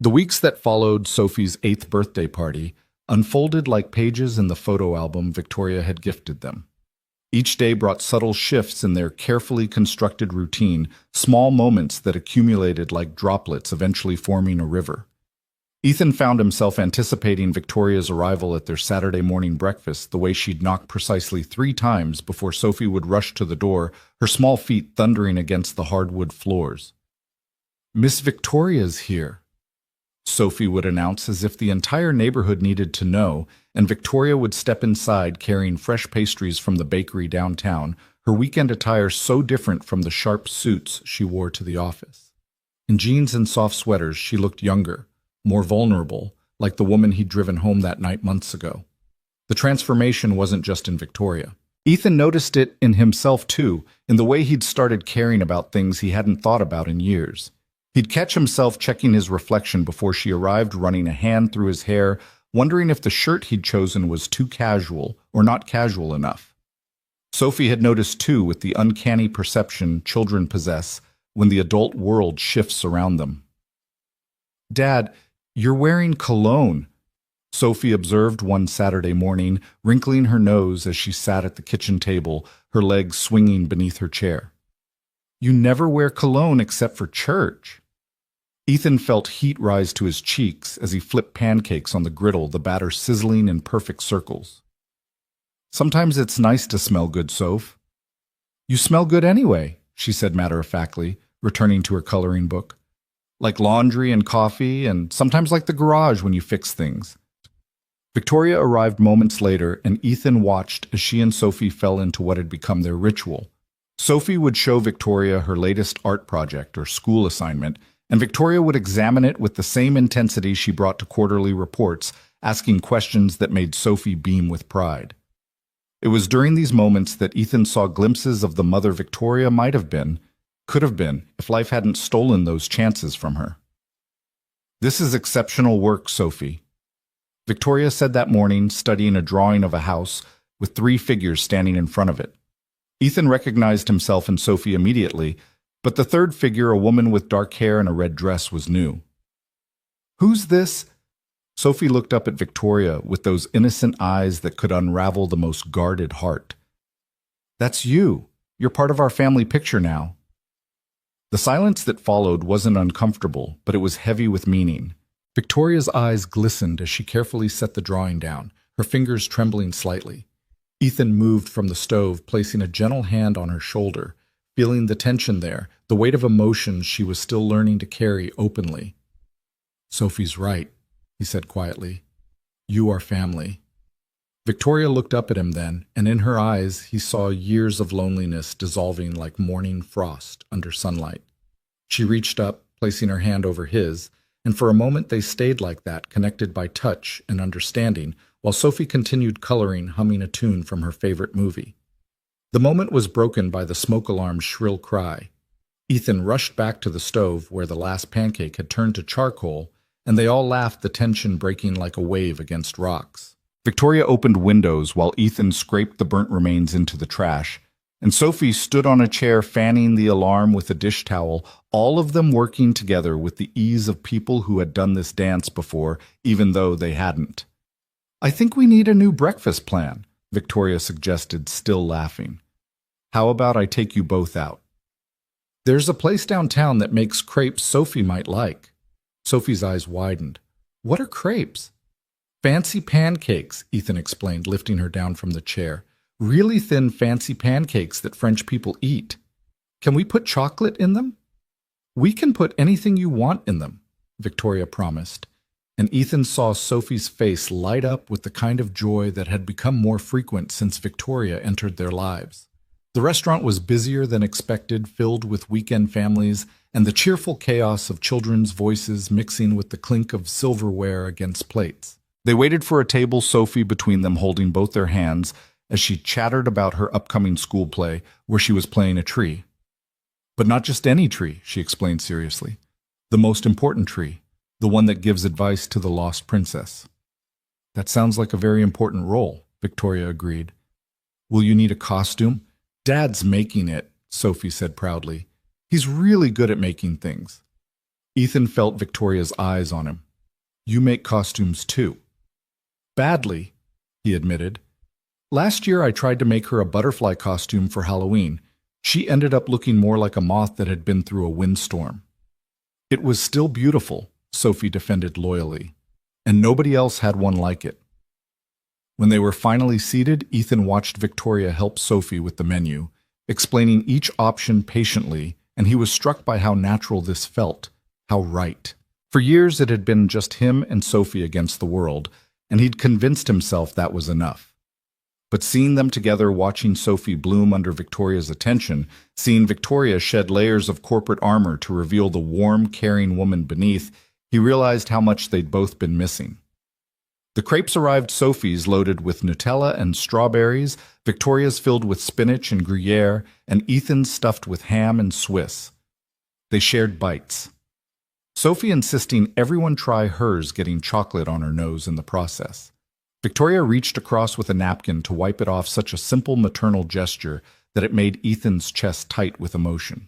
The weeks that followed Sophie's 8th birthday party unfolded like pages in the photo album Victoria had gifted them. Each day brought subtle shifts in their carefully constructed routine, small moments that accumulated like droplets, eventually forming a river. Ethan found himself anticipating Victoria's arrival at their Saturday morning breakfast the way she'd knock precisely 3 times before Sophie would rush to the door, her small feet thundering against the hardwood floors. "Miss Victoria's here," Sophie would announce as if the entire neighborhood needed to know, and Victoria would step inside carrying fresh pastries from the bakery downtown, her weekend attire so different from the sharp suits she wore to the office. In jeans and soft sweaters, she looked younger, more vulnerable, like the woman he'd driven home that night months ago. The transformation wasn't just in Victoria. Ethan noticed it in himself too, in the way he'd started caring about things he hadn't thought about in years. He'd catch himself checking his reflection before she arrived, running a hand through his hair, wondering if the shirt he'd chosen was too casual or not casual enough. Sophie had noticed too, with the uncanny perception children possess when the adult world shifts around them. "Dad, you're wearing cologne," Sophie observed one Saturday morning, wrinkling her nose as she sat at the kitchen table, her legs swinging beneath her chair. "You never wear cologne except for church." Ethan felt heat rise to his cheeks as he flipped pancakes on the griddle, the batter sizzling in perfect circles. "Sometimes it's nice to smell good, Soph." "You smell good anyway," she said matter-of-factly, returning to her coloring book. "Like laundry and coffee, and sometimes like the garage when you fix things." Victoria arrived moments later, and Ethan watched as she and Sophie fell into what had become their ritual. Sophie would show Victoria her latest art project or school assignment, and Victoria would examine it with the same intensity she brought to quarterly reports, asking questions that made Sophie beam with pride. It was during these moments that Ethan saw glimpses of the mother Victoria might have been, could have been, if life hadn't stolen those chances from her. "This is exceptional work, Sophie," Victoria said that morning, studying a drawing of a house with 3 figures standing in front of it. Ethan recognized himself in Sophie immediately, but the third figure, a woman with dark hair and a red dress, was new. "Who's this?" Sophie looked up at Victoria with those innocent eyes that could unravel the most guarded heart. "That's you. You're part of our family picture now." The silence that followed wasn't uncomfortable, but it was heavy with meaning. Victoria's eyes glistened as she carefully set the drawing down, her fingers trembling slightly. Ethan moved from the stove, placing a gentle hand on her shoulder, feeling the tension there, the weight of emotions she was still learning to carry openly. "Sophie's right," he said quietly. "You are family." Victoria looked up at him then, and in her eyes he saw years of loneliness dissolving like morning frost under sunlight. She reached up, placing her hand over his, and for a moment they stayed like that, connected by touch and understanding, while Sophie continued coloring, humming a tune from her favorite movie. The moment was broken by the smoke alarm's shrill cry. Ethan rushed back to the stove where the last pancake had turned to charcoal, and they all laughed, the tension breaking like a wave against rocks. Victoria opened windows while Ethan scraped the burnt remains into the trash, and Sophie stood on a chair fanning the alarm with a dish towel, all of them working together with the ease of people who had done this dance before, even though they hadn't. "I think we need a new breakfast plan," Victoria suggested, still laughing. "How about I take you both out? There's a place downtown that makes crepes Sophie might like." Sophie's eyes widened. "What are crepes?" "Fancy pancakes," Ethan explained, lifting her down from the chair. "Really thin, fancy pancakes that French people eat. Can we put chocolate in them?" "We can put anything you want in them," Victoria promised, and Ethan saw Sophie's face light up with the kind of joy that had become more frequent since Victoria entered their lives. The restaurant was busier than expected, filled with weekend families, and the cheerful chaos of children's voices mixing with the clink of silverware against plates. They waited for a table, Sophie between them holding both their hands, as she chattered about her upcoming school play, where she was playing a tree. "But not just any tree," she explained seriously. "The most important tree, the one that gives advice to the lost princess." "That sounds like a very important role," Victoria agreed. "Will you need a costume?" "Dad's making it," Sophie said proudly. "He's really good at making things." Ethan felt Victoria's eyes on him. You make costumes too. Badly, he admitted. Last year I tried to make her a butterfly costume for Halloween. She ended up looking more like a moth that had been through a windstorm. It was still beautiful, Sophie defended loyally, and nobody else had one like it. When they were finally seated, Ethan watched Victoria help Sophie with the menu, explaining each option patiently, and he was struck by how natural this felt, how right. For years it had been just him and Sophie against the world, and he'd convinced himself that was enough. But seeing them together, watching Sophie bloom under Victoria's attention, seeing Victoria shed layers of corporate armor to reveal the warm, caring woman beneath, he realized how much they'd both been missing. The crepes arrived, Sophie's loaded with Nutella and strawberries, Victoria's filled with spinach and Gruyere, and Ethan's stuffed with ham and Swiss. They shared bites. Sophie insisting everyone try hers, getting chocolate on her nose in the process. Victoria reached across with a napkin to wipe it off, such a simple maternal gesture that it made Ethan's chest tight with emotion.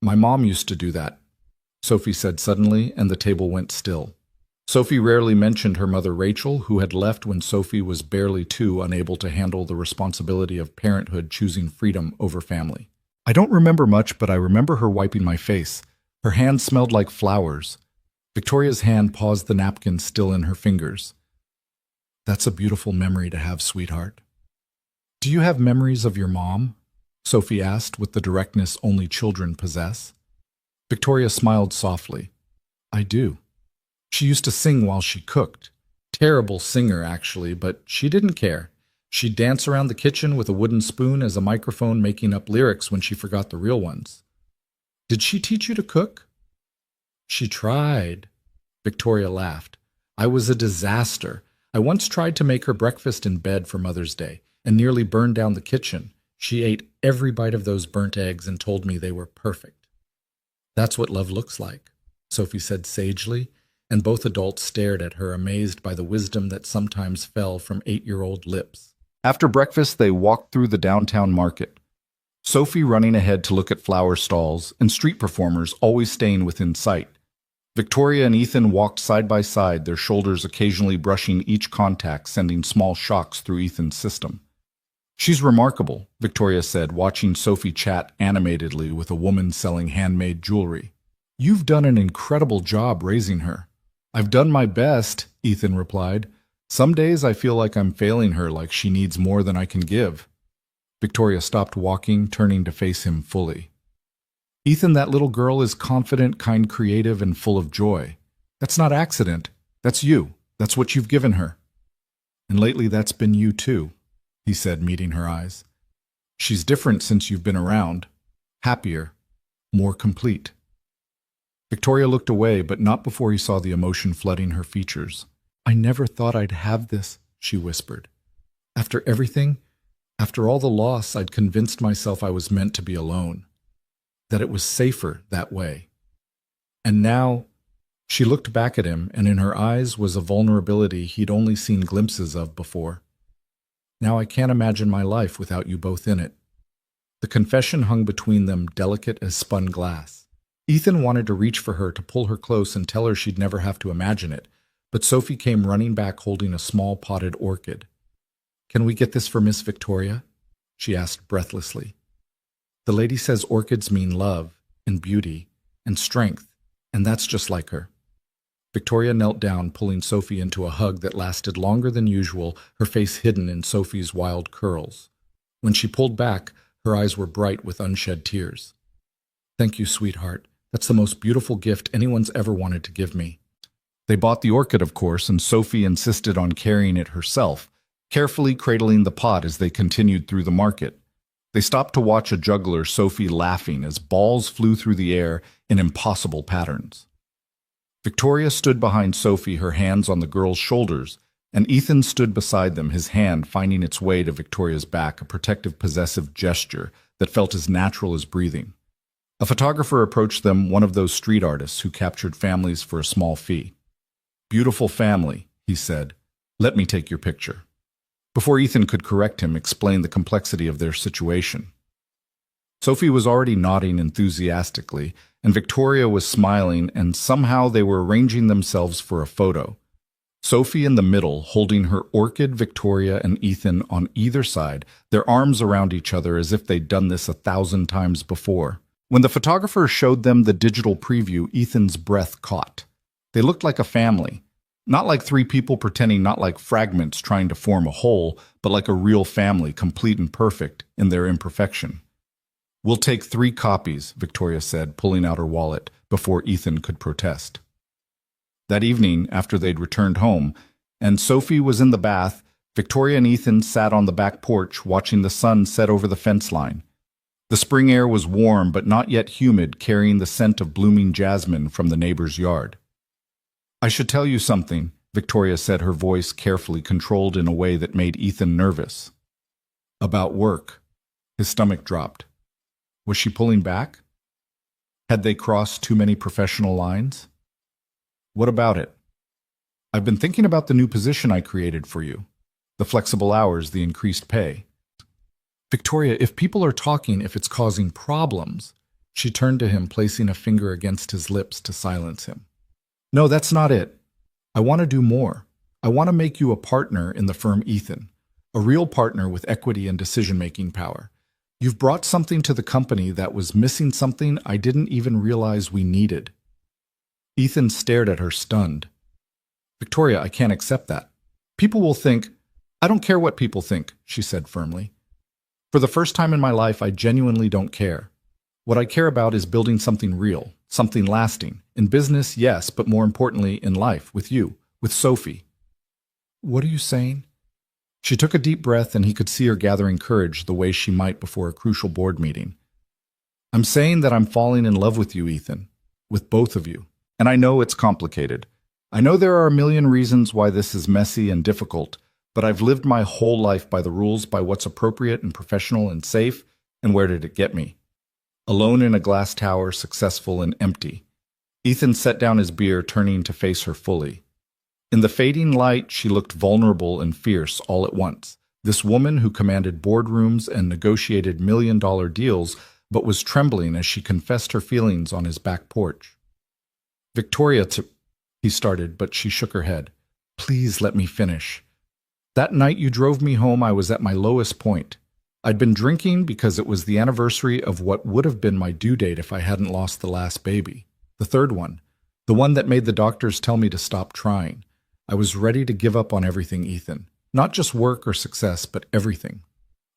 My mom used to do that, Sophie said suddenly, and the table went still. Sophie rarely mentioned her mother Rachel, who had left when Sophie was barely 2, unable to handle the responsibility of parenthood, choosing freedom over family. I don't remember much, but I remember her wiping my face. Her hand smelled like flowers. Victoria's hand paused, the napkin still in her fingers. That's a beautiful memory to have, sweetheart. Do you have memories of your mom? Sophie asked with the directness only children possess. Victoria smiled softly. I do. She used to sing while she cooked. Terrible singer, actually, but she didn't care. She'd dance around the kitchen with a wooden spoon as a microphone, making up lyrics when she forgot the real ones. Did she teach you to cook? She tried. Victoria laughed. I was a disaster. I once tried to make her breakfast in bed for Mother's Day and nearly burned down the kitchen. She ate every bite of those burnt eggs and told me they were perfect. That's what love looks like, Sophie said sagely, and both adults stared at her, amazed by the wisdom that sometimes fell from 8-year-old lips. After breakfast, they walked through the downtown market, Sophie running ahead to look at flower stalls and street performers, always staying within sight. Victoria and Ethan walked side by side, their shoulders occasionally brushing each contact, sending small shocks through Ethan's system. She's remarkable, Victoria said, watching Sophie chat animatedly with a woman selling handmade jewelry. You've done an incredible job raising her. I've done my best, Ethan replied. Some days I feel like I'm failing her, like she needs more than I can give. Victoria stopped walking, turning to face him fully. Ethan, that little girl is confident, kind, creative, and full of joy. That's not accident. That's you. That's what you've given her. And lately that's been you too, he said, meeting her eyes. She's different since you've been around. Happier. More complete. Victoria looked away, but not before he saw the emotion flooding her features. I never thought I'd have this, she whispered. After everything, after all the loss, I'd convinced myself I was meant to be alone, that it was safer that way. And now, she looked back at him, and in her eyes was a vulnerability he'd only seen glimpses of before. Now I can't imagine my life without you both in it. The confession hung between them, delicate as spun glass. Ethan wanted to reach for her, to pull her close and tell her she'd never have to imagine it, but Sophie came running back holding a small potted orchid. Can we get this for Miss Victoria? She asked breathlessly. The lady says orchids mean love and beauty and strength, and that's just like her. Victoria knelt down, pulling Sophie into a hug that lasted longer than usual, her face hidden in Sophie's wild curls. When she pulled back, her eyes were bright with unshed tears. Thank you, sweetheart. That's the most beautiful gift anyone's ever wanted to give me. They bought the orchid, of course, and Sophie insisted on carrying it herself, carefully cradling the pot as they continued through the market. They stopped to watch a juggler, Sophie laughing as balls flew through the air in impossible patterns. Victoria stood behind Sophie, her hands on the girl's shoulders, and Ethan stood beside them, his hand finding its way to Victoria's back, a protective, possessive gesture that felt as natural as breathing. A photographer approached them, one of those street artists who captured families for a small fee. Beautiful family, he said. Let me take your picture. Before Ethan could correct him, explain the complexity of their situation. Sophie was already nodding enthusiastically, and Victoria was smiling, and somehow they were arranging themselves for a photo. Sophie in the middle, holding her orchid, Victoria and Ethan on either side, their arms around each other as if they'd done this 1,000 times before. When the photographer showed them the digital preview, Ethan's breath caught. They looked like a family. Not like three people pretending, not like fragments trying to form a whole, but like a real family, complete and perfect in their imperfection. "We'll take 3 copies," Victoria said, pulling out her wallet before Ethan could protest. That evening, after they'd returned home, and Sophie was in the bath, Victoria and Ethan sat on the back porch watching the sun set over the fence line. The spring air was warm but not yet humid, carrying the scent of blooming jasmine from the neighbor's yard. "I should tell you something," Victoria said, her voice carefully controlled in a way that made Ethan nervous. "About work." His stomach dropped. Was she pulling back? Had they crossed too many professional lines? "What about it?" "I've been thinking about the new position I created for you. The flexible hours, the increased pay." "Victoria, if people are talking, if it's causing problems..." She turned to him, placing a finger against his lips to silence him. "No, that's not it. I want to do more. I want to make you a partner in the firm, Ethan. A real partner with equity and decision-making power. You've brought something to the company that was missing, something I didn't even realize we needed." Ethan stared at her, stunned. "Victoria, I can't accept that. People will think..." "I don't care what people think," she said firmly. "For the first time in my life, I genuinely don't care. What I care about is building something real, something lasting. In business, yes, but more importantly, in life, with you, with Sophie." "What are you saying?" She took a deep breath, and he could see her gathering courage the way she might before a crucial board meeting. "I'm saying that I'm falling in love with you, Ethan. With both of you. And I know it's complicated. I know there are a million reasons why this is messy and difficult, but I've lived my whole life by the rules, by what's appropriate and professional and safe, and where did it get me? Alone in a glass tower, successful and empty." Ethan set down his beer, turning to face her fully. In the fading light, she looked vulnerable and fierce all at once. This woman who commanded boardrooms and negotiated million-dollar deals, but was trembling as she confessed her feelings on his back porch. "Victoria, he started, but she shook her head. "Please let me finish. That night you drove me home, I was at my lowest point. I'd been drinking because it was the anniversary of what would have been my due date if I hadn't lost the last baby. The third one. The one that made the doctors tell me to stop trying. I was ready to give up on everything, Ethan. Not just work or success, but everything."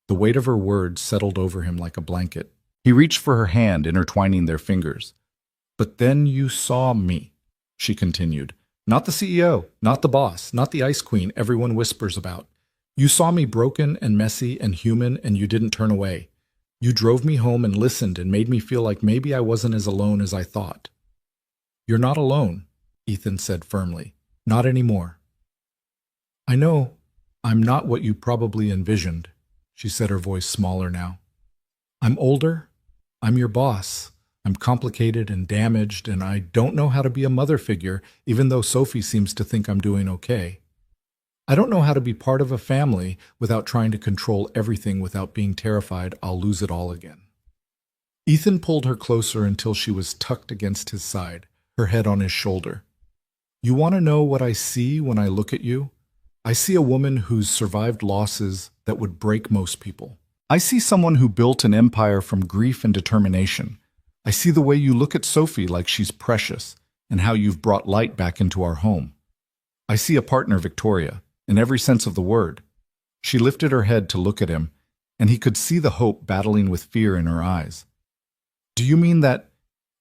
The weight of her words settled over him like a blanket. He reached for her hand, intertwining their fingers. "But then you saw me," she continued. "Not the CEO, not the boss, not the ice queen everyone whispers about. You saw me broken and messy and human, and you didn't turn away. You drove me home and listened and made me feel like maybe I wasn't as alone as I thought." "You're not alone," Ethan said firmly. "Not anymore." "I know I'm not what you probably envisioned," she said, her voice smaller now. "I'm older. I'm your boss. I'm complicated and damaged, and I don't know how to be a mother figure, even though Sophie seems to think I'm doing okay. I don't know how to be part of a family without trying to control everything, without being terrified I'll lose it all again." Ethan pulled her closer until she was tucked against his side, her head on his shoulder. "You want to know what I see when I look at you? I see a woman who's survived losses that would break most people. I see someone who built an empire from grief and determination. I see the way you look at Sophie like she's precious, and how you've brought light back into our home. I see a partner, Victoria, in every sense of the word." She lifted her head to look at him, and he could see the hope battling with fear in her eyes. "Do you mean that..."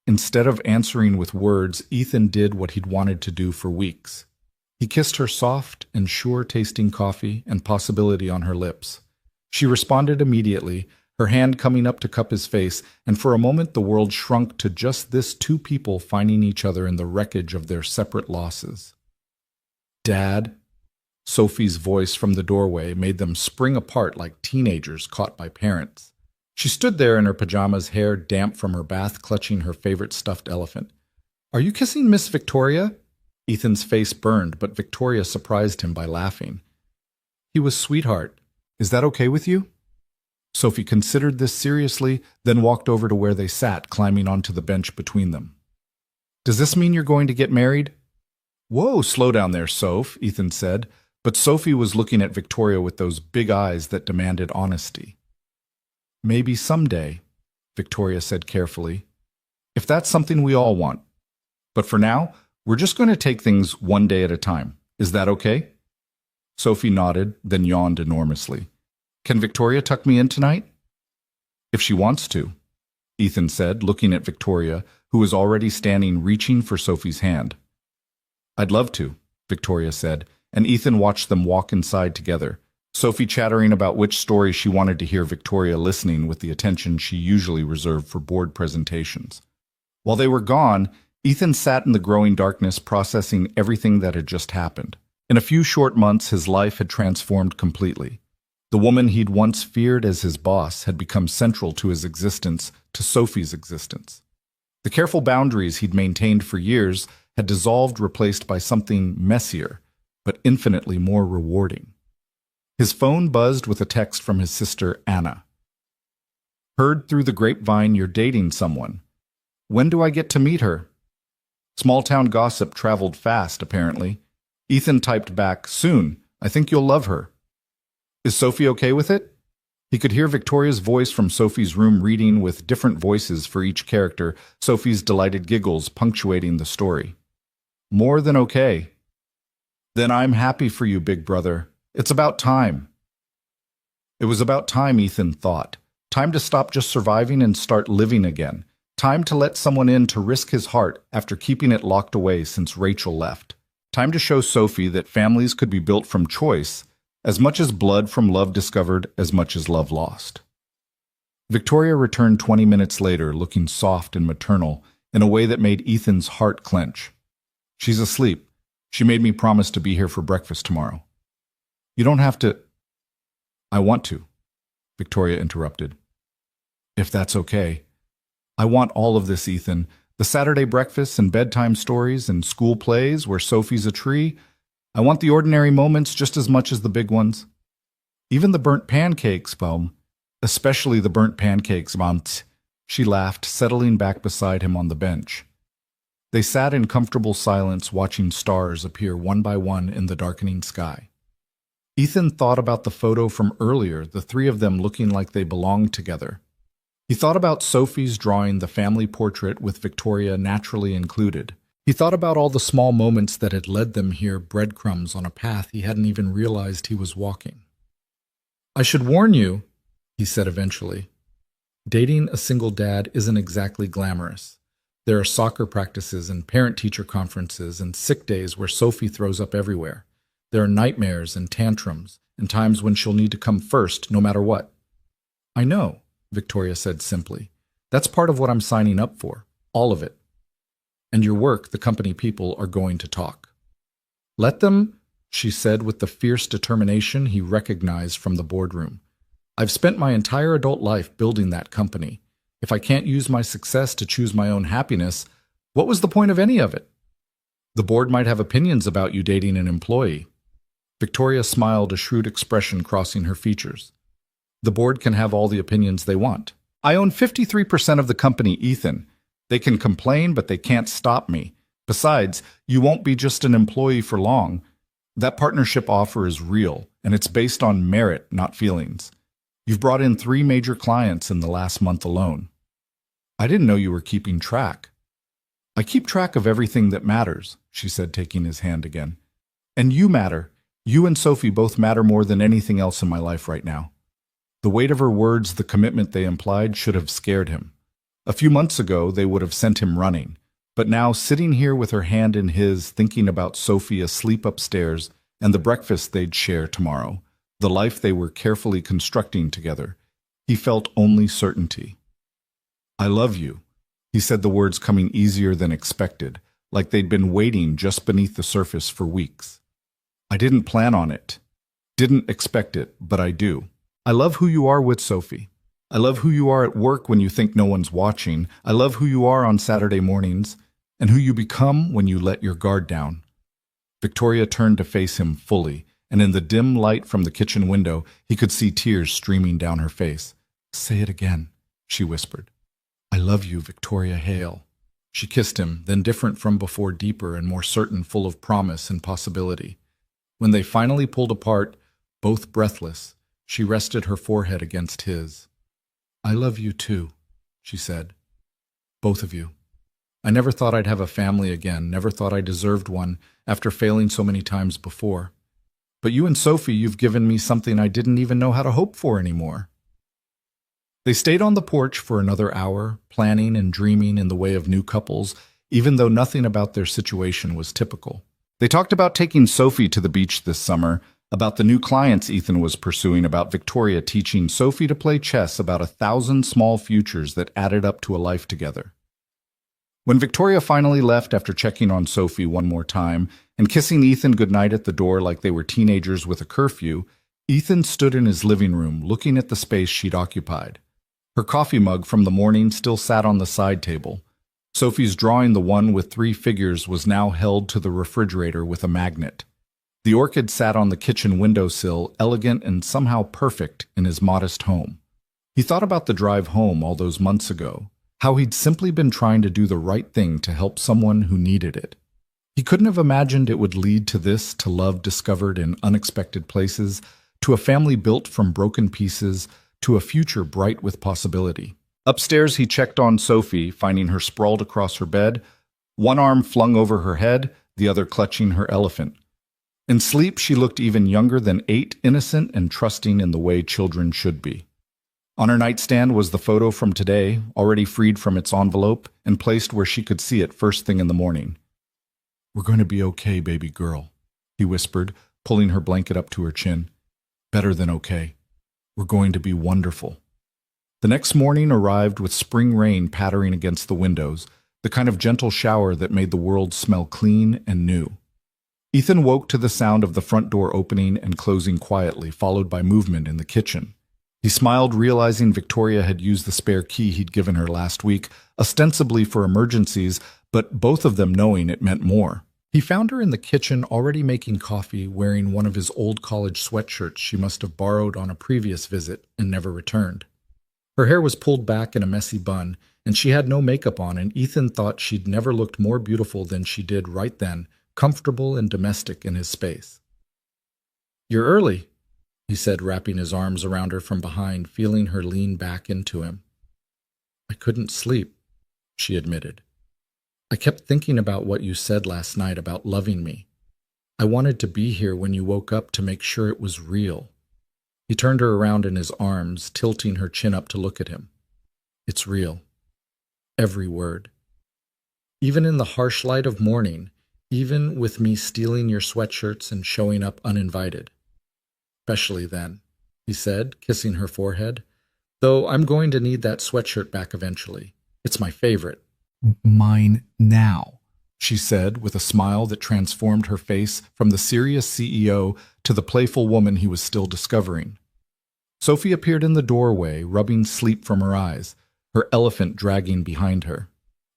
Instead of answering with words, Ethan did what he'd wanted to do for weeks. He kissed her soft and sure-tasting coffee and possibility on her lips. She responded immediately, her hand coming up to cup his face, and for a moment the world shrunk to just this two people finding each other in the wreckage of their separate losses. "Dad?" Sophie's voice from the doorway made them spring apart like teenagers caught by parents. She stood there in her pajamas, hair damp from her bath, clutching her favorite stuffed elephant. "Are you kissing Miss Victoria?" Ethan's face burned, but Victoria surprised him by laughing. He was, "Sweetheart, is that okay with you?" Sophie considered this seriously, then walked over to where they sat, climbing onto the bench between them. Does this mean you're going to get married? Whoa, slow down there, Soph, Ethan said, but Sophie was looking at Victoria with those big eyes that demanded honesty. Maybe someday, Victoria said carefully, if that's something we all want. But for now, we're just going to take things one day at a time. Is that okay? Sophie nodded, then yawned enormously. Can Victoria tuck me in tonight? If she wants to, Ethan said, looking at Victoria, who was already standing reaching for Sophie's hand. I'd love to, Victoria said, and Ethan watched them walk inside together, Sophie chattering about which story she wanted to hear, Victoria listening with the attention she usually reserved for board presentations. While they were gone, Ethan sat in the growing darkness processing everything that had just happened. In a few short months, his life had transformed completely. The woman he'd once feared as his boss had become central to his existence, to Sophie's existence. The careful boundaries he'd maintained for years had dissolved, replaced by something messier, but infinitely more rewarding. His phone buzzed with a text from his sister, Anna. Heard through the grapevine you're dating someone. When do I get to meet her? Small-town gossip traveled fast, apparently. Ethan typed back, soon. I think you'll love her. Is Sophie okay with it? He could hear Victoria's voice from Sophie's room reading with different voices for each character, Sophie's delighted giggles punctuating the story. More than okay. Then I'm happy for you, big brother. It's about time. It was about time, Ethan thought. Time to stop just surviving and start living again. Time to let someone in to risk his heart after keeping it locked away since Rachel left. Time to show Sophie that families could be built from choice, as much as blood from love discovered, as much as love lost. Victoria returned 20 minutes later, looking soft and maternal in a way that made Ethan's heart clench. She's asleep. She made me promise to be here for breakfast tomorrow. You don't have to. I want to, Victoria interrupted. If that's okay. I want all of this, Ethan. The Saturday breakfasts and bedtime stories and school plays where Sophie's a tree. I want the ordinary moments just as much as the big ones. Even the burnt pancakes, Mom. Especially the burnt pancakes, Mom. She laughed, settling back beside him on the bench. They sat in comfortable silence, watching stars appear one by one in the darkening sky. Ethan thought about the photo from earlier, the three of them looking like they belonged together. He thought about Sophie's drawing the family portrait with Victoria naturally included. He thought about all the small moments that had led them here, breadcrumbs on a path he hadn't even realized he was walking. I should warn you, he said eventually. Dating a single dad isn't exactly glamorous. There are soccer practices and parent-teacher conferences and sick days where Sophie throws up everywhere. There are nightmares and tantrums and times when she'll need to come first, no matter what. I know, Victoria said simply. That's part of what I'm signing up for, all of it. And your work, the company people, are going to talk. Let them, she said with the fierce determination he recognized from the boardroom. I've spent my entire adult life building that company. If I can't use my success to choose my own happiness, what was the point of any of it? The board might have opinions about you dating an employee. Victoria smiled, a shrewd expression crossing her features. The board can have all the opinions they want. I own 53% of the company, Ethan. They can complain, but they can't stop me. Besides, you won't be just an employee for long. That partnership offer is real, and it's based on merit, not feelings. You've brought in 3 major clients in the last month alone. I didn't know you were keeping track. I keep track of everything that matters, she said, taking his hand again. And you matter. You and Sophie both matter more than anything else in my life right now. The weight of her words, the commitment they implied, should have scared him. A few months ago, they would have sent him running. But now, sitting here with her hand in his, thinking about Sophie asleep upstairs and the breakfast they'd share tomorrow, the life they were carefully constructing together, he felt only certainty. I love you, he said, the words coming easier than expected, like they'd been waiting just beneath the surface for weeks. I didn't plan on it, didn't expect it, but I do. I love who you are with Sophie. I love who you are at work when you think no one's watching. I love who you are on Saturday mornings, and who you become when you let your guard down. Victoria turned to face him fully, and in the dim light from the kitchen window, he could see tears streaming down her face. Say it again, she whispered. I love you, Victoria Hale. She kissed him, then different from before, deeper and more certain, full of promise and possibility. When they finally pulled apart, both breathless, she rested her forehead against his. I love you too, she said. Both of you. I never thought I'd have a family again, never thought I deserved one after failing so many times before. But you and Sophie, you've given me something I didn't even know how to hope for anymore. They stayed on the porch for another hour, planning and dreaming in the way of new couples, even though nothing about their situation was typical. They talked about taking Sophie to the beach this summer, about the new clients Ethan was pursuing, about Victoria teaching Sophie to play chess, about 1,000 small futures that added up to a life together. When Victoria finally left after checking on Sophie one more time and kissing Ethan goodnight at the door like they were teenagers with a curfew, Ethan stood in his living room looking at the space she'd occupied. Her coffee mug from the morning still sat on the side table. Sophie's drawing, the one with 3 figures, was now held to the refrigerator with a magnet. The orchid sat on the kitchen windowsill, elegant and somehow perfect in his modest home. He thought about the drive home all those months ago, how he'd simply been trying to do the right thing to help someone who needed it. He couldn't have imagined it would lead to this, to love discovered in unexpected places, to a family built from broken pieces, to a future bright with possibility. Upstairs, he checked on Sophie, finding her sprawled across her bed, one arm flung over her head, the other clutching her elephant. In sleep, she looked even younger than 8, innocent and trusting in the way children should be. On her nightstand was the photo from today, already freed from its envelope and placed where she could see it first thing in the morning. We're going to be okay, baby girl, he whispered, pulling her blanket up to her chin. Better than okay. We're going to be wonderful. The next morning arrived with spring rain pattering against the windows, the kind of gentle shower that made the world smell clean and new. Ethan woke to the sound of the front door opening and closing quietly, followed by movement in the kitchen. He smiled, realizing Victoria had used the spare key he'd given her last week, ostensibly for emergencies, but both of them knowing it meant more. He found her in the kitchen, already making coffee, wearing one of his old college sweatshirts she must have borrowed on a previous visit and never returned. Her hair was pulled back in a messy bun, and she had no makeup on, and Ethan thought she'd never looked more beautiful than she did right then, comfortable and domestic in his space. You're early, he said, wrapping his arms around her from behind, feeling her lean back into him. I couldn't sleep, she admitted. I kept thinking about what you said last night about loving me. I wanted to be here when you woke up to make sure it was real. He turned her around in his arms, tilting her chin up to look at him. It's real. Every word. Even in the harsh light of morning, even with me stealing your sweatshirts and showing up uninvited. Especially then, he said, kissing her forehead. Though I'm going to need that sweatshirt back eventually. It's my favorite. Mine now, she said, with a smile that transformed her face from the serious CEO to the playful woman he was still discovering. Sophie appeared in the doorway, rubbing sleep from her eyes, her elephant dragging behind her.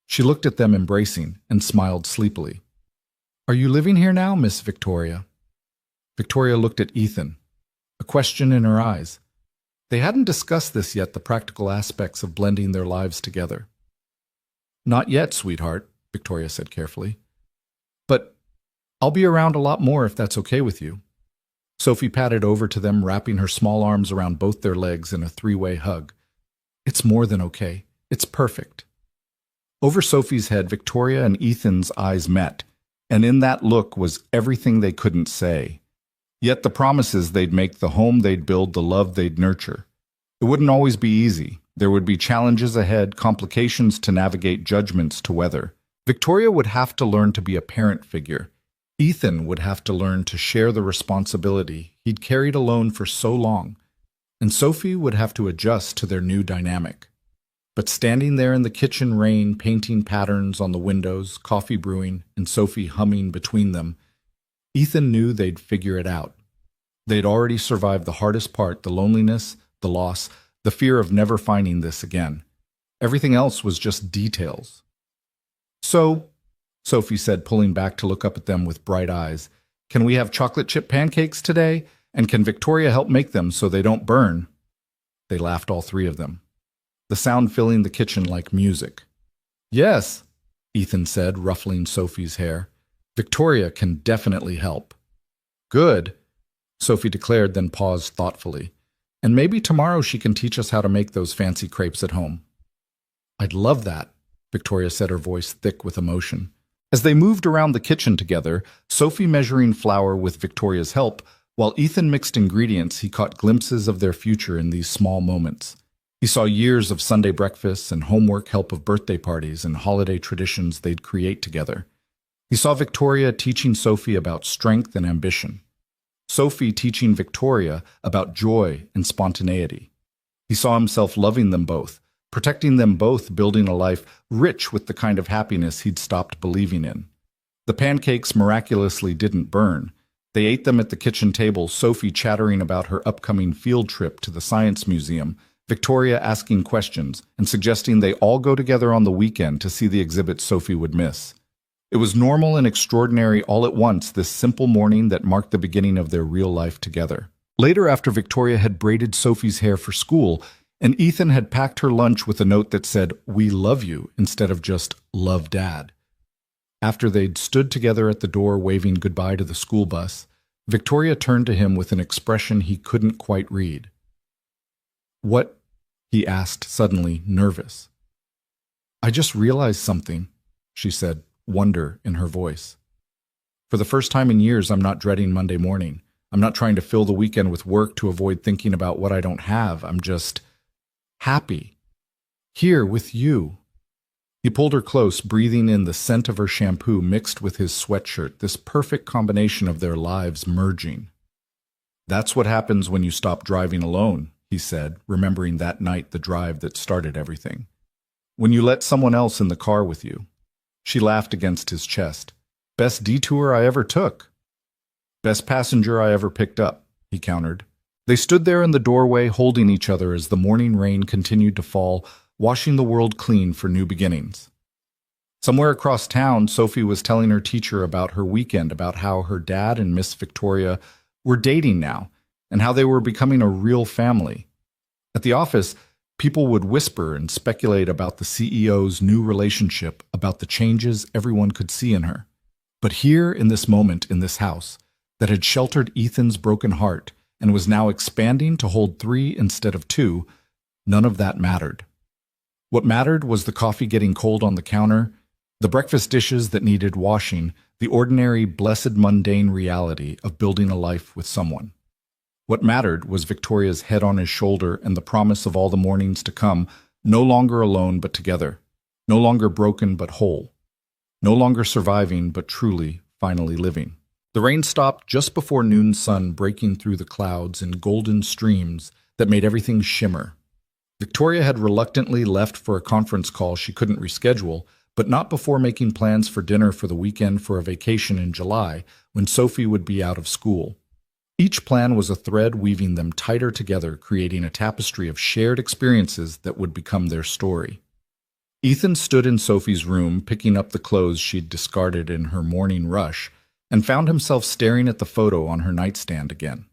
She looked at them embracing and smiled sleepily. Are you living here now, Miss Victoria? Victoria looked at Ethan, a question in her eyes. They hadn't discussed this yet, the practical aspects of blending their lives together. Not yet, sweetheart, Victoria said carefully. But I'll be around a lot more if that's okay with you. Sophie patted over to them, wrapping her small arms around both their legs in a 3-way hug. It's more than okay. It's perfect. Over Sophie's head, Victoria and Ethan's eyes met, and in that look was everything they couldn't say. Yet the promises they'd make, the home they'd build, the love they'd nurture. It wouldn't always be easy. There would be challenges ahead, complications to navigate, judgments to weather. Victoria would have to learn to be a parent figure. Ethan would have to learn to share the responsibility he'd carried alone for so long. And Sophie would have to adjust to their new dynamic. But standing there in the kitchen rain, painting patterns on the windows, coffee brewing, and Sophie humming between them, Ethan knew they'd figure it out. They'd already survived the hardest part, the loneliness, the loss, the fear of never finding this again. Everything else was just details. So, Sophie said, pulling back to look up at them with bright eyes, can we have chocolate chip pancakes today? And can Victoria help make them so they don't burn? They laughed, all three of them, the sound filling the kitchen like music. Yes, Ethan said, ruffling Sophie's hair. Victoria can definitely help. Good, Sophie declared, then paused thoughtfully. And maybe tomorrow she can teach us how to make those fancy crepes at home. I'd love that, Victoria said, her voice thick with emotion. As they moved around the kitchen together, Sophie measuring flour with Victoria's help, while Ethan mixed ingredients, he caught glimpses of their future in these small moments. He saw years of Sunday breakfasts and homework help of birthday parties and holiday traditions they'd create together. He saw Victoria teaching Sophie about strength and ambition. Sophie teaching Victoria about joy and spontaneity. He saw himself loving them both, protecting them both, building a life rich with the kind of happiness he'd stopped believing in. The pancakes miraculously didn't burn. They ate them at the kitchen table, Sophie chattering about her upcoming field trip to the Science Museum, Victoria asking questions and suggesting they all go together on the weekend to see the exhibit Sophie would miss. It was normal and extraordinary all at once, this simple morning that marked the beginning of their real life together. Later, after Victoria had braided Sophie's hair for school, and Ethan had packed her lunch with a note that said, "We love you," instead of just "Love, Dad." After they'd stood together at the door waving goodbye to the school bus, Victoria turned to him with an expression he couldn't quite read. "What?" he asked, suddenly nervous. "I just realized something," she said, wonder in her voice. "For the first time in years, I'm not dreading Monday morning. I'm not trying to fill the weekend with work to avoid thinking about what I don't have. I'm just happy. Here with you." He pulled her close, breathing in the scent of her shampoo mixed with his sweatshirt, this perfect combination of their lives merging. "That's what happens when you stop driving alone," he said, remembering that night the drive that started everything. "When you let someone else in the car with you." She laughed against his chest. "Best detour I ever took." "Best passenger I ever picked up," he countered. They stood there in the doorway holding each other as the morning rain continued to fall, washing the world clean for new beginnings. Somewhere across town, Sophie was telling her teacher about her weekend, about how her dad and Miss Victoria were dating now, and how they were becoming a real family. At the office, people would whisper and speculate about the CEO's new relationship, about the changes everyone could see in her. But here, in this moment, in this house, that had sheltered Ethan's broken heart and was now expanding to hold 3 instead of 2, none of that mattered. What mattered was the coffee getting cold on the counter, the breakfast dishes that needed washing, the ordinary, blessed, mundane reality of building a life with someone. What mattered was Victoria's head on his shoulder and the promise of all the mornings to come, no longer alone but together, no longer broken but whole, no longer surviving but truly, finally living. The rain stopped just before noon sun breaking through the clouds in golden streams that made everything shimmer. Victoria had reluctantly left for a conference call she couldn't reschedule, but not before making plans for dinner for the weekend for a vacation in July when Sophie would be out of school. Each plan was a thread weaving them tighter together, creating a tapestry of shared experiences that would become their story. Ethan stood in Sophie's room, picking up the clothes she'd discarded in her morning rush, and found himself staring at the photo on her nightstand again.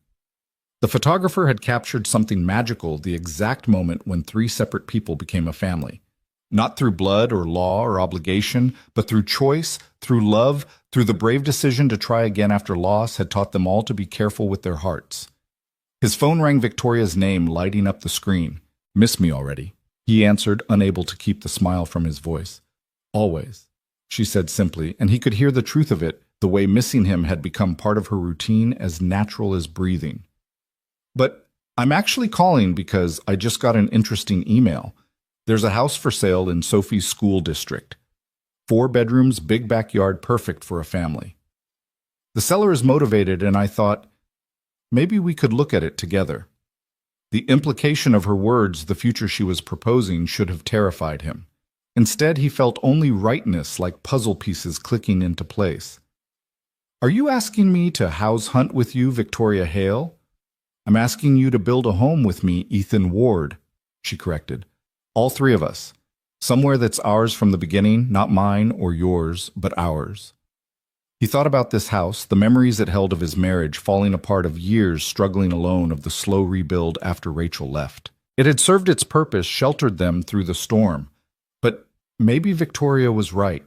The photographer had captured something magical, the exact moment when 3 separate people became a family. Not through blood or law or obligation, but through choice, through love, through the brave decision to try again after loss had taught them all to be careful with their hearts. His phone rang, Victoria's name lighting up the screen. "Miss me already?" he answered, unable to keep the smile from his voice. "Always," she said simply, and he could hear the truth of it, the way missing him had become part of her routine, as natural as breathing. "But I'm actually calling because I just got an interesting email. There's a house for sale in Sophie's school district. 4 bedrooms, big backyard, perfect for a family. The seller is motivated, and I thought, maybe we could look at it together." The implication of her words, the future she was proposing, should have terrified him. Instead, he felt only rightness, like puzzle pieces clicking into place. "Are you asking me to house hunt with you, Victoria Hale?" "I'm asking you to build a home with me, Ethan Ward," she corrected. "All 3 of us. Somewhere that's ours from the beginning, not mine or yours, but ours." He thought about this house, the memories it held of his marriage falling apart, of years struggling alone, of the slow rebuild after Rachel left. It had served its purpose, sheltered them through the storm. But maybe Victoria was right.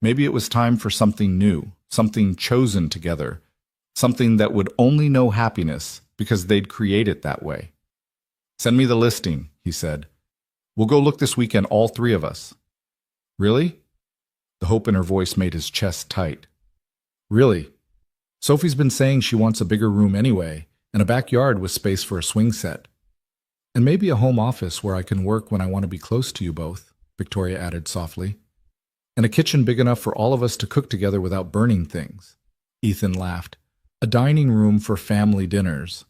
Maybe it was time for something new, something chosen together, something that would only know happiness because they'd create it that way. "Send me the listing," he said. "We'll go look this weekend, all three of us." "Really?" The hope in her voice made his chest tight. "Really. Sophie's been saying she wants a bigger room anyway, and a backyard with space for a swing set. And maybe a home office where I can work when I want to be close to you both," Victoria added softly. "And a kitchen big enough for all of us to cook together without burning things." Ethan laughed. "A dining room for family dinners.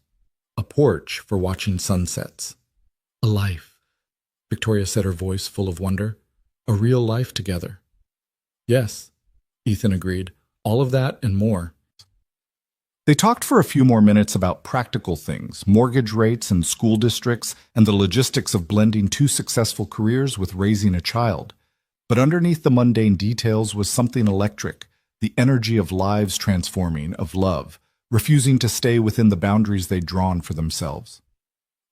A porch for watching sunsets. A life," Victoria said, her voice full of wonder. "A real life together." "Yes," Ethan agreed. "All of that and more." They talked for a few more minutes about practical things, mortgage rates and school districts, and the logistics of blending two successful careers with raising a child. But underneath the mundane details was something electric, the energy of lives transforming, of love, refusing to stay within the boundaries they'd drawn for themselves.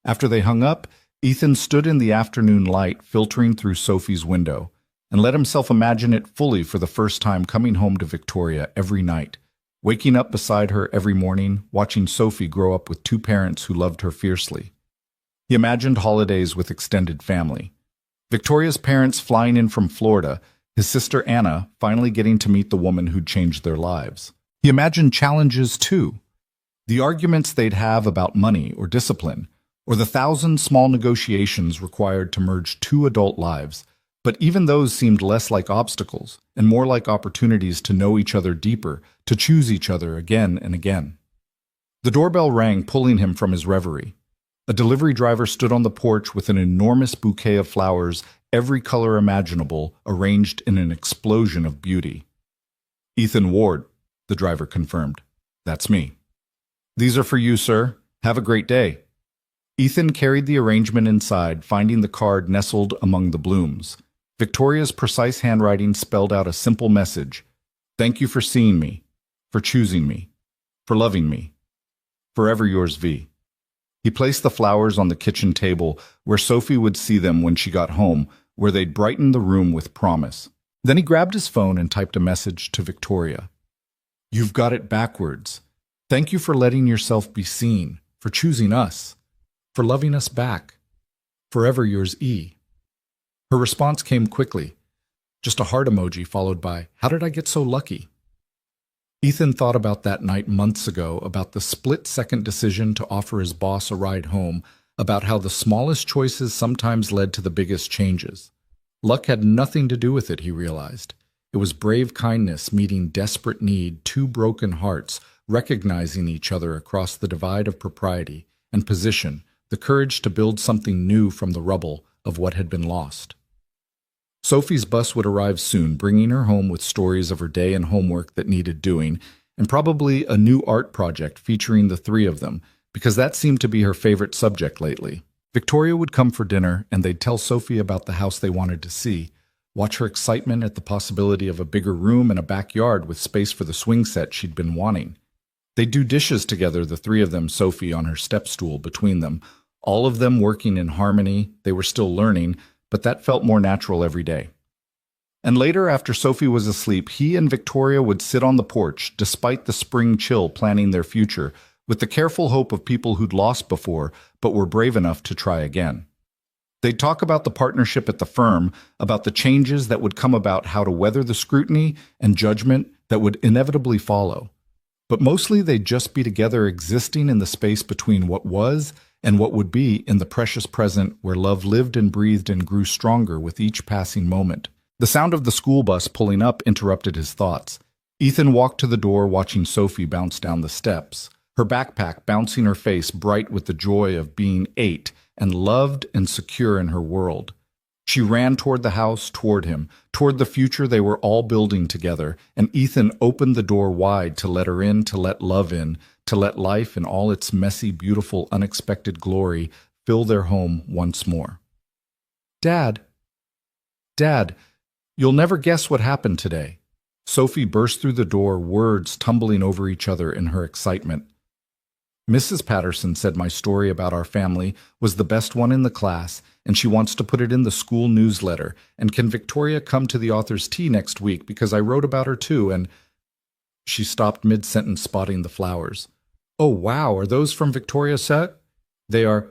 After they hung up, Ethan stood in the afternoon light filtering through Sophie's window and let himself imagine it fully for the first time, coming home to Victoria every night, waking up beside her every morning, watching Sophie grow up with two parents who loved her fiercely. He imagined holidays with extended family. Victoria's parents flying in from Florida, his sister Anna finally getting to meet the woman who'd changed their lives. He imagined challenges too. The arguments they'd have about money or discipline, or the 1,000 small negotiations required to merge two adult lives. But even those seemed less like obstacles and more like opportunities to know each other deeper, to choose each other again and again. The doorbell rang, pulling him from his reverie. A delivery driver stood on the porch with an enormous bouquet of flowers, every color imaginable, arranged in an explosion of beauty. "Ethan Ward," the driver confirmed. "That's me." "These are for you, sir. Have a great day." Ethan carried the arrangement inside, finding the card nestled among the blooms. Victoria's precise handwriting spelled out a simple message: "Thank you for seeing me, for choosing me, for loving me. Forever yours, V." He placed the flowers on the kitchen table where Sophie would see them when she got home, where they'd brighten the room with promise. Then he grabbed his phone and typed a message to Victoria. "You've got it backwards. Thank you for letting yourself be seen, for choosing us, for loving us back. Forever yours, E." Her response came quickly, just a heart emoji followed by, "How did I get so lucky?" Ethan thought about that night months ago, about the split-second decision to offer his boss a ride home, about how the smallest choices sometimes led to the biggest changes. Luck had nothing to do with it, he realized. It was brave kindness meeting desperate need, two broken hearts, recognizing each other across the divide of propriety and position, the courage to build something new from the rubble of what had been lost. Sophie's bus would arrive soon, bringing her home with stories of her day and homework that needed doing, and probably a new art project featuring the three of them, because that seemed to be her favorite subject lately. Victoria would come for dinner, and they'd tell Sophie about the house they wanted to see, watch her excitement at the possibility of a bigger room and a backyard with space for the swing set she'd been wanting. They'd do dishes together, the three of them, Sophie on her step stool between them, all of them working in harmony. They were still learning, but that felt more natural every day. And later, after Sophie was asleep, he and Victoria would sit on the porch, despite the spring chill, planning their future, with the careful hope of people who'd lost before, but were brave enough to try again. They'd talk about the partnership at the firm, about the changes that would come about, how to weather the scrutiny and judgment that would inevitably follow. But mostly they'd just be together, existing in the space between what was and what would be, in the precious present where love lived and breathed and grew stronger with each passing moment. The sound of the school bus pulling up interrupted his thoughts. Ethan walked to the door, watching Sophie bounce down the steps, her backpack bouncing her face bright with the joy of being 8 and loved and secure in her world. She ran toward the house, toward him, toward the future they were all building together, and Ethan opened the door wide to let her in, to let love in, to let life in all its messy, beautiful, unexpected glory fill their home once more. "Dad, Dad, you'll never guess what happened today." Sophie burst through the door, words tumbling over each other in her excitement. Mrs. Patterson said my story about our family was the best one in the class, and she wants to put it in the school newsletter. And can Victoria come to the author's tea next week because I wrote about her too, and she stopped mid-sentence spotting the flowers. Oh, wow, are those from Victoria's set? They are.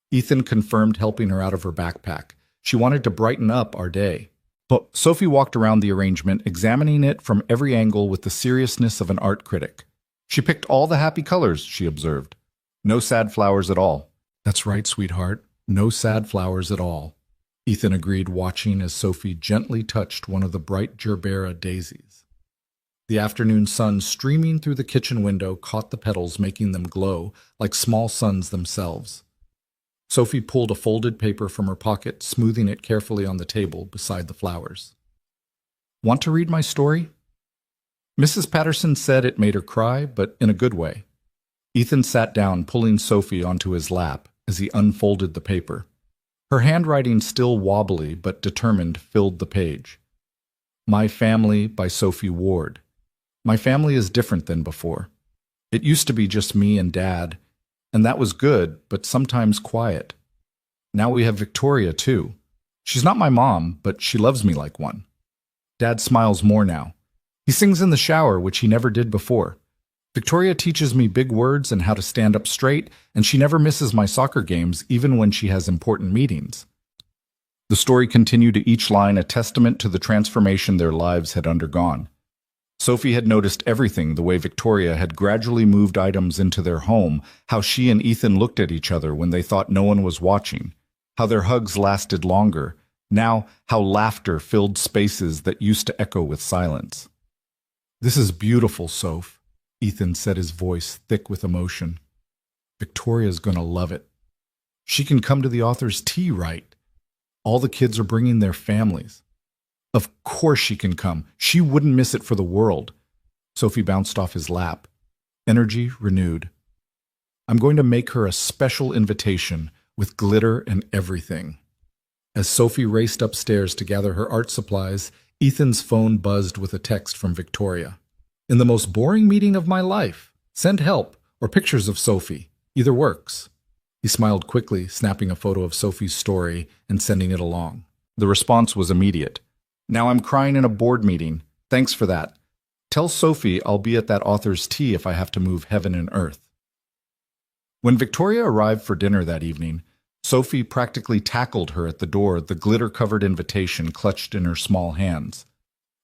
Ethan confirmed, helping her out of her backpack. She wanted to brighten up our day. But Sophie walked around the arrangement, examining it from every angle with the seriousness of an art critic. She picked all the happy colors, she observed. No sad flowers at all. That's right, sweetheart. No sad flowers at all. Ethan agreed, watching as Sophie gently touched one of the bright gerbera daisies. The afternoon sun streaming through the kitchen window caught the petals, making them glow like small suns themselves. Sophie pulled a folded paper from her pocket, smoothing it carefully on the table beside the flowers. Want to read my story? Mrs. Patterson said it made her cry, but in a good way. Ethan sat down, pulling Sophie onto his lap as he unfolded the paper. Her handwriting, still wobbly but determined, filled the page. My Family by Sophie Ward. My family is different than before. It used to be just me and Dad, and that was good, but sometimes quiet. Now we have Victoria, too. She's not my mom, but she loves me like one. Dad smiles more now. He sings in the shower, which he never did before. Victoria teaches me big words and how to stand up straight, and she never misses my soccer games, even when she has important meetings. The story continued, each line a testament to the transformation their lives had undergone. Sophie had noticed everything, the way Victoria had gradually moved items into their home, how she and Ethan looked at each other when they thought no one was watching, how their hugs lasted longer, now how laughter filled spaces that used to echo with silence. This is beautiful, Soph, Ethan said, his voice thick with emotion. Victoria's gonna love it. She can come to the author's tea, right? All the kids are bringing their families. Of course she can come. She wouldn't miss it for the world. Sophie bounced off his lap, energy renewed. I'm going to make her a special invitation with glitter and everything. As Sophie raced upstairs to gather her art supplies, Ethan's phone buzzed with a text from Victoria. In the most boring meeting of my life. Send help or pictures of Sophie. Either works. He smiled quickly, snapping a photo of Sophie's story and sending it along. The response was immediate. Now I'm crying in a board meeting. Thanks for that. Tell Sophie I'll be at that author's tea if I have to move heaven and earth. When Victoria arrived for dinner that evening, Sophie practically tackled her at the door, the glitter-covered invitation clutched in her small hands.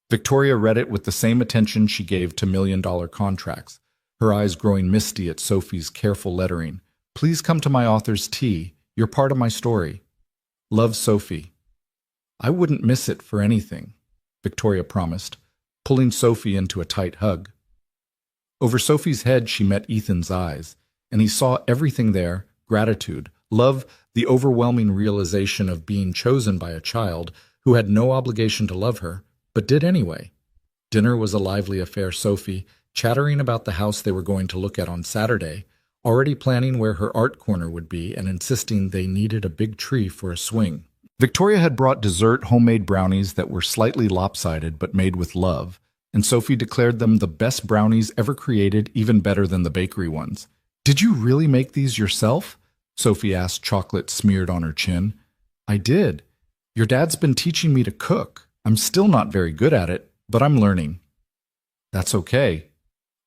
Victoria read it with the same attention she gave to million-dollar contracts, her eyes growing misty at Sophie's careful lettering. Please come to my author's tea. You're part of my story. Love, Sophie. I wouldn't miss it for anything, Victoria promised, pulling Sophie into a tight hug. Over Sophie's head she met Ethan's eyes, and he saw everything there, gratitude, love, the overwhelming realization of being chosen by a child who had no obligation to love her, but did anyway. Dinner was a lively affair, Sophie, chattering about the house they were going to look at on Saturday, already planning where her art corner would be and insisting they needed a big tree for a swing. Victoria had brought dessert homemade brownies that were slightly lopsided but made with love, and Sophie declared them the best brownies ever created, even better than the bakery ones. Did you really make these yourself? Sophie asked, chocolate smeared on her chin. I did. Your dad's been teaching me to cook. I'm still not very good at it, but I'm learning. That's okay,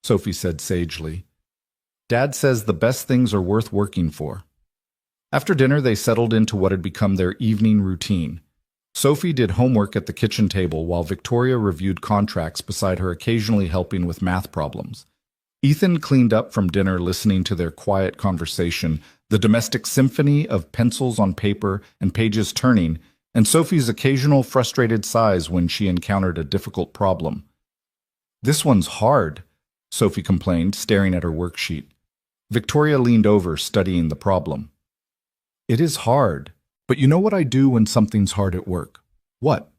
Sophie said sagely. Dad says the best things are worth working for. After dinner, they settled into what had become their evening routine. Sophie did homework at the kitchen table while Victoria reviewed contracts beside her, occasionally helping with math problems. Ethan cleaned up from dinner, listening to their quiet conversation, the domestic symphony of pencils on paper and pages turning, and Sophie's occasional frustrated sighs when she encountered a difficult problem. This one's hard, Sophie complained, staring at her worksheet. Victoria leaned over, studying the problem. It is hard, but you know what I do when something's hard at work? What?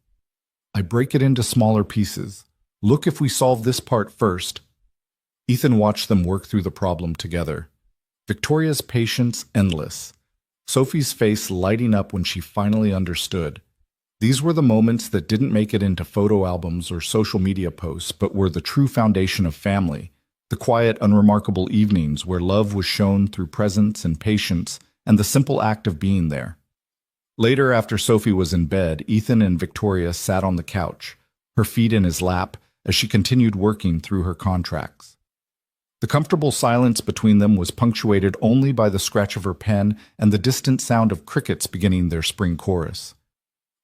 I break it into smaller pieces. Look, if we solve this part first. Ethan watched them work through the problem together. Victoria's patience endless. Sophie's face lighting up when she finally understood. These were the moments that didn't make it into photo albums or social media posts, but were the true foundation of family. The quiet, unremarkable evenings where love was shown through presence and patience and the simple act of being there. Later, after Sophie was in bed, Ethan and Victoria sat on the couch, her feet in his lap, as she continued working through her contracts. The comfortable silence between them was punctuated only by the scratch of her pen and the distant sound of crickets beginning their spring chorus.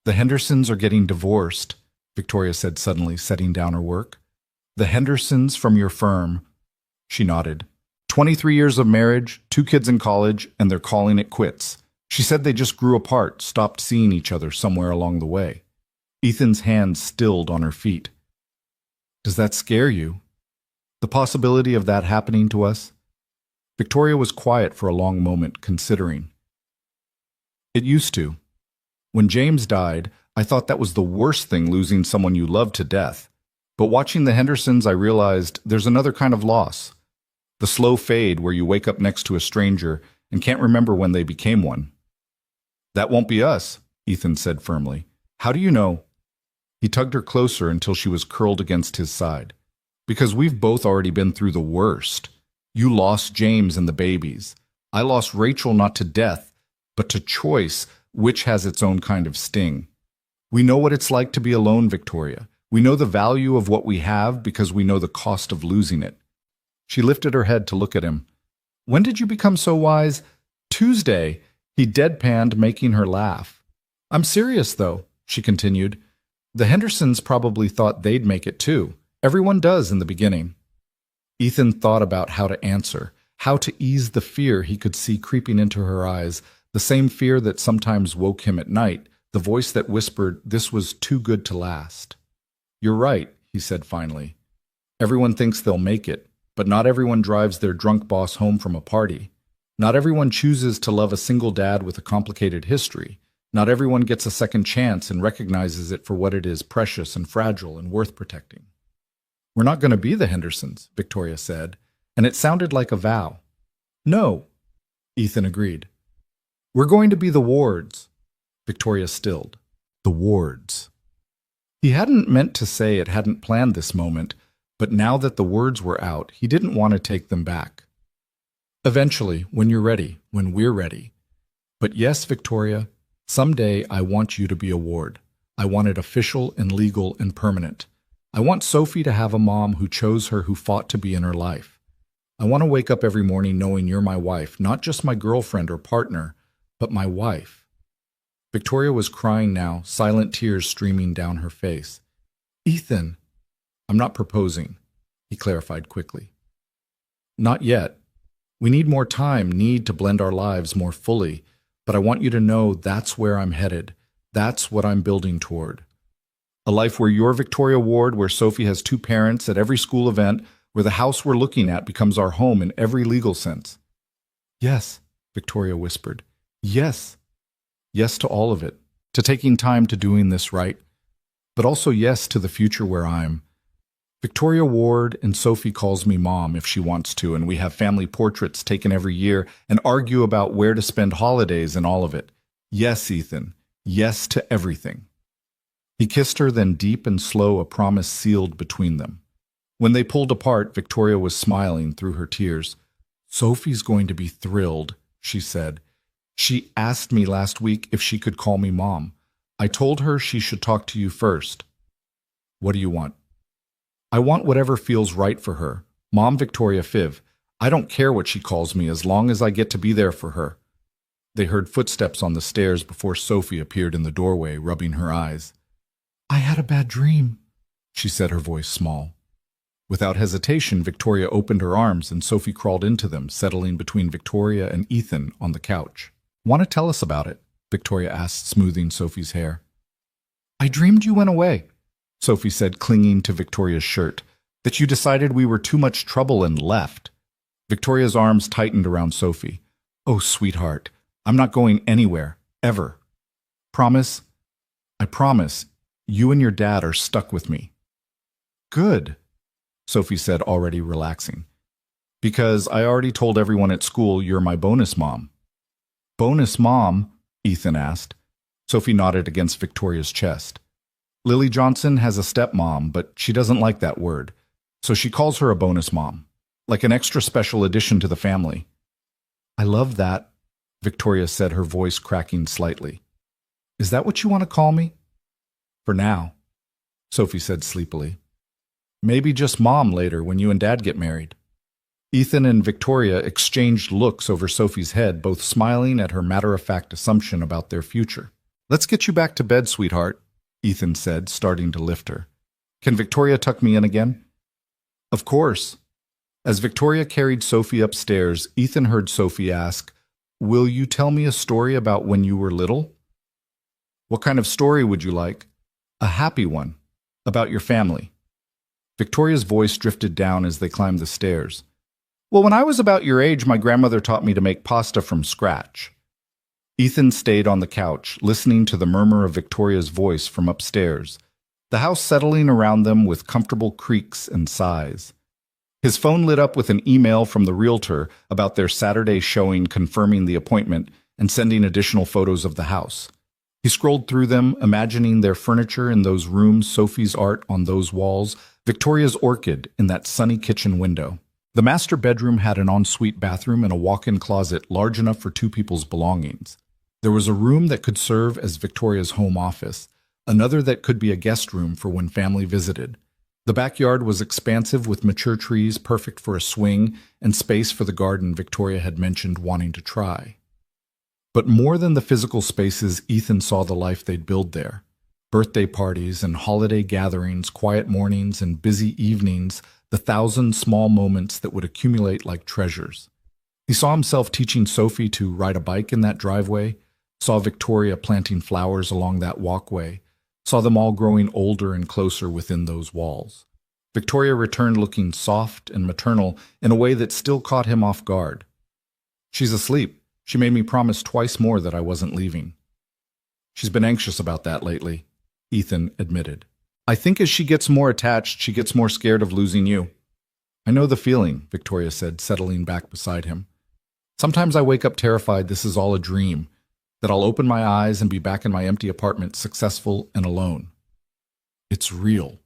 "The Hendersons are getting divorced," Victoria said suddenly, setting down her work. "The Hendersons from your firm." She nodded. 23 years of marriage, 2 kids in college, and they're calling it quits. She said they just grew apart, stopped seeing each other somewhere along the way. Ethan's hands stilled on her feet. "Does that scare you? The possibility of that happening to us?" Victoria was quiet for a long moment, considering. "It used to. When James died, I thought that was the worst thing, losing someone you loved to death. But watching the Hendersons, I realized there's another kind of loss. The slow fade where you wake up next to a stranger and can't remember when they became one." "That won't be us," Ethan said firmly. "How do you know?" He tugged her closer until she was curled against his side. "Because we've both already been through the worst. You lost James and the babies. I lost Rachel not to death, but to choice, which has its own kind of sting. We know what it's like to be alone, Victoria. We know the value of what we have because we know the cost of losing it." She lifted her head to look at him. "When did you become so wise?" "Tuesday," he deadpanned, making her laugh. "I'm serious, though," she continued. "The Hendersons probably thought they'd make it too. Everyone does in the beginning." Ethan thought about how to answer, how to ease the fear he could see creeping into her eyes, the same fear that sometimes woke him at night, the voice that whispered this was too good to last. "You're right," he said finally. "Everyone thinks they'll make it, but not everyone drives their drunk boss home from a party. Not everyone chooses to love a single dad with a complicated history. Not everyone gets a second chance and recognizes it for what it is, precious and fragile and worth protecting." "We're not going to be the Hendersons," Victoria said, and it sounded like a vow. "No," Ethan agreed. "We're going to be the Wards." Victoria stilled. The Wards. He hadn't meant to say it, hadn't planned this moment, but now that the words were out, he didn't want to take them back. "Eventually, when you're ready, when we're ready. But yes, Victoria, someday I want you to be a Ward. I want it official and legal and permanent. I want Sophie to have a mom who chose her, who fought to be in her life. I want to wake up every morning knowing you're my wife, not just my girlfriend or partner, but my wife." Victoria was crying now, silent tears streaming down her face. "Ethan." "I'm not proposing," he clarified quickly. "Not yet. We need more time, need to blend our lives more fully, but I want you to know that's where I'm headed. That's what I'm building toward. A life where you're Victoria Ward, where Sophie has 2 parents at every school event, where the house we're looking at becomes our home in every legal sense." "Yes," Victoria whispered. "Yes. Yes to all of it, to taking time to doing this right, but also yes to the future where I'm Victoria Ward, and Sophie calls me Mom if she wants to, and we have family portraits taken every year and argue about where to spend holidays and all of it. Yes, Ethan. Yes to everything." He kissed her, then deep and slow a promise sealed between them. When they pulled apart, Victoria was smiling through her tears. "Sophie's going to be thrilled," she said. "She asked me last week if she could call me Mom. I told her she should talk to you first." "What do you want?" "I want whatever feels right for her. Mom Victoria Fiv. I don't care what she calls me as long as I get to be there for her." They heard footsteps on the stairs before Sophie appeared in the doorway, rubbing her eyes. "I had a bad dream," she said, her voice small. Without hesitation, Victoria opened her arms and Sophie crawled into them, settling between Victoria and Ethan on the couch. "Want to tell us about it?" Victoria asked, smoothing Sophie's hair. "I dreamed you went away," Sophie said, clinging to Victoria's shirt, "that you decided we were too much trouble and left." Victoria's arms tightened around Sophie. "Oh, sweetheart, I'm not going anywhere, ever. Promise?" "I promise. You and your dad are stuck with me." "Good," Sophie said, already relaxing. "Because I already told everyone at school you're my bonus mom." "Bonus mom?" Ethan asked. Sophie nodded against Victoria's chest. "Lily Johnson has a stepmom, but she doesn't like that word, so she calls her a bonus mom. like an extra special addition to the family. I love that, Victoria said, her voice cracking slightly. Is that what you want to call me? For now, Sophie said sleepily. Maybe just Mom later when you and Dad get married. Ethan and Victoria exchanged looks over Sophie's head, both smiling at her matter-of-fact assumption about their future. Let's get you back to bed, sweetheart, Ethan said, starting to lift her. Can Victoria tuck me in again? Of course. As Victoria carried Sophie upstairs, Ethan heard Sophie ask, Will you tell me a story about when you were little? What kind of story would you like? A happy one, about your family. Victoria's voice drifted down as they climbed the stairs. Well, when I was about your age, my grandmother taught me to make pasta from scratch. Ethan stayed on the couch, listening to the murmur of Victoria's voice from upstairs, the house settling around them with comfortable creaks and sighs. His phone lit up with an email from the realtor about their Saturday showing, confirming the appointment and sending additional photos of the house. He scrolled through them, imagining their furniture in those rooms, Sophie's art on those walls, Victoria's orchid in that sunny kitchen window. The master bedroom had an ensuite bathroom and a walk-in closet large enough for two people's belongings. There was a room that could serve as Victoria's home office, another that could be a guest room for when family visited. The backyard was expansive with mature trees perfect for a swing and space for the garden Victoria had mentioned wanting to try. But more than the physical spaces, Ethan saw the life they'd build there. Birthday parties and holiday gatherings, quiet mornings and busy evenings, the 1,000 small moments that would accumulate like treasures. He saw himself teaching Sophie to ride a bike in that driveway, saw Victoria planting flowers along that walkway, saw them all growing older and closer within those walls. Victoria returned looking soft and maternal in a way that still caught him off guard. She's asleep. She made me promise twice more that I wasn't leaving. She's been anxious about that lately, Ethan admitted. I think as she gets more attached, she gets more scared of losing you. I know the feeling, Victoria said, settling back beside him. Sometimes I wake up terrified this is all a dream, that I'll open my eyes and be back in my empty apartment, successful and alone. It's real,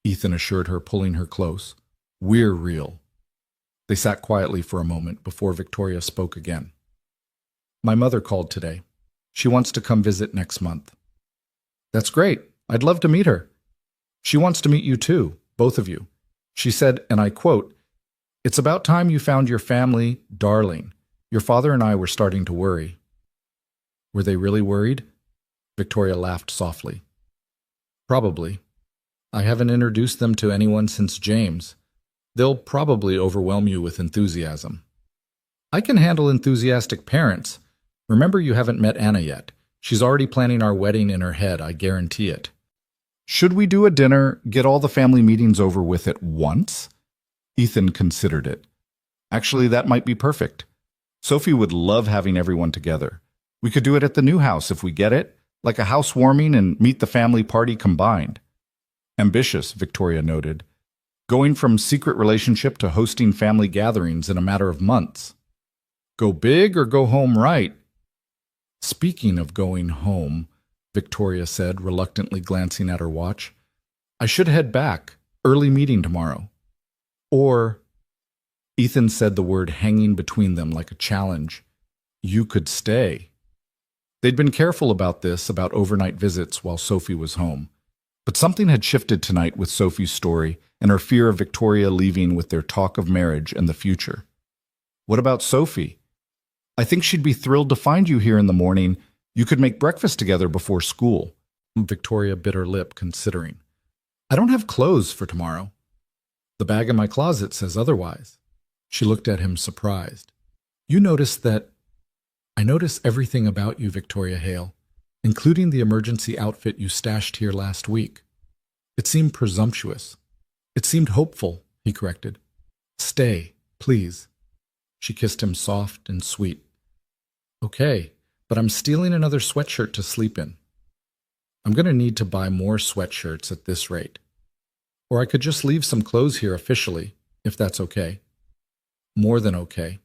Ethan assured her, pulling her close. We're real. They sat quietly for a moment before Victoria spoke again. My mother called today. She wants to come visit next month. That's great. I'd love to meet her. She wants to meet you too, both of you. She said, and I quote, It's about time you found your family, darling. Your father and I were starting to worry. Were they really worried? Victoria laughed softly. Probably. I haven't introduced them to anyone since James. They'll probably overwhelm you with enthusiasm. I can handle enthusiastic parents. Remember, you haven't met Anna yet. She's already planning our wedding in her head, I guarantee it. Should we do a dinner, get all the family meetings over with at once? Ethan considered it. Actually, that might be perfect. Sophie would love having everyone together. We could do it at the new house if we get it, like a housewarming and meet the family party combined. Ambitious, Victoria noted. Going from secret relationship to hosting family gatherings in a matter of months. Go big or go home right? Speaking of going home, Victoria said, reluctantly glancing at her watch, I should head back. Early meeting tomorrow. Or, Ethan said the word hanging between them like a challenge, you could stay. They'd been careful about this, about overnight visits while Sophie was home. But something had shifted tonight with Sophie's story and her fear of Victoria leaving with their talk of marriage and the future. What about Sophie? I think she'd be thrilled to find you here in the morning. You could make breakfast together before school. Victoria bit her lip, considering. I don't have clothes for tomorrow. The bag in my closet says otherwise. She looked at him, surprised. You noticed that... I notice everything about you, Victoria Hale, including the emergency outfit you stashed here last week. It seemed presumptuous. It seemed hopeful, he corrected. Stay, please. She kissed him soft and sweet. Okay, but I'm stealing another sweatshirt to sleep in. I'm going to need to buy more sweatshirts at this rate. Or I could just leave some clothes here officially, if that's okay. More than okay.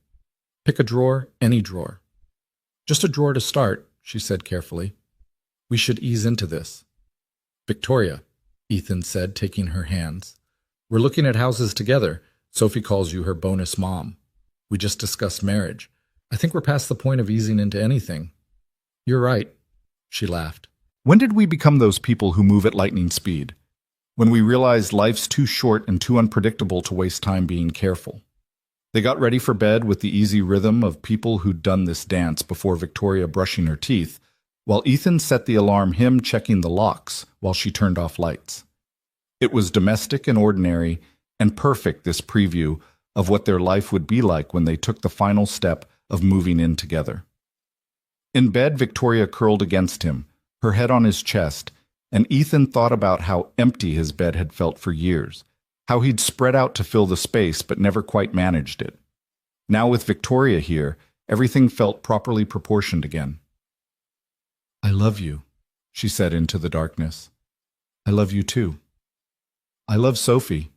Pick a drawer, any drawer. Just a drawer to start, she said carefully. We should ease into this. Victoria, Ethan said, taking her hands. We're looking at houses together, Sophie calls you her bonus mom. We just discussed marriage. I think we're past the point of easing into anything. You're right, she laughed. When did we become those people who move at lightning speed? When we realized life's too short and too unpredictable to waste time being careful. They got ready for bed with the easy rhythm of people who'd done this dance before Victoria brushing her teeth, while Ethan set the alarm, him checking the locks while she turned off lights. It was domestic and ordinary and perfect, this preview of what their life would be like when they took the final step of moving in together. In bed, Victoria curled against him, her head on his chest, and Ethan thought about how empty his bed had felt for years, how he'd spread out to fill the space but never quite managed it. Now with Victoria here, everything felt properly proportioned again. I love you, she said into the darkness. I love you too. I love Sophie.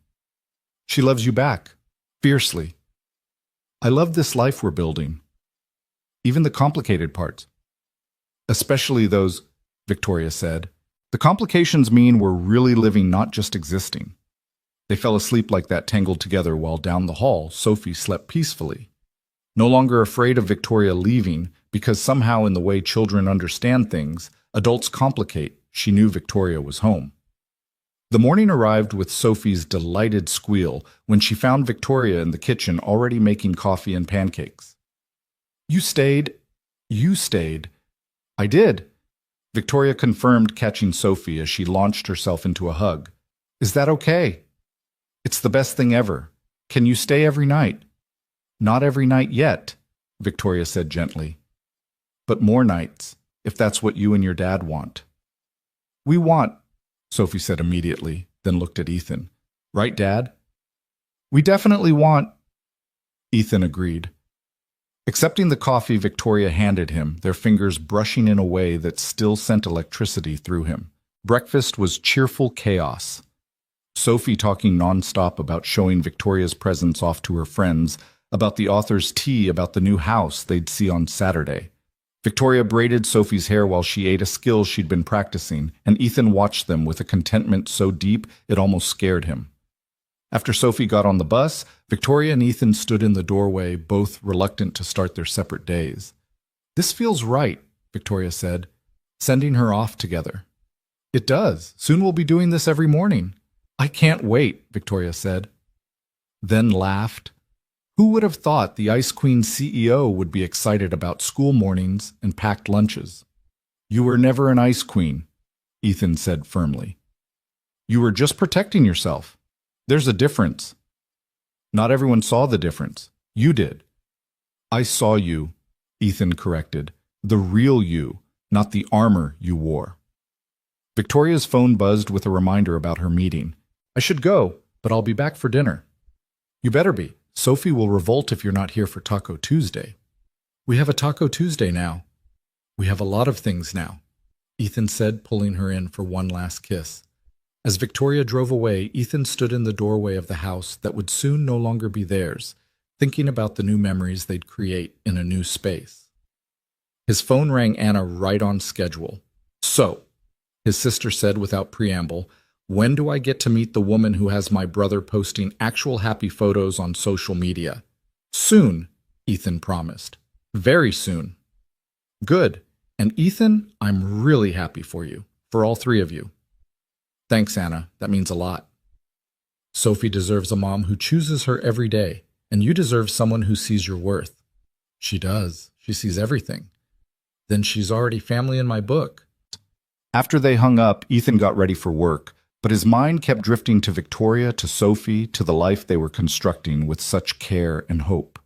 She loves you back, fiercely. I love this life we're building. Even the complicated parts. Especially those, Victoria said. The complications mean we're really living, not just existing. They fell asleep like that, tangled together, while down the hall, Sophie slept peacefully. No longer afraid of Victoria leaving, because somehow in the way children understand things, adults complicate, she knew Victoria was home. The morning arrived with Sophie's delighted squeal when she found Victoria in the kitchen already making coffee and pancakes. You stayed. You stayed. I did, Victoria confirmed, catching Sophie as she launched herself into a hug. Is that okay? It's the best thing ever. Can you stay every night? Not every night yet, Victoria said gently. But more nights, if that's what you and your dad want. We want, Sophie said immediately, then looked at Ethan. Right, Dad? We definitely want, Ethan agreed. Accepting the coffee Victoria handed him, their fingers brushing in a way that still sent electricity through him. Breakfast was cheerful chaos. Sophie talking nonstop about showing Victoria's presents off to her friends, about the author's tea, about the new house they'd see on Saturday. Victoria braided Sophie's hair while she ate, a skill she'd been practicing, and Ethan watched them with a contentment so deep it almost scared him. After Sophie got on the bus, Victoria and Ethan stood in the doorway, both reluctant to start their separate days. This feels right, Victoria said, sending her off together. It does. Soon we'll be doing this every morning. I can't wait, Victoria said. Then laughed. Who would have thought the Ice Queen CEO would be excited about school mornings and packed lunches? You were never an Ice Queen, Ethan said firmly. You were just protecting yourself. There's a difference. Not everyone saw the difference. You did. I saw you, Ethan corrected. The real you, not the armor you wore. Victoria's phone buzzed with a reminder about her meeting. I should go, but I'll be back for dinner. You better be. Sophie will revolt if you're not here for Taco Tuesday. We have a Taco Tuesday now. We have a lot of things now, Ethan said, pulling her in for one last kiss. As Victoria drove away, Ethan stood in the doorway of the house that would soon no longer be theirs, thinking about the new memories they'd create in a new space. His phone rang Anna right on schedule. So, his sister said without preamble, when do I get to meet the woman who has my brother posting actual happy photos on social media? Soon, Ethan promised. Very soon. Good. And Ethan, I'm really happy for you, for all three of you. Thanks, Anna. That means a lot. Sophie deserves a mom who chooses her every day, and you deserve someone who sees your worth. She does. She sees everything. Then she's already family in my book. After they hung up, Ethan got ready for work, but his mind kept drifting to Victoria, to Sophie, to the life they were constructing with such care and hope.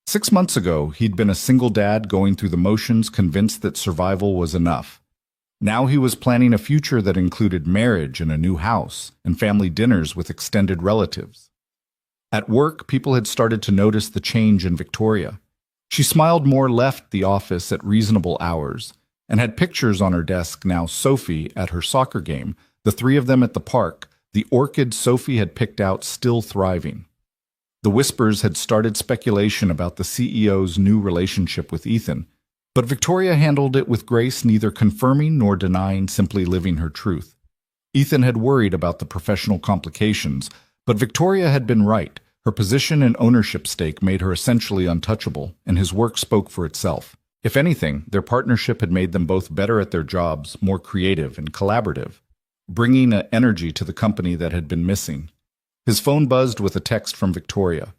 6 months ago, he'd been a single dad going through the motions, convinced that survival was enough. Now he was planning a future that included marriage and a new house and family dinners with extended relatives. At work, people had started to notice the change in Victoria. She smiled more, left the office at reasonable hours, and had pictures on her desk now. Sophie at her soccer game, the three of them at the park, the orchid Sophie had picked out still thriving. The whispers had started speculation about the CEO's new relationship with Ethan, but Victoria handled it with grace, neither confirming nor denying, simply living her truth. Ethan had worried about the professional complications, but Victoria had been right. Her position and ownership stake made her essentially untouchable, and his work spoke for itself. If anything, their partnership had made them both better at their jobs, more creative and collaborative, bringing an energy to the company that had been missing. His phone buzzed with a text from Victoria.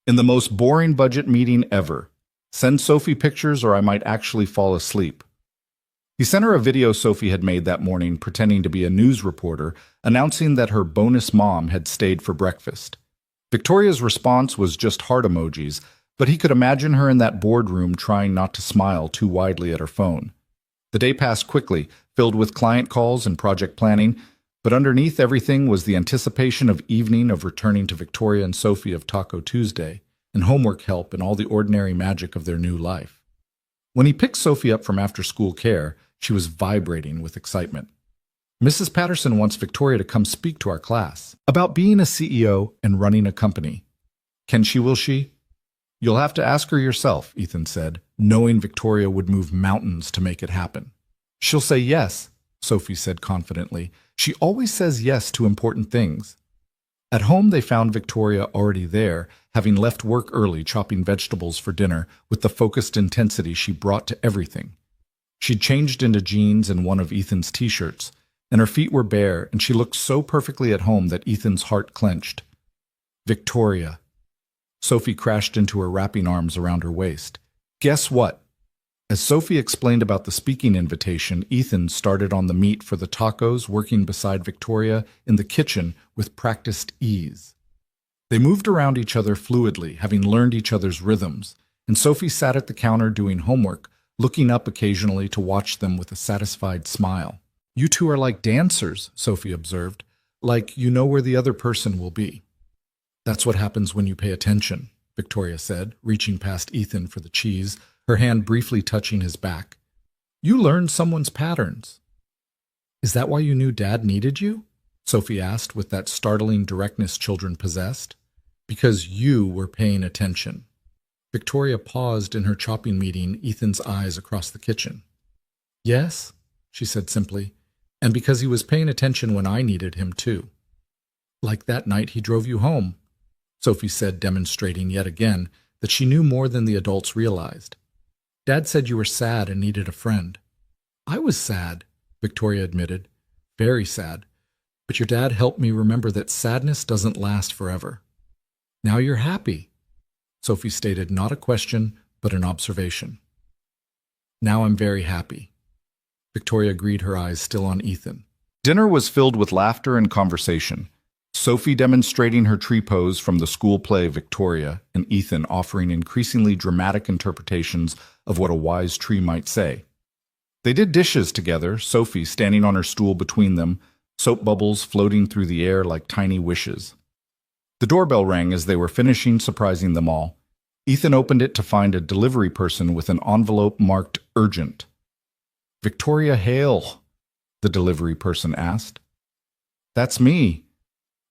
In the most boring budget meeting ever. Send Sophie pictures or I might actually fall asleep. He sent her a video Sophie had made that morning pretending to be a news reporter, announcing that her bonus mom had stayed for breakfast. Victoria's response was just heart emojis, but he could imagine her in that boardroom trying not to smile too widely at her phone. The day passed quickly, filled with client calls and project planning, but underneath everything was the anticipation of evening of returning to Victoria and Sophie of Taco Tuesday, and homework help and all the ordinary magic of their new life. When he picked Sophie up from after-school care, she was vibrating with excitement. Mrs. Patterson wants Victoria to come speak to our class about being a CEO and running a company. Can she, will she? You'll have to ask her yourself, Ethan said, knowing Victoria would move mountains to make it happen. She'll say yes, Sophie said confidently. She always says yes to important things. At home, they found Victoria already there, having left work early chopping vegetables for dinner with the focused intensity she brought to everything. She'd changed into jeans and one of Ethan's t-shirts, and her feet were bare, and she looked so perfectly at home that Ethan's heart clenched. Victoria. Sophie crashed into her, wrapping arms around her waist. Guess what? As Sophie explained about the speaking invitation, Ethan started on the meat for the tacos, working beside Victoria in the kitchen with practiced ease. They moved around each other fluidly, having learned each other's rhythms, and Sophie sat at the counter doing homework, looking up occasionally to watch them with a satisfied smile. You two are like dancers, Sophie observed, like you know where the other person will be. That's what happens when you pay attention, Victoria said, reaching past Ethan for the cheese, her hand briefly touching his back. You learn someone's patterns. Is that why you knew Dad needed you? Sophie asked with that startling directness children possessed. Because you were paying attention. Victoria paused in her chopping meeting, Ethan's eyes across the kitchen. Yes, she said simply, and because he was paying attention when I needed him too. Like that night he drove you home, Sophie said, demonstrating yet again that she knew more than the adults realized. Dad said you were sad and needed a friend. I was sad, Victoria admitted. Very sad. But your dad helped me remember that sadness doesn't last forever. Now you're happy, Sophie stated, not a question, but an observation. Now I'm very happy. Victoria agreed, her eyes still on Ethan. Dinner was filled with laughter and conversation. Sophie demonstrating her tree pose from the school play Victoria, and Ethan offering increasingly dramatic interpretations of what a wise tree might say. They did dishes together, Sophie standing on her stool between them, soap bubbles floating through the air like tiny wishes. The doorbell rang as they were finishing, surprising them all. Ethan opened it to find a delivery person with an envelope marked urgent. Victoria Hale, the delivery person asked. That's me,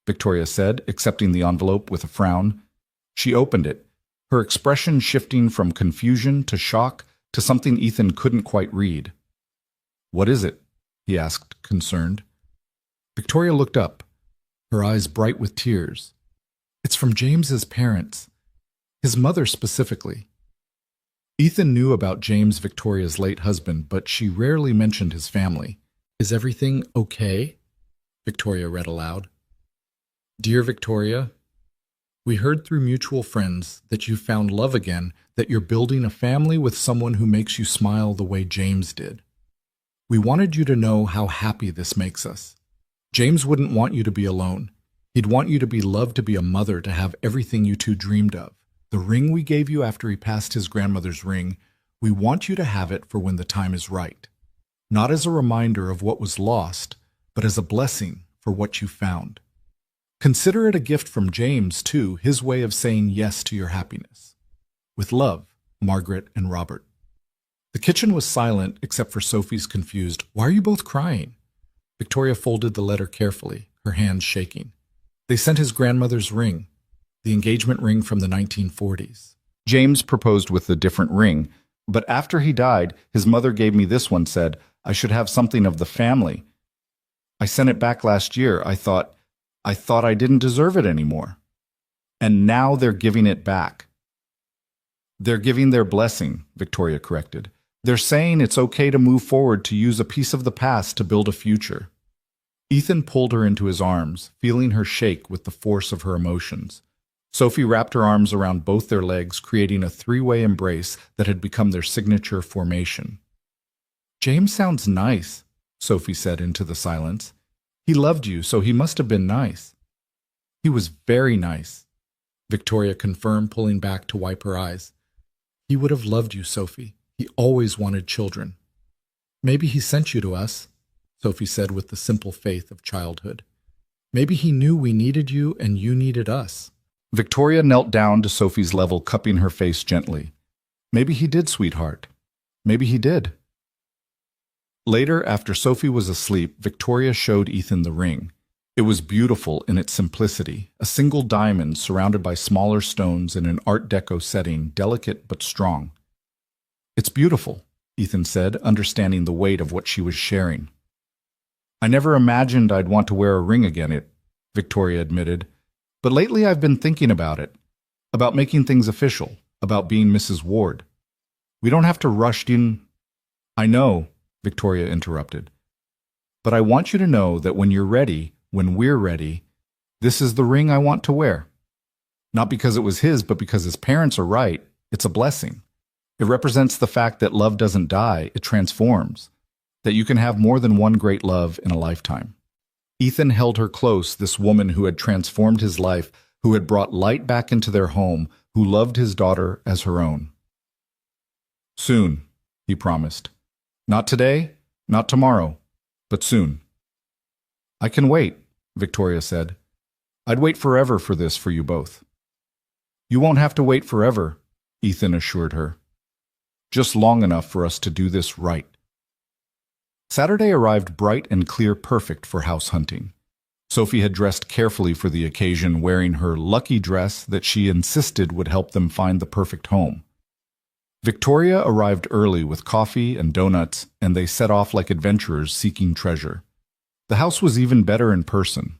Victoria said, accepting the envelope with a frown. She opened it, her expression shifting from confusion to shock to something Ethan couldn't quite read. What is it? He asked, concerned. Victoria looked up, her eyes bright with tears. It's from James's parents, his mother specifically. Ethan knew about James, Victoria's late husband, but she rarely mentioned his family. Is everything okay? Victoria read aloud. Dear Victoria, we heard through mutual friends that you found love again, that you're building a family with someone who makes you smile the way James did. We wanted you to know how happy this makes us. James wouldn't want you to be alone. He'd want you to be loved, to be a mother, to have everything you two dreamed of. The ring we gave you after he passed his grandmother's ring, we want you to have it for when the time is right. Not as a reminder of what was lost, but as a blessing for what you found. Consider it a gift from James, too, his way of saying yes to your happiness. With love, Margaret and Robert. The kitchen was silent except for Sophie's confused, "Why are you both crying?" Victoria folded the letter carefully, her hands shaking. They sent his grandmother's ring, the engagement ring from the 1940s. James proposed with a different ring, but after he died, his mother gave me this one, said, I should have something of the family. I sent it back last year. I thought I didn't deserve it anymore. And now they're giving it back. They're giving their blessing, Victoria corrected. They're saying it's okay to move forward, to use a piece of the past to build a future. Ethan pulled her into his arms, feeling her shake with the force of her emotions. Sophie wrapped her arms around both their legs, creating a three-way embrace that had become their signature formation. "James sounds nice," Sophie said into the silence. "He loved you, so he must have been nice." "He was very nice," Victoria confirmed, pulling back to wipe her eyes. "He would have loved you, Sophie. He always wanted children." "Maybe he sent you to us," Sophie said with the simple faith of childhood. "Maybe he knew we needed you and you needed us." Victoria knelt down to Sophie's level, cupping her face gently. "Maybe he did, sweetheart. Maybe he did." Later, after Sophie was asleep, Victoria showed Ethan the ring. It was beautiful in its simplicity, a single diamond surrounded by smaller stones in an Art Deco setting, delicate but strong. "It's beautiful," Ethan said, understanding the weight of what she was sharing. "I never imagined I'd want to wear a ring again," Victoria admitted. "But lately I've been thinking about it, about making things official, about being Mrs. Ward. We don't have to rush in." "I know," Victoria interrupted. "But I want you to know that when you're ready, when we're ready, this is the ring I want to wear. Not because it was his, but because his parents are right. It's a blessing. It represents the fact that love doesn't die, it transforms. That you can have more than one great love in a lifetime." Ethan held her close, this woman who had transformed his life, who had brought light back into their home, who loved his daughter as her own. "Soon," he promised. "Not today, not tomorrow, but soon." "I can wait," Victoria said. "I'd wait forever for this for you both." "You won't have to wait forever," Ethan assured her. "Just long enough for us to do this right." Saturday arrived bright and clear, perfect for house hunting. Sophie had dressed carefully for the occasion, wearing her lucky dress that she insisted would help them find the perfect home. Victoria arrived early with coffee and donuts, and they set off like adventurers seeking treasure. The house was even better in person.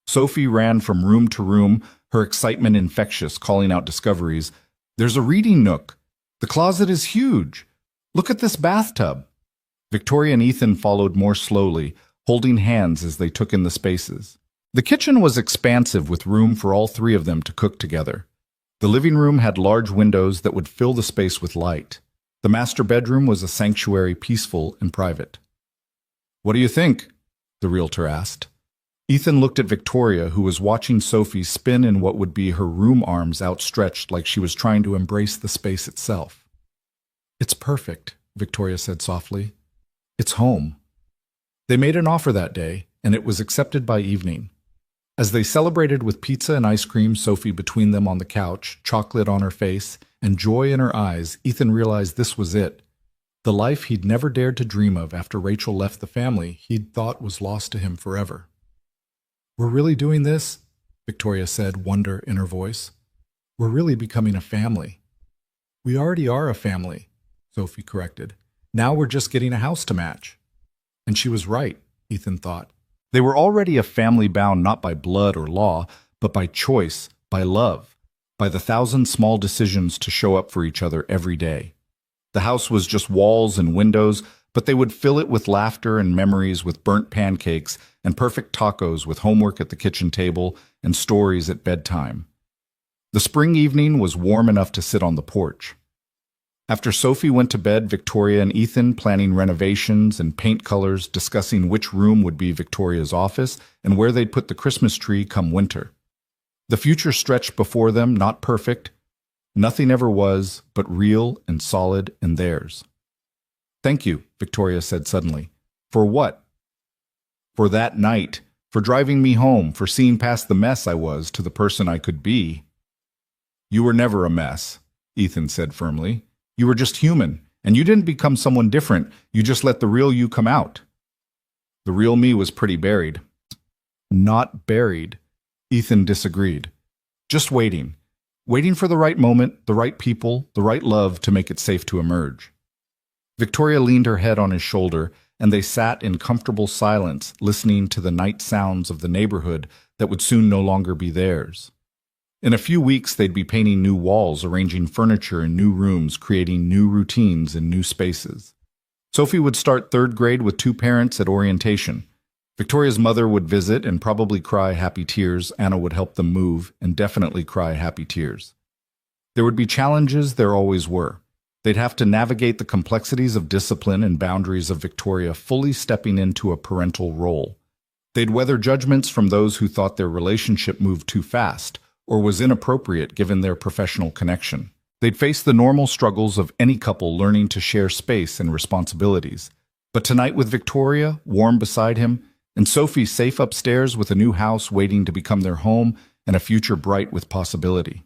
Sophie ran from room to room, her excitement infectious, calling out discoveries. "There's a reading nook. The closet is huge. Look at this bathtub." Victoria and Ethan followed more slowly, holding hands as they took in the spaces. The kitchen was expansive, with room for all three of them to cook together. The living room had large windows that would fill the space with light. The master bedroom was a sanctuary, peaceful and private. "What do you think?" the realtor asked. Ethan looked at Victoria, who was watching Sophie spin in what would be her room, arms outstretched like she was trying to embrace the space itself. "It's perfect," Victoria said softly. "It's home." They made an offer that day, and it was accepted by evening. As they celebrated with pizza and ice cream, Sophie between them on the couch, chocolate on her face, and joy in her eyes, Ethan realized this was it. The life he'd never dared to dream of after Rachel left the family he'd thought was lost to him forever. "We're really doing this?" Victoria said, wonder in her voice. "We're really becoming a family." "We already are a family," Sophie corrected. "Now we're just getting a house to match." And she was right, Ethan thought. They were already a family bound not by blood or law, but by choice, by love, by the thousand small decisions to show up for each other every day. The house was just walls and windows, but they would fill it with laughter and memories, with burnt pancakes and perfect tacos, with homework at the kitchen table and stories at bedtime. The spring evening was warm enough to sit on the porch. After Sophie went to bed, Victoria and Ethan, planning renovations and paint colors, discussing which room would be Victoria's office and where they'd put the Christmas tree come winter. The future stretched before them, not perfect. Nothing ever was, but real and solid and theirs. "Thank you," Victoria said suddenly. "For what?" "For that night, for driving me home, for seeing past the mess I was to the person I could be." "You were never a mess," Ethan said firmly. "You were just human, and you didn't become someone different. You just let the real you come out." "The real me was pretty buried." "Not buried," Ethan disagreed. "Just waiting. Waiting for the right moment, the right people, the right love to make it safe to emerge." Victoria leaned her head on his shoulder, and they sat in comfortable silence, listening to the night sounds of the neighborhood that would soon no longer be theirs. In a few weeks, they'd be painting new walls, arranging furniture in new rooms, creating new routines in new spaces. Sophie would start third grade with two parents at orientation. Victoria's mother would visit and probably cry happy tears. Anna would help them move and definitely cry happy tears. There would be challenges, there always were. They'd have to navigate the complexities of discipline and boundaries of Victoria fully stepping into a parental role. They'd weather judgments from those who thought their relationship moved too fast or was inappropriate given their professional connection. They'd face the normal struggles of any couple learning to share space and responsibilities. But tonight with Victoria, warm beside him, and Sophie safe upstairs with a new house waiting to become their home and a future bright with possibility.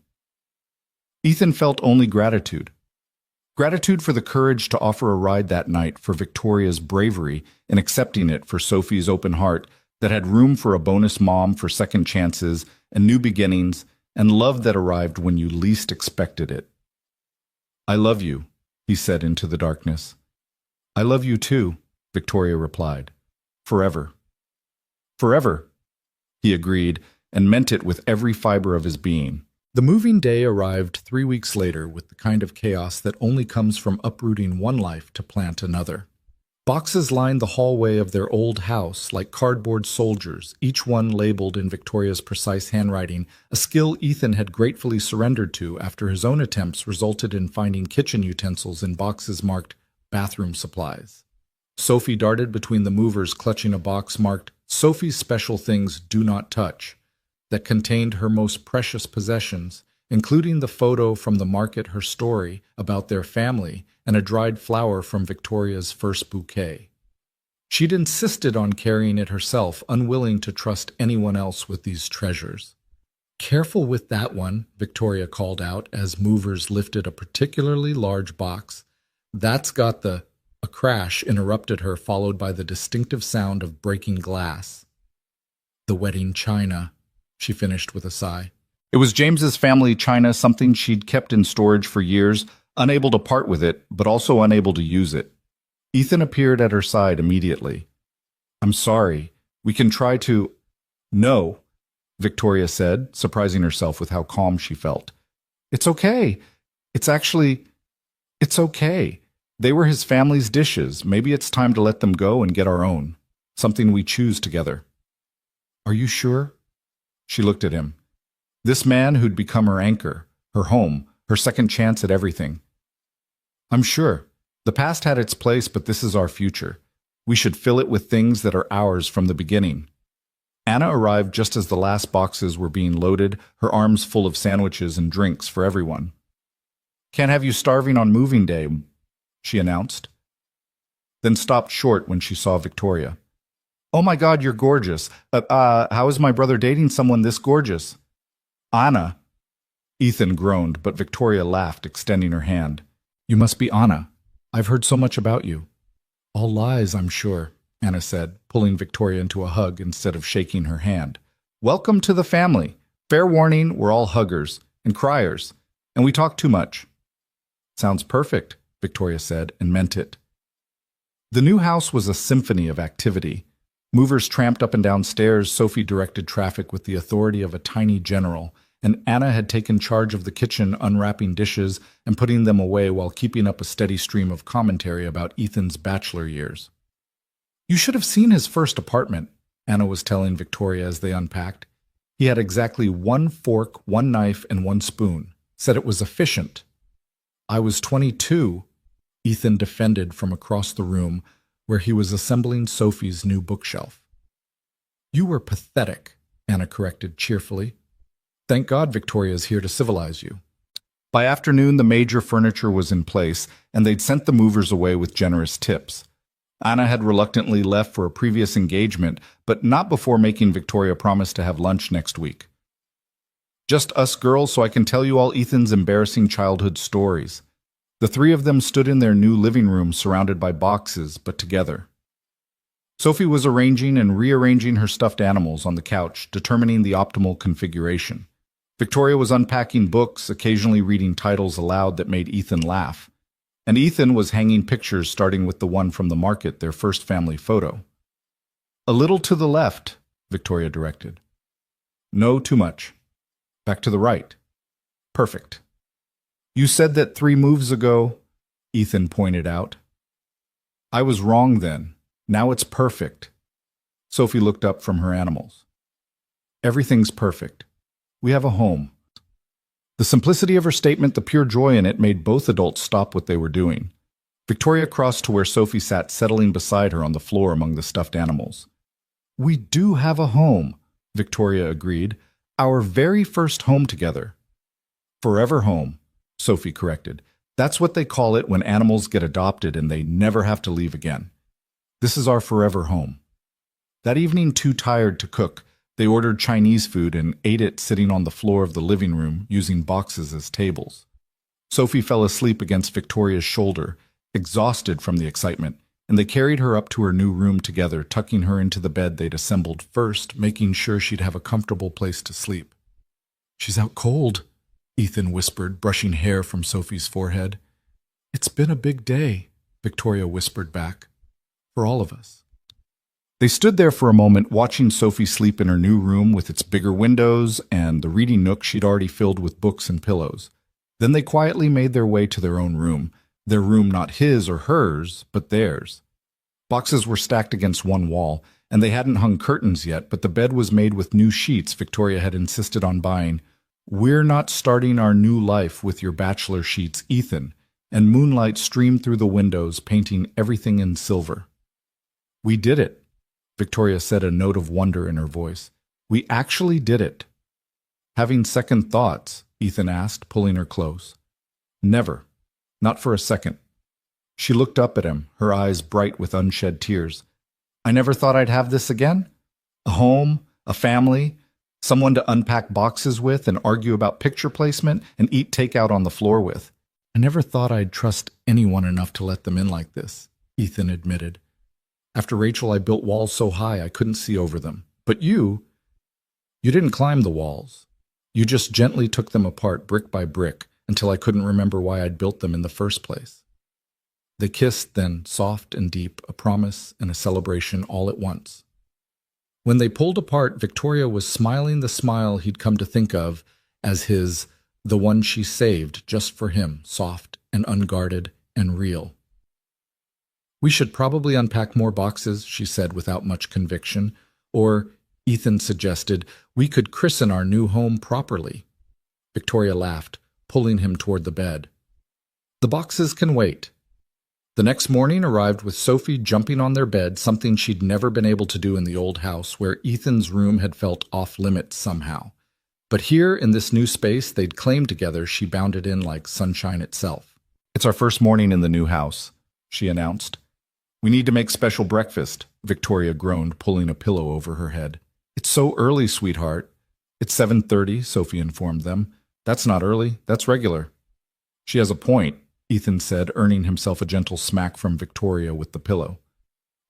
Ethan felt only gratitude. Gratitude for the courage to offer a ride that night, for Victoria's bravery in accepting it, for Sophie's open heart that had room for a bonus mom, for second chances and new beginnings, and love that arrived when you least expected it. "I love you," he said into the darkness. "I love you too," Victoria replied. "Forever." "Forever," he agreed, and meant it with every fiber of his being. The moving day arrived 3 weeks later with the kind of chaos that only comes from uprooting one life to plant another. Boxes lined the hallway of their old house like cardboard soldiers, each one labeled in Victoria's precise handwriting, a skill Ethan had gratefully surrendered to after his own attempts resulted in finding kitchen utensils in boxes marked bathroom supplies. Sophie darted between the movers, clutching a box marked "Sophie's Special Things Do Not Touch," that contained her most precious possessions, including the photo from the market, her story about their family, and a dried flower from Victoria's first bouquet. She'd insisted on carrying it herself, unwilling to trust anyone else with these treasures. "Careful with that one," Victoria called out as movers lifted a particularly large box. "That's got the—" A crash interrupted her, followed by the distinctive sound of breaking glass. "The wedding china," she finished with a sigh. It was James's family china, something she'd kept in storage for years, unable to part with it, but also unable to use it. Ethan appeared at her side immediately. "I'm sorry. We can try to—" "No," Victoria said, surprising herself with how calm she felt. "It's okay. It's okay. They were his family's dishes. Maybe it's time to let them go and get our own. Something we choose together." "Are you sure?" She looked at him. This man who'd become her anchor, her home, her second chance at everything. "I'm sure. The past had its place, but this is our future. We should fill it with things that are ours from the beginning." Anna arrived just as the last boxes were being loaded, her arms full of sandwiches and drinks for everyone. "Can't have you starving on moving day," she announced, then stopped short when she saw Victoria. "Oh my God, you're gorgeous. How is my brother dating someone this gorgeous?" "Anna." Ethan groaned, but Victoria laughed, extending her hand. "You must be Anna. I've heard so much about you." "All lies, I'm sure," Anna said, pulling Victoria into a hug instead of shaking her hand. "Welcome to the family. Fair warning, we're all huggers and criers, and we talk too much." "Sounds perfect," Victoria said, and meant it. The new house was a symphony of activity. Movers tramped up and down stairs, Sophie directed traffic with the authority of a tiny general, and Anna had taken charge of the kitchen, unwrapping dishes and putting them away while keeping up a steady stream of commentary about Ethan's bachelor years. "You should have seen his first apartment," Anna was telling Victoria as they unpacked. "He had exactly 1 fork, 1 knife, and 1 spoon. Said it was efficient." "I was 22, Ethan defended from across the room, where he was assembling Sophie's new bookshelf. "You were pathetic," Anna corrected cheerfully. "Thank God Victoria's here to civilize you." By afternoon, the major furniture was in place, and they'd sent the movers away with generous tips. Anna had reluctantly left for a previous engagement, but not before making Victoria promise to have lunch next week. "Just us girls, so I can tell you all Ethan's embarrassing childhood stories." The 3 of them stood in their new living room surrounded by boxes, but together. Sophie was arranging and rearranging her stuffed animals on the couch, determining the optimal configuration. Victoria was unpacking books, occasionally reading titles aloud that made Ethan laugh. And Ethan was hanging pictures, starting with the one from the market, their first family photo. "A little to the left," Victoria directed. "No, too much." Back to the right. Perfect. You said that 3 moves ago, Ethan pointed out. I was wrong then. Now it's perfect. Sophie looked up from her animals. Everything's perfect. We have a home. The simplicity of her statement, the pure joy in it, made both adults stop what they were doing. Victoria crossed to where Sophie sat, settling beside her on the floor among the stuffed animals. We do have a home, Victoria agreed. Our very first home together. Forever home, Sophie corrected. That's what they call it when animals get adopted and they never have to leave again. This is our forever home. That evening, too tired to cook, they ordered Chinese food and ate it sitting on the floor of the living room, using boxes as tables. Sophie fell asleep against Victoria's shoulder, exhausted from the excitement, and they carried her up to her new room together, tucking her into the bed they'd assembled first, making sure she'd have a comfortable place to sleep. She's out cold, Ethan whispered, brushing hair from Sophie's forehead. It's been a big day, Victoria whispered back. For all of us. They stood there for a moment, watching Sophie sleep in her new room with its bigger windows and the reading nook she'd already filled with books and pillows. Then they quietly made their way to their own room, their room not his or hers, but theirs. Boxes were stacked against one wall, and they hadn't hung curtains yet, but the bed was made with new sheets Victoria had insisted on buying. We're not starting our new life with your bachelor sheets, Ethan, and moonlight streamed through the windows, painting everything in silver. We did it, Victoria said, a note of wonder in her voice. We actually did it. Having second thoughts? Ethan asked, pulling her close. Never. Not for a second. She looked up at him, her eyes bright with unshed tears. I never thought I'd have this again? A home, a family, someone to unpack boxes with and argue about picture placement and eat takeout on the floor with. I never thought I'd trust anyone enough to let them in like this, Ethan admitted. After Rachel, I built walls so high I couldn't see over them. But you didn't climb the walls. You just gently took them apart brick by brick until I couldn't remember why I'd built them in the first place. They kissed then, soft and deep, a promise and a celebration all at once. When they pulled apart, Victoria was smiling the smile he'd come to think of as his, the one she saved just for him, soft and unguarded and real. We should probably unpack more boxes, she said without much conviction, or, Ethan suggested, we could christen our new home properly. Victoria laughed, pulling him toward the bed. The boxes can wait. The next morning arrived with Sophie jumping on their bed, something she'd never been able to do in the old house, where Ethan's room had felt off-limits somehow. But here, in this new space they'd claimed together, she bounded in like sunshine itself. It's our first morning in the new house, she announced. We need to make special breakfast, Victoria groaned, pulling a pillow over her head. It's so early, sweetheart. It's 7:30, Sophie informed them. That's not early, that's regular. She has a point, Ethan said, earning himself a gentle smack from Victoria with the pillow.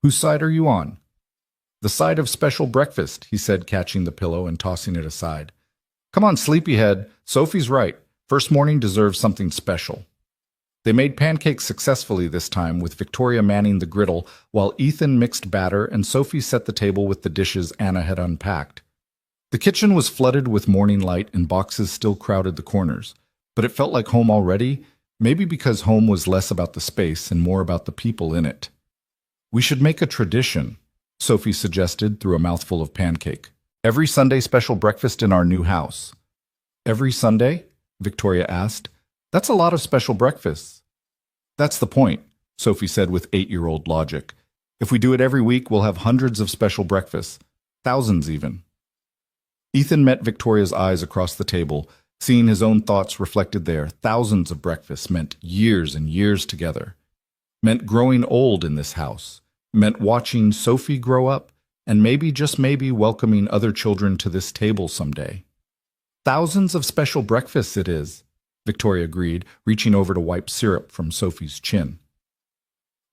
Whose side are you on? The side of special breakfast, he said, catching the pillow and tossing it aside. Come on, sleepyhead. Sophie's right. First morning deserves something special. They made pancakes successfully this time, with Victoria manning the griddle, while Ethan mixed batter and Sophie set the table with the dishes Anna had unpacked. The kitchen was flooded with morning light and boxes still crowded the corners, but it felt like home already, maybe because home was less about the space and more about the people in it. We should make a tradition, Sophie suggested through a mouthful of pancake. Every Sunday special breakfast in our new house. Every Sunday? Victoria asked. That's a lot of special breakfasts. That's the point, Sophie said with 8-year-old logic. If we do it every week, we'll have hundreds of special breakfasts. Thousands even. Ethan met Victoria's eyes across the table, seeing his own thoughts reflected there. Thousands of breakfasts meant years and years together. Meant growing old in this house. Meant watching Sophie grow up, and maybe, just maybe, welcoming other children to this table someday. Thousands of special breakfasts it is, Victoria agreed, reaching over to wipe syrup from Sophie's chin.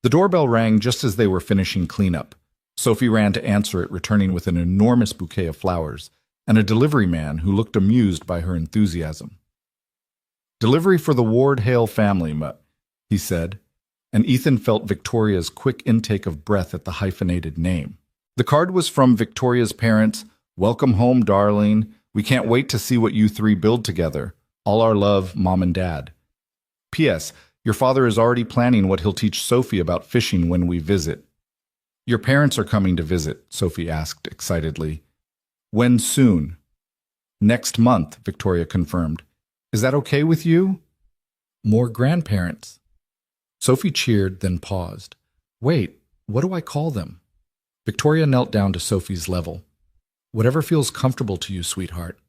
The doorbell rang just as they were finishing cleanup. Sophie ran to answer it, returning with an enormous bouquet of flowers, and a delivery man who looked amused by her enthusiasm. Delivery for the Ward Hale family, he said, and Ethan felt Victoria's quick intake of breath at the hyphenated name. The card was from Victoria's parents. Welcome home, darling. We can't wait to see what you three build together. All our love, Mom and Dad. P.S. Your father is already planning what he'll teach Sophie about fishing when we visit. Your parents are coming to visit, Sophie asked excitedly. When soon? Next month, Victoria confirmed. Is that okay with you? More grandparents. Sophie cheered, then paused. Wait, what do I call them? Victoria knelt down to Sophie's level. Whatever feels comfortable to you, sweetheart.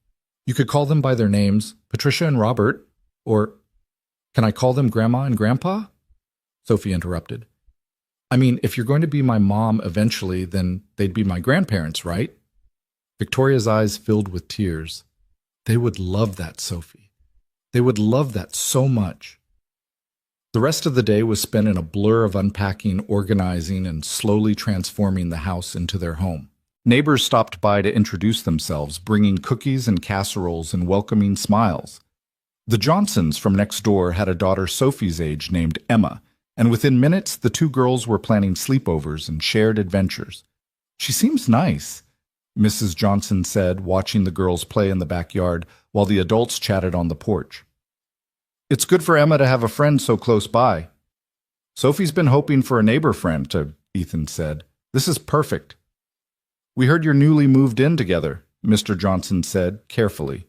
You could call them by their names, Patricia and Robert, or can I call them Grandma and Grandpa? Sophie interrupted. I mean, if you're going to be my mom eventually, then they'd be my grandparents, right? Victoria's eyes filled with tears. They would love that, Sophie. They would love that so much. The rest of the day was spent in a blur of unpacking, organizing, and slowly transforming the house into their home. Neighbors stopped by to introduce themselves, bringing cookies and casseroles and welcoming smiles. The Johnsons from next door had a daughter Sophie's age named Emma, and within minutes the two girls were planning sleepovers and shared adventures. She seems nice, Mrs. Johnson said, watching the girls play in the backyard while the adults chatted on the porch. It's good for Emma to have a friend so close by. Sophie's been hoping for a neighbor friend, Ethan said. This is perfect. We heard you're newly moved in together, Mr. Johnson said, carefully.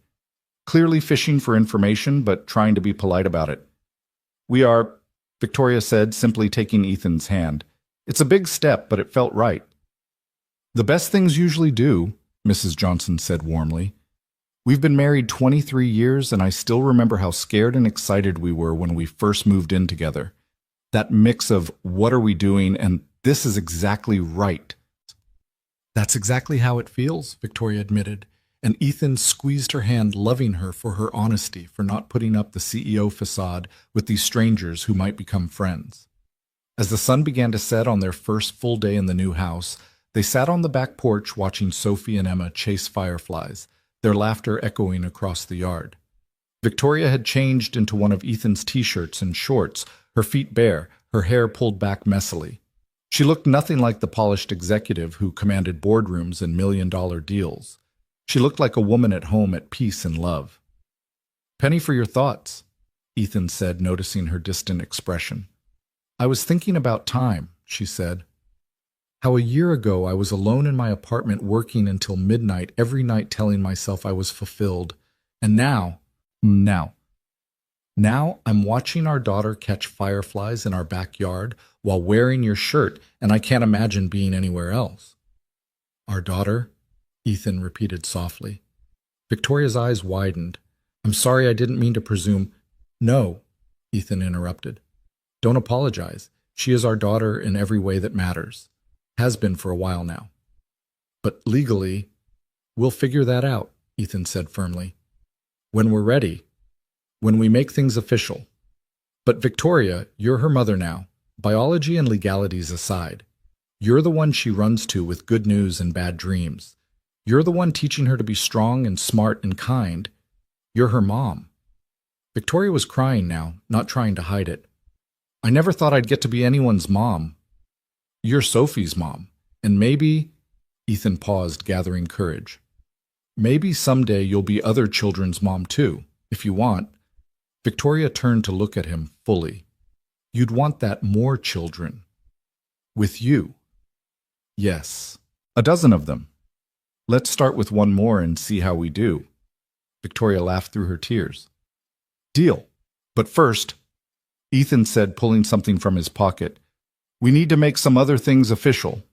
Clearly fishing for information, but trying to be polite about it. We are, Victoria said, simply taking Ethan's hand. It's a big step, but it felt right. The best things usually do, Mrs. Johnson said warmly. We've been married 23 years, and I still remember how scared and excited we were when we first moved in together. That mix of what are we doing and this is exactly right. That's exactly how it feels, Victoria admitted, and Ethan squeezed her hand, loving her for her honesty, for not putting up the CEO facade with these strangers who might become friends. As the sun began to set on their first full day in the new house, they sat on the back porch watching Sophie and Emma chase fireflies, their laughter echoing across the yard. Victoria had changed into one of Ethan's t-shirts and shorts, her feet bare, her hair pulled back messily. She looked nothing like the polished executive who commanded boardrooms and million-dollar deals. She looked like a woman at home at peace and love. Penny for your thoughts, Ethan said, noticing her distant expression. I was thinking about time, she said. How a year ago I was alone in my apartment working until midnight every night telling myself I was fulfilled. And now I'm watching our daughter catch fireflies in our backyard while wearing your shirt, and I can't imagine being anywhere else. Our daughter? Ethan repeated softly. Victoria's eyes widened. I'm sorry, I didn't mean to presume. No, Ethan interrupted. Don't apologize. She is our daughter in every way that matters. Has been for a while now. But legally, we'll figure that out, Ethan said firmly. When we're ready. When we make things official. But Victoria, you're her mother now, biology and legalities aside. You're the one she runs to with good news and bad dreams. You're the one teaching her to be strong and smart and kind. You're her mom. Victoria was crying now, not trying to hide it. I never thought I'd get to be anyone's mom. You're Sophie's mom, and maybe, Ethan paused, gathering courage. Maybe someday you'll be other children's mom too, if you want. Victoria turned to look at him fully. You'd want that more children. With you. Yes, 12 of them. Let's start with one more and see how we do. Victoria laughed through her tears. Deal. But first, Ethan said, pulling something from his pocket, we need to make some other things official.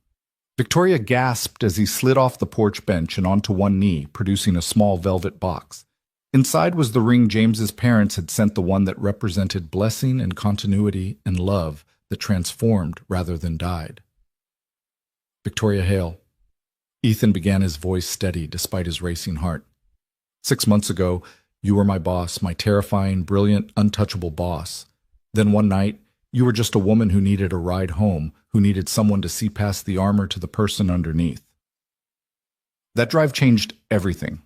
Victoria gasped as he slid off the porch bench and onto one knee, producing a small velvet box. Inside was the ring James's parents had sent, the one that represented blessing and continuity and love that transformed rather than died. Victoria Hale. Ethan began, his voice steady despite his racing heart. 6 months ago, you were my boss, my terrifying, brilliant, untouchable boss. Then one night, you were just a woman who needed a ride home, who needed someone to see past the armor to the person underneath. That drive changed everything.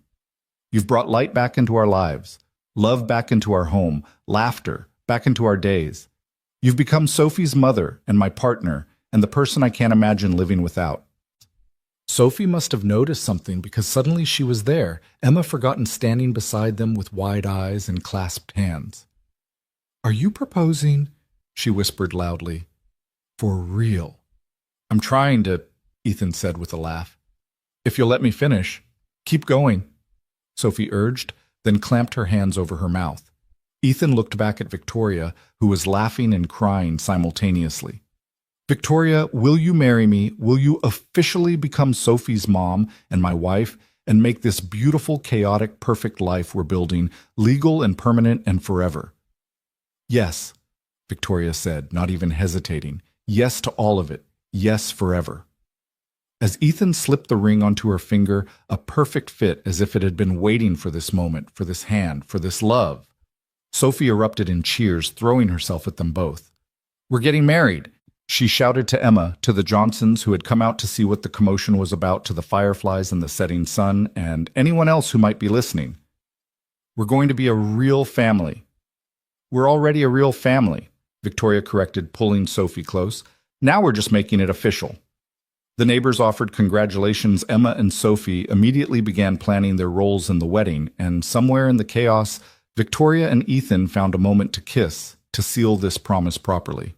You've brought light back into our lives, love back into our home, laughter back into our days. You've become Sophie's mother and my partner and the person I can't imagine living without. Sophie must have noticed something because suddenly she was there, Emma forgotten standing beside them with wide eyes and clasped hands. "Are you proposing?" she whispered loudly. "For real?" "I'm trying to," Ethan said with a laugh. "If you'll let me finish." "Keep going," Sophie urged, then clamped her hands over her mouth. Ethan looked back at Victoria, who was laughing and crying simultaneously. "Victoria, will you marry me? Will you officially become Sophie's mom and my wife and make this beautiful, chaotic, perfect life we're building legal and permanent and forever?" "Yes," Victoria said, not even hesitating. "Yes to all of it. Yes forever." As Ethan slipped the ring onto her finger, a perfect fit as if it had been waiting for this moment, for this hand, for this love, Sophie erupted in cheers, throwing herself at them both. "We're getting married!" She shouted to Emma, to the Johnsons who had come out to see what the commotion was about, to the fireflies and the setting sun, and anyone else who might be listening. "We're going to be a real family." "We're already a real family," Victoria corrected, pulling Sophie close. "Now we're just making it official." The neighbors offered congratulations. Emma and Sophie immediately began planning their roles in the wedding, and somewhere in the chaos, Victoria and Ethan found a moment to kiss, to seal this promise properly.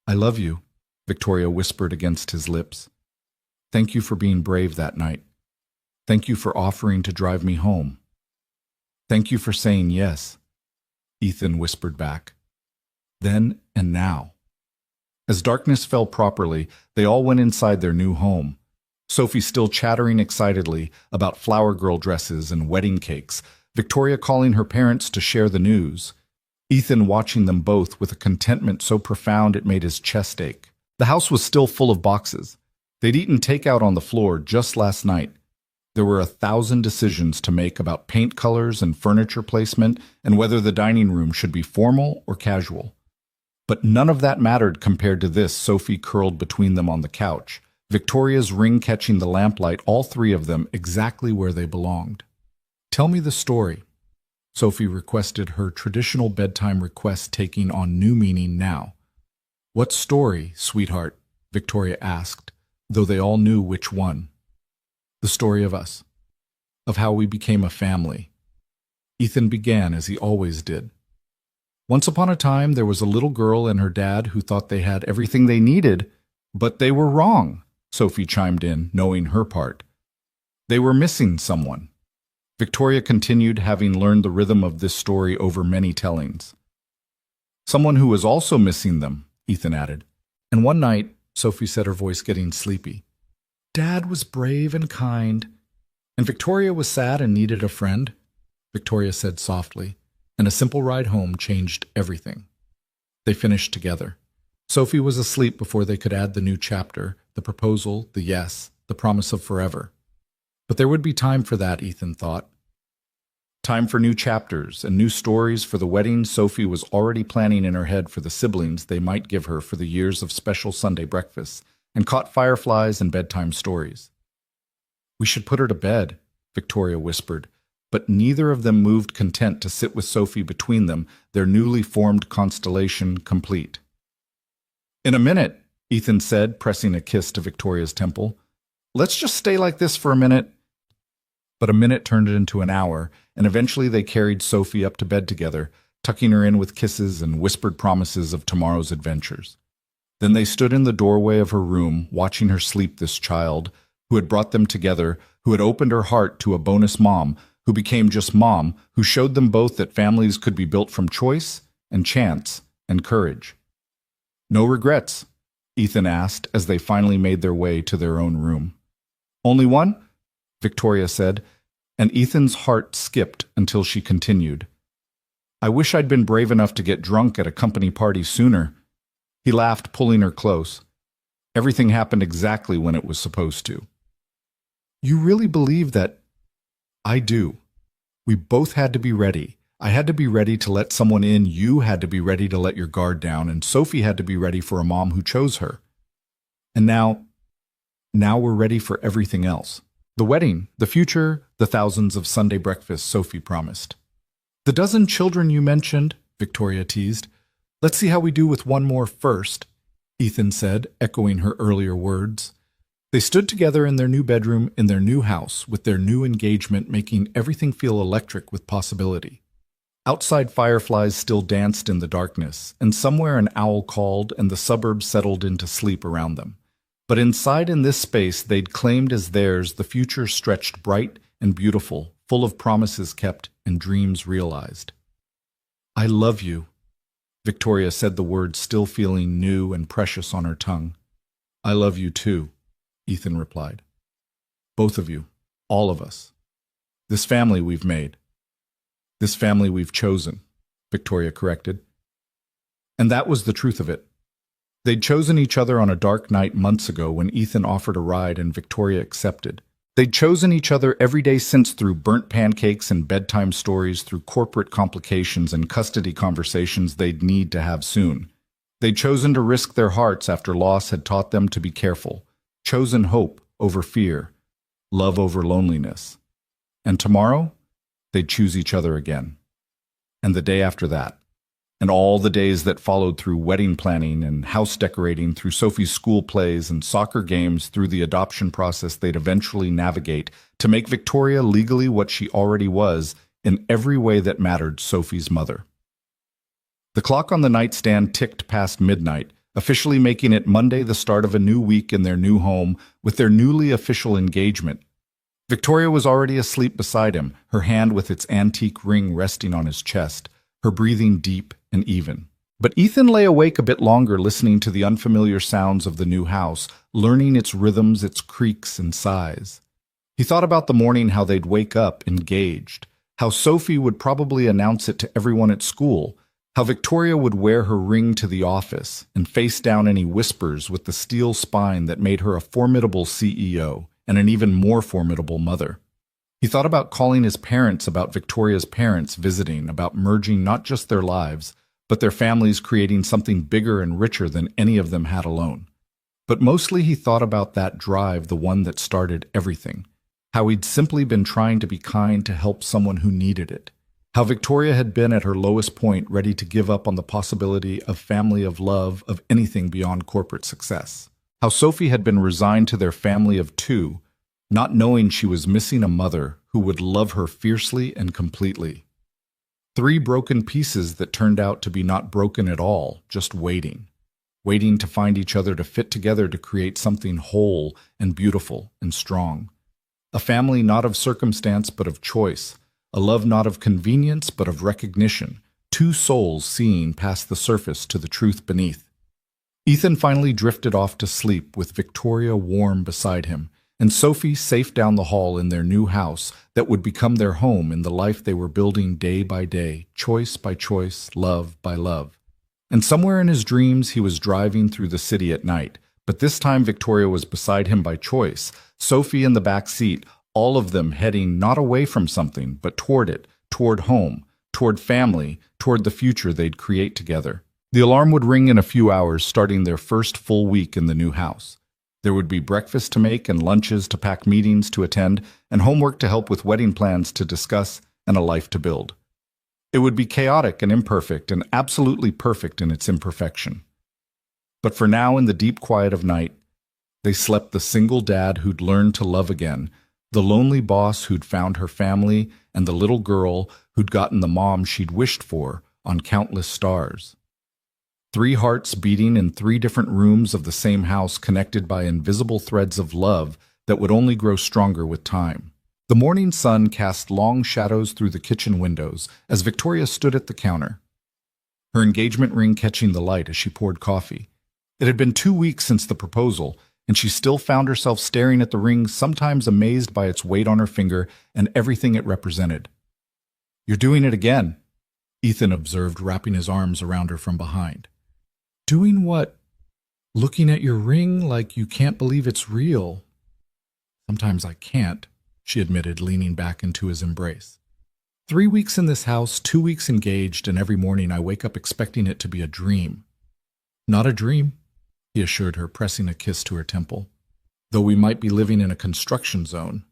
"I love you," Victoria whispered against his lips. "Thank you for being brave that night. Thank you for offering to drive me home. Thank you for saying yes," Ethan whispered back. Then and now. As darkness fell properly, they all went inside their new home. Sophie still chattering excitedly about flower girl dresses and wedding cakes, Victoria calling her parents to share the news, Ethan watching them both with a contentment so profound it made his chest ache. The house was still full of boxes. They'd eaten takeout on the floor just last night. There were 1,000 decisions to make about paint colors and furniture placement and whether the dining room should be formal or casual. But none of that mattered compared to this. Sophie curled between them on the couch, Victoria's ring catching the lamplight, all three of them exactly where they belonged. "Tell me the story," Sophie requested, her traditional bedtime request taking on new meaning now. "What story, sweetheart?" Victoria asked, though they all knew which one. "The story of us, of how we became a family." Ethan began as he always did. "Once upon a time, there was a little girl and her dad who thought they had everything they needed, but they were wrong," Sophie chimed in, knowing her part. "They were missing someone." Victoria continued, having learned the rhythm of this story over many tellings. "Someone who was also missing them," Ethan added. "And one night," Sophie said, her voice getting sleepy, "Dad was brave and kind, and Victoria was sad and needed a friend," Victoria said softly, and a simple ride home changed everything. They finished together. Sophie was asleep before they could add the new chapter, the proposal, the yes, the promise of forever. But there would be time for that, Ethan thought. Time for new chapters and new stories for the wedding Sophie was already planning in her head for the siblings they might give her for the years of special Sunday breakfasts and caught fireflies and bedtime stories. "We should put her to bed," Victoria whispered, but neither of them moved, content to sit with Sophie between them, their newly formed constellation complete. "In a minute," Ethan said, pressing a kiss to Victoria's temple. "Let's just stay like this for a minute." But a minute turned into an hour, and eventually they carried Sophie up to bed together, tucking her in with kisses and whispered promises of tomorrow's adventures. Then they stood in the doorway of her room, watching her sleep, this child, who had brought them together, who had opened her heart to a bonus mom, who became just mom, who showed them both that families could be built from choice and chance and courage. "No regrets?" Ethan asked as they finally made their way to their own room. "Only one?" Victoria said, and Ethan's heart skipped until she continued. "I wish I'd been brave enough to get drunk at a company party sooner." He laughed, pulling her close. "Everything happened exactly when it was supposed to." "You really believe that?" "I do. We both had to be ready. I had to be ready to let someone in, you had to be ready to let your guard down, and Sophie had to be ready for a mom who chose her. And now we're ready for everything else. The wedding, the future, the thousands of Sunday breakfasts Sophie promised." "The dozen children you mentioned," Victoria teased. "Let's see how we do with one more first," Ethan said, echoing her earlier words. They stood together in their new bedroom in their new house, with their new engagement making everything feel electric with possibility. Outside fireflies still danced in the darkness, and somewhere an owl called and the suburbs settled into sleep around them. But inside in this space they'd claimed as theirs, the future stretched bright and beautiful, full of promises kept and dreams realized. "I love you," Victoria said, the words still feeling new and precious on her tongue. "I love you too," Ethan replied. "Both of you, all of us. This family we've made. This family we've chosen," Victoria corrected. And that was the truth of it. They'd chosen each other on a dark night months ago when Ethan offered a ride and Victoria accepted. They'd chosen each other every day since, through burnt pancakes and bedtime stories, through corporate complications and custody conversations they'd need to have soon. They'd chosen to risk their hearts after loss had taught them to be careful, chosen hope over fear, love over loneliness. And tomorrow, they'd choose each other again. And the day after that. And all the days that followed, through wedding planning and house decorating, through Sophie's school plays and soccer games, through the adoption process they'd eventually navigate to make Victoria legally what she already was in every way that mattered, Sophie's mother. The clock on the nightstand ticked past midnight, officially making it Monday, the start of a new week in their new home with their newly official engagement. Victoria was already asleep beside him, her hand with its antique ring resting on his chest, her breathing deep and even. But Ethan lay awake a bit longer, listening to the unfamiliar sounds of the new house, learning its rhythms, its creaks and sighs. He thought about the morning, how they'd wake up engaged, how Sophie would probably announce it to everyone at school, how Victoria would wear her ring to the office and face down any whispers with the steel spine that made her a formidable CEO and an even more formidable mother. He thought about calling his parents, about Victoria's parents visiting, about merging not just their lives, but their families, creating something bigger and richer than any of them had alone. But mostly he thought about that drive, the one that started everything, how he'd simply been trying to be kind to help someone who needed it, how Victoria had been at her lowest point, ready to give up on the possibility of family, of love, of anything beyond corporate success, how Sophie had been resigned to their family of two, not knowing she was missing a mother who would love her fiercely and completely. 3 broken pieces that turned out to be not broken at all, just waiting to find each other, to fit together, to create something whole and beautiful and strong. A family not of circumstance but of choice, a love not of convenience but of recognition, 2 souls seeing past the surface to the truth beneath. Ethan finally drifted off to sleep with Victoria warm beside him, and Sophie safe down the hall in their new house that would become their home in the life they were building day by day, choice by choice, love by love. And somewhere in his dreams he was driving through the city at night, but this time Victoria was beside him by choice, Sophie in the back seat, all of them heading not away from something, but toward it, toward home, toward family, toward the future they'd create together. The alarm would ring in a few hours, starting their first full week in the new house. There would be breakfast to make and lunches to pack, meetings to attend, and homework to help with, wedding plans to discuss, and a life to build. It would be chaotic and imperfect, and absolutely perfect in its imperfection. But for now, in the deep quiet of night, they slept the single dad who'd learned to love again, the lonely boss who'd found her family, and the little girl who'd gotten the mom she'd wished for on countless stars. 3 hearts beating in 3 different rooms of the same house, connected by invisible threads of love that would only grow stronger with time. The morning sun cast long shadows through the kitchen windows as Victoria stood at the counter, her engagement ring catching the light as she poured coffee. It had been 2 weeks since the proposal, and she still found herself staring at the ring, sometimes amazed by its weight on her finger and everything it represented. "You're doing it again," Ethan observed, wrapping his arms around her from behind. "Doing what?" "Looking at your ring like you can't believe it's real." "Sometimes I can't," she admitted, leaning back into his embrace. 3 weeks in this house, 2 weeks engaged, and every morning I wake up expecting it to be a dream." "Not a dream," he assured her, pressing a kiss to her temple. "Though we might be living in a construction zone."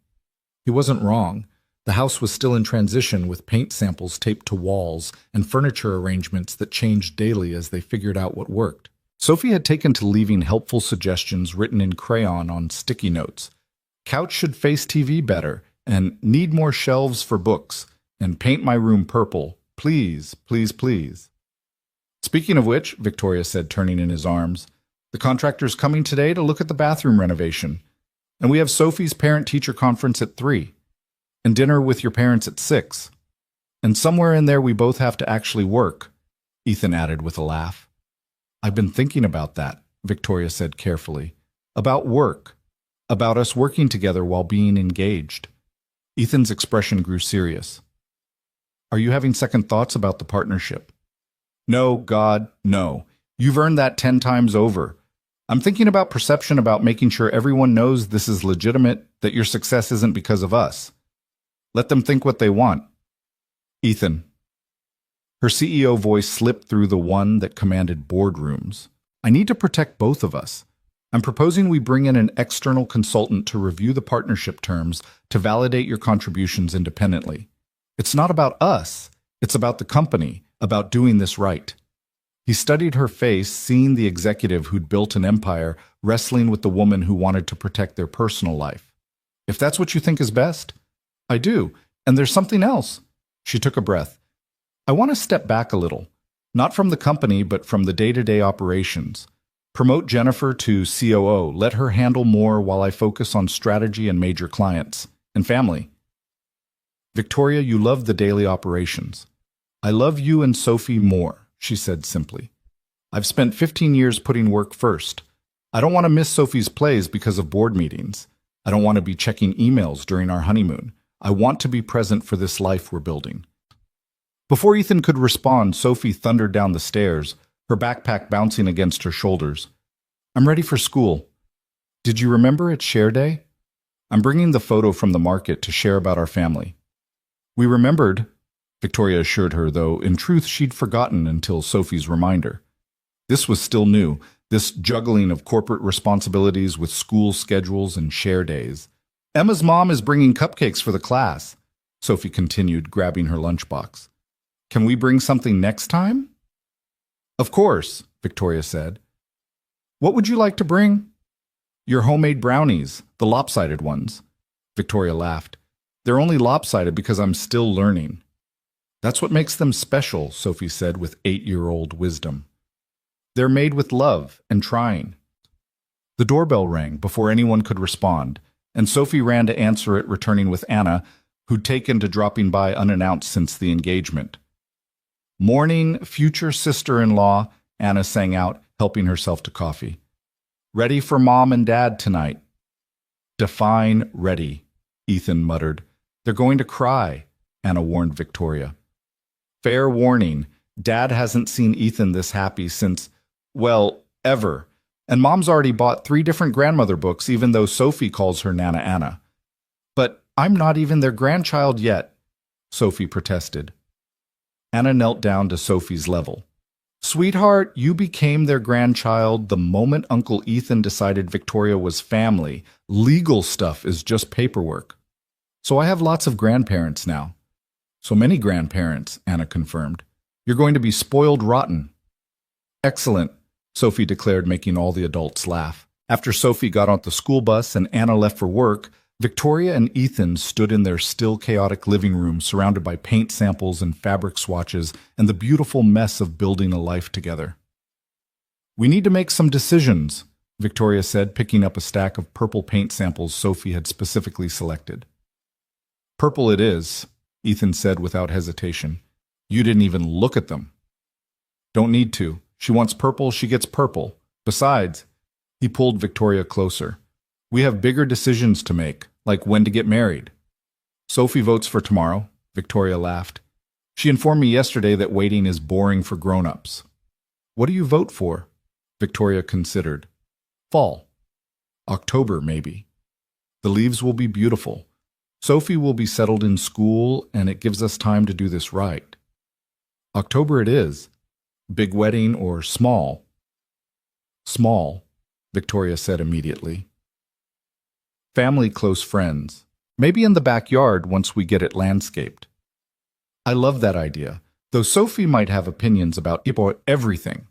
He wasn't wrong. The house was still in transition, with paint samples taped to walls and furniture arrangements that changed daily as they figured out what worked. Sophie had taken to leaving helpful suggestions written in crayon on sticky notes. Couch should face TV better, and need more shelves for books, and paint my room purple. Please, please, please. Speaking of which, Victoria said, turning in his arms, the contractor's coming today to look at the bathroom renovation. And we have Sophie's parent-teacher conference at 3, and dinner with your parents at 6. And somewhere in there we both have to actually work, Ethan added with a laugh. I've been thinking about that, Victoria said carefully. About work. About us working together while being engaged. Ethan's expression grew serious. Are you having second thoughts about the partnership? No, God, no. You've earned that 10 times over. I'm thinking about perception, about making sure everyone knows this is legitimate, that your success isn't because of us. Let them think what they want. Ethan. Her CEO voice slipped through the one that commanded boardrooms. I need to protect both of us. I'm proposing we bring in an external consultant to review the partnership terms to validate your contributions independently. It's not about us. It's about the company, about doing this right. He studied her face, seeing the executive who'd built an empire wrestling with the woman who wanted to protect their personal life. If that's what you think is best, I do. And there's something else. She took a breath. I want to step back a little, not from the company, but from the day-to-day operations. Promote Jennifer to COO. Let her handle more while I focus on strategy and major clients and family. Victoria, you love the daily operations. I love you and Sophie more, she said simply. I've spent 15 years putting work first. I don't want to miss Sophie's plays because of board meetings. I don't want to be checking emails during our honeymoon. I want to be present for this life we're building. Before Ethan could respond, Sophie thundered down the stairs, her backpack bouncing against her shoulders. I'm ready for school. Did you remember it's Share Day? I'm bringing the photo from the market to share about our family. We remembered, Victoria assured her, though in truth she'd forgotten until Sophie's reminder. This was still new, this juggling of corporate responsibilities with school schedules and share days. Emma's mom is bringing cupcakes for the class, Sophie continued, grabbing her lunchbox. Can we bring something next time? Of course, Victoria said. What would you like to bring? Your homemade brownies, the lopsided ones. Victoria laughed. They're only lopsided because I'm still learning. That's what makes them special, Sophie said with 8-year-old wisdom. They're made with love and trying. The doorbell rang before anyone could respond, and Sophie ran to answer it, returning with Anna, who'd taken to dropping by unannounced since the engagement. Morning, future sister-in-law, Anna sang out, helping herself to coffee. Ready for Mom and Dad tonight. Define ready, Ethan muttered. They're going to cry, Anna warned Victoria. Fair warning, Dad hasn't seen Ethan this happy since, well, ever. And Mom's already bought 3 different grandmother books, even though Sophie calls her Nana Anna. But I'm not even their grandchild yet, Sophie protested. Anna knelt down to Sophie's level. Sweetheart, you became their grandchild the moment Uncle Ethan decided Victoria was family. Legal stuff is just paperwork. So I have lots of grandparents now. So many grandparents, Anna confirmed. You're going to be spoiled rotten. Excellent, Sophie declared, making all the adults laugh. After Sophie got on the school bus and Anna left for work, Victoria and Ethan stood in their still chaotic living room surrounded by paint samples and fabric swatches and the beautiful mess of building a life together. We need to make some decisions, Victoria said, picking up a stack of purple paint samples Sophie had specifically selected. Purple it is, Ethan said without hesitation. You didn't even look at them. Don't need to. She wants purple, she gets purple. Besides, he pulled Victoria closer. We have bigger decisions to make, like when to get married. Sophie votes for tomorrow, Victoria laughed. She informed me yesterday that waiting is boring for grown-ups. What do you vote for? Victoria considered. Fall. October, maybe. The leaves will be beautiful. Sophie will be settled in school, and it gives us time to do this right. October it is. Big wedding or small? Small, Victoria said immediately. Family, close friends. Maybe in the backyard once we get it landscaped. I love that idea, though Sophie might have opinions about everything.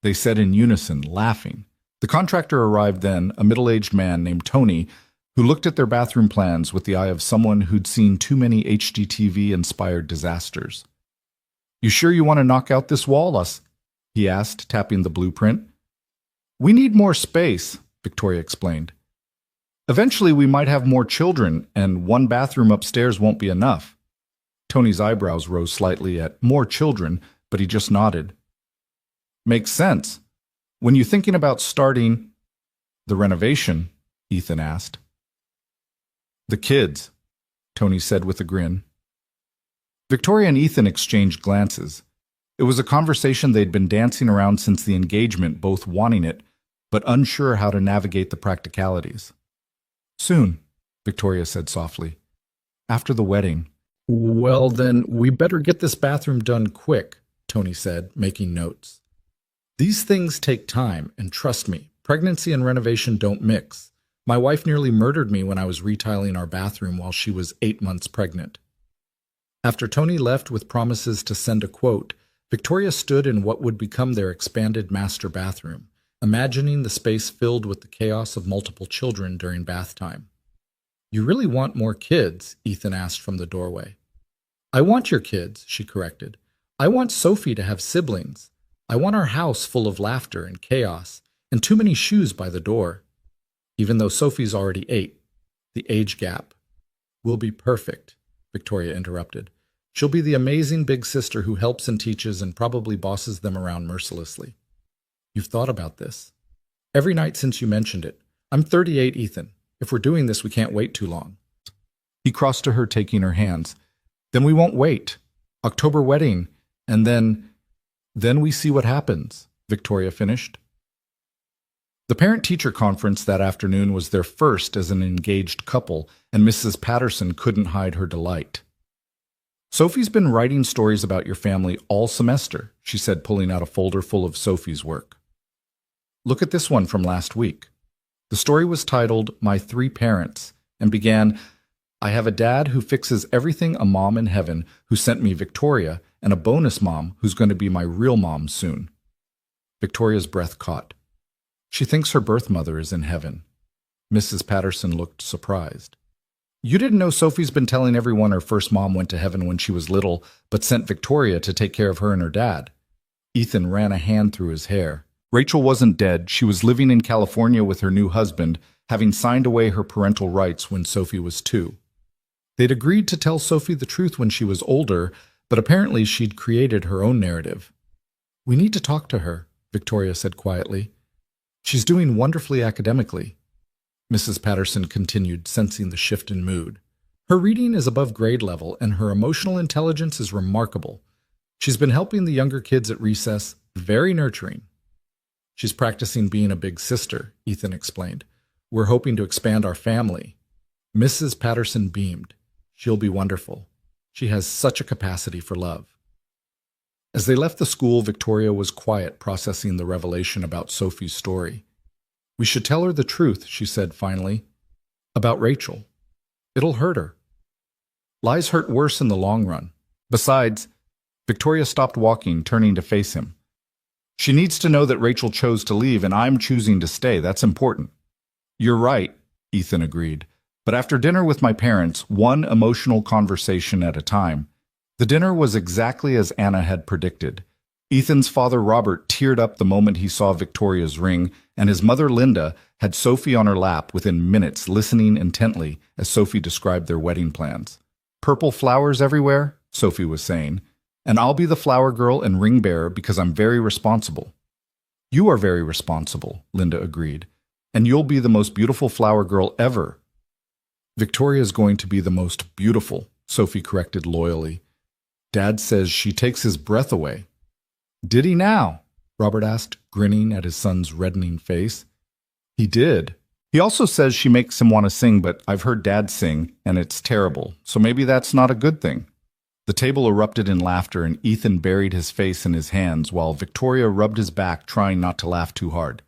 they said in unison, laughing. The contractor arrived then, a middle-aged man named Tony, who looked at their bathroom plans with the eye of someone who'd seen too many HGTV-inspired disasters. "You sure you want to knock out this wall, us?" he asked, tapping the blueprint. "We need more space," Victoria explained. "Eventually we might have more children, and one bathroom upstairs won't be enough." Tony's eyebrows rose slightly at "more children," but he just nodded. "Makes sense. When you're thinking about starting the renovation," Ethan asked. "The kids," Tony said with a grin. Victoria and Ethan exchanged glances. It was a conversation they'd been dancing around since the engagement, both wanting it, but unsure how to navigate the practicalities. "Soon," Victoria said softly. "After the wedding." "Well, then, we better get this bathroom done quick," Tony said, making notes. "These things take time, and trust me, pregnancy and renovation don't mix. My wife nearly murdered me when I was retiling our bathroom while she was 8 months pregnant." After Tony left with promises to send a quote, Victoria stood in what would become their expanded master bathroom, imagining the space filled with the chaos of multiple children during bath time. "You really want more kids?" Ethan asked from the doorway. "I want your kids," she corrected. "I want Sophie to have siblings. I want our house full of laughter and chaos, and too many shoes by the door. Even though Sophie's already 8. The age gap." "Will be perfect," Victoria interrupted. "She'll be the amazing big sister who helps and teaches and probably bosses them around mercilessly." "You've thought about this?" "Every night since you mentioned it. I'm 38, Ethan. If we're doing this, we can't wait too long." He crossed to her, taking her hands. "Then we won't wait. October wedding, and then we see what happens," Victoria finished. The parent-teacher conference that afternoon was their first as an engaged couple, and Mrs. Patterson couldn't hide her delight. "Sophie's been writing stories about your family all semester," she said, pulling out a folder full of Sophie's work. "Look at this one from last week." The story was titled "My Three Parents" and began, "I have a dad who fixes everything, a mom in heaven who sent me Victoria, and a bonus mom who's going to be my real mom soon." Victoria's breath caught. She thinks her birth mother is in heaven. Mrs. Patterson looked surprised. "You didn't know Sophie's been telling everyone her first mom went to heaven when she was little, but sent Victoria to take care of her and her dad." Ethan ran a hand through his hair. "Rachel wasn't dead. She was living in California with her new husband, having signed away her parental rights when Sophie was 2. They'd agreed to tell Sophie the truth when she was older, but apparently she'd created her own narrative. "We need to talk to her," Victoria said quietly. "She's doing wonderfully academically." Mrs. Patterson continued, sensing the shift in mood. "Her reading is above grade level, and her emotional intelligence is remarkable. She's been helping the younger kids at recess, very nurturing." "She's practicing being a big sister," Ethan explained. "We're hoping to expand our family." Mrs. Patterson beamed. "She'll be wonderful. She has such a capacity for love." As they left the school, Victoria was quiet, processing the revelation about Sophie's story. "We should tell her the truth," she said finally. "About Rachel. It'll hurt her. Lies hurt worse in the long run. Besides," Victoria stopped walking, turning to face him. "She needs to know that Rachel chose to leave and I'm choosing to stay. That's important." "You're right," Ethan agreed. "But after dinner with my parents, one emotional conversation at a time." The dinner was exactly as Anna had predicted. Ethan's father Robert teared up the moment he saw Victoria's ring, and his mother Linda had Sophie on her lap within minutes, listening intently as Sophie described their wedding plans. "Purple flowers everywhere," Sophie was saying, "and I'll be the flower girl and ring bearer because I'm very responsible." "You are very responsible," Linda agreed, "and you'll be the most beautiful flower girl ever." "Victoria's going to be the most beautiful," Sophie corrected loyally. "Dad says she takes his breath away." "Did he now?" Robert asked, grinning at his son's reddening face. "He did. He also says she makes him want to sing, but I've heard Dad sing, and it's terrible, so maybe that's not a good thing." The table erupted in laughter, and Ethan buried his face in his hands while Victoria rubbed his back, trying not to laugh too hard.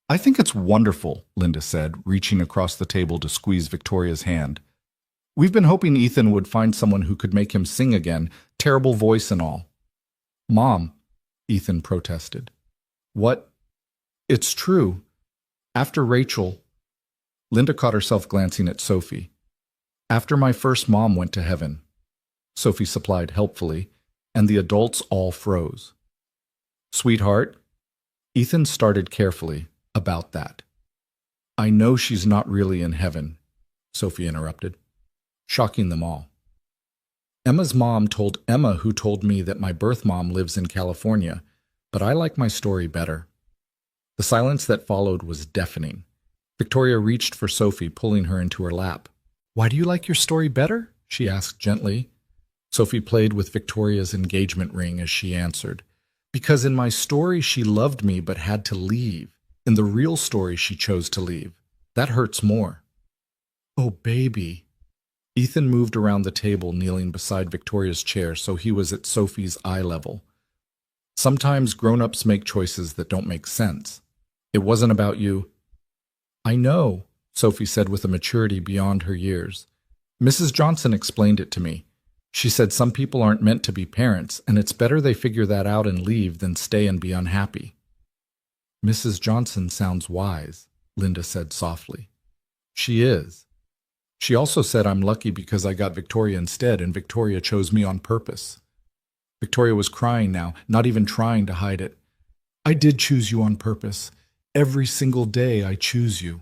"I think it's wonderful," Linda said, reaching across the table to squeeze Victoria's hand. "We've been hoping Ethan would find someone who could make him sing again, terrible voice and all." "Mom," Ethan protested. What? It's true. After Rachel, Linda caught herself glancing at Sophie. After my first mom went to heaven, Sophie supplied helpfully, and the adults all froze. Sweetheart, Ethan started carefully about that. I know she's not really in heaven, Sophie interrupted, shocking them all. Emma's mom told Emma, who told me that my birth mom lives in California, but I like my story better. The silence that followed was deafening. Victoria reached for Sophie, pulling her into her lap. Why do you like your story better? She asked gently. Sophie played with Victoria's engagement ring as she answered. Because in my story she loved me but had to leave. In the real story she chose to leave. That hurts more. Oh, baby. Ethan moved around the table, kneeling beside Victoria's chair so he was at Sophie's eye level. Sometimes grown-ups make choices that don't make sense. It wasn't about you. I know, Sophie said with a maturity beyond her years. Mrs. Johnson explained it to me. She said some people aren't meant to be parents, and it's better they figure that out and leave than stay and be unhappy. Mrs. Johnson sounds wise, Linda said softly. She is. She also said I'm lucky because I got Victoria instead, and Victoria chose me on purpose. Victoria was crying now, not even trying to hide it. I did choose you on purpose. Every single day I choose you.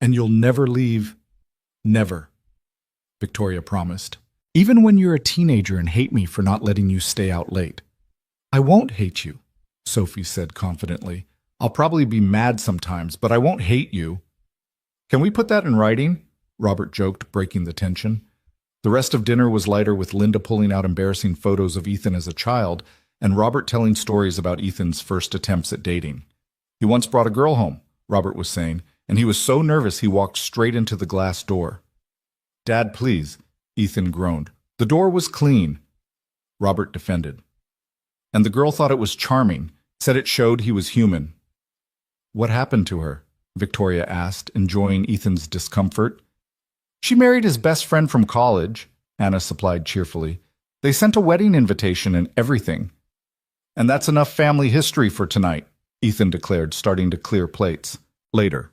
And you'll never leave. Never, Victoria promised. Even when you're a teenager and hate me for not letting you stay out late. I won't hate you, Sophie said confidently. I'll probably be mad sometimes, but I won't hate you. Can we put that in writing? Robert joked, breaking the tension. The rest of dinner was lighter, with Linda pulling out embarrassing photos of Ethan as a child and Robert telling stories about Ethan's first attempts at dating. He once brought a girl home, Robert was saying, and he was so nervous he walked straight into the glass door. Dad, please, Ethan groaned. The door was clean, Robert defended. And the girl thought it was charming, said it showed he was human. What happened to her? Victoria asked, enjoying Ethan's discomfort. She married his best friend from college, Anna supplied cheerfully. They sent a wedding invitation and everything. And that's enough family history for tonight, Ethan declared, starting to clear plates. Later.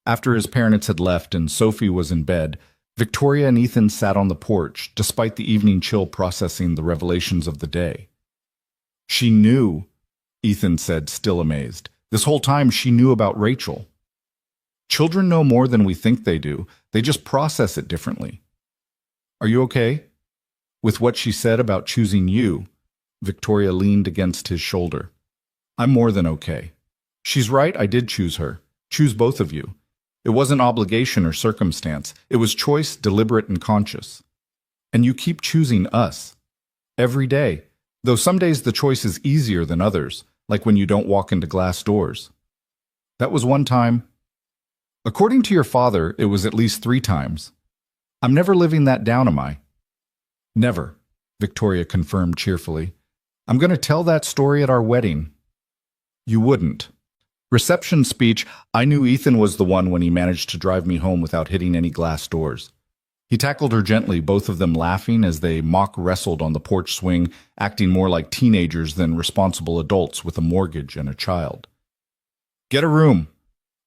After his parents had left and Sophie was in bed, Victoria and Ethan sat on the porch, despite the evening chill, processing the revelations of the day. She knew, Ethan said, still amazed. This whole time she knew about Rachel. Children know more than we think they do. They just process it differently. Are you okay? With what she said about choosing you, Victoria leaned against his shoulder. I'm more than okay. She's right, I did choose her. Choose both of you. It wasn't obligation or circumstance. It was choice, deliberate and conscious. And you keep choosing us. Every day. Though some days the choice is easier than others, like when you don't walk into glass doors. That was one time. According to your father, it was at least 3 times. I'm never living that down, am I? Never, Victoria confirmed cheerfully. I'm going to tell that story at our wedding. You wouldn't. Reception speech, I knew Ethan was the one when he managed to drive me home without hitting any glass doors. He tackled her gently, both of them laughing as they mock-wrestled on the porch swing, acting more like teenagers than responsible adults with a mortgage and a child. Get a room,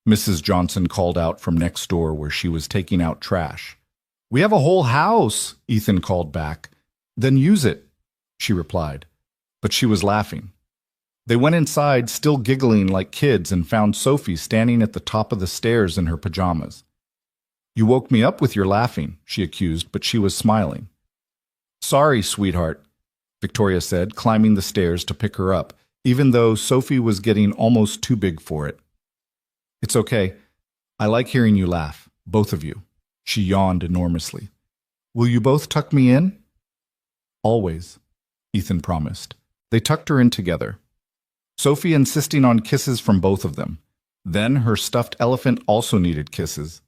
Mrs. Johnson called out from next door where she was taking out trash. We have a whole house, Ethan called back. Then use it, she replied. But she was laughing. They went inside, still giggling like kids, and found Sophie standing at the top of the stairs in her pajamas. You woke me up with your laughing, she accused, but she was smiling. Sorry, sweetheart, Victoria said, climbing the stairs to pick her up, even though Sophie was getting almost too big for it. It's okay. I like hearing you laugh, both of you. She yawned enormously. Will you both tuck me in? Always, Ethan promised. They tucked her in together. Sophie insisting on kisses from both of them. Then her stuffed elephant also needed kisses.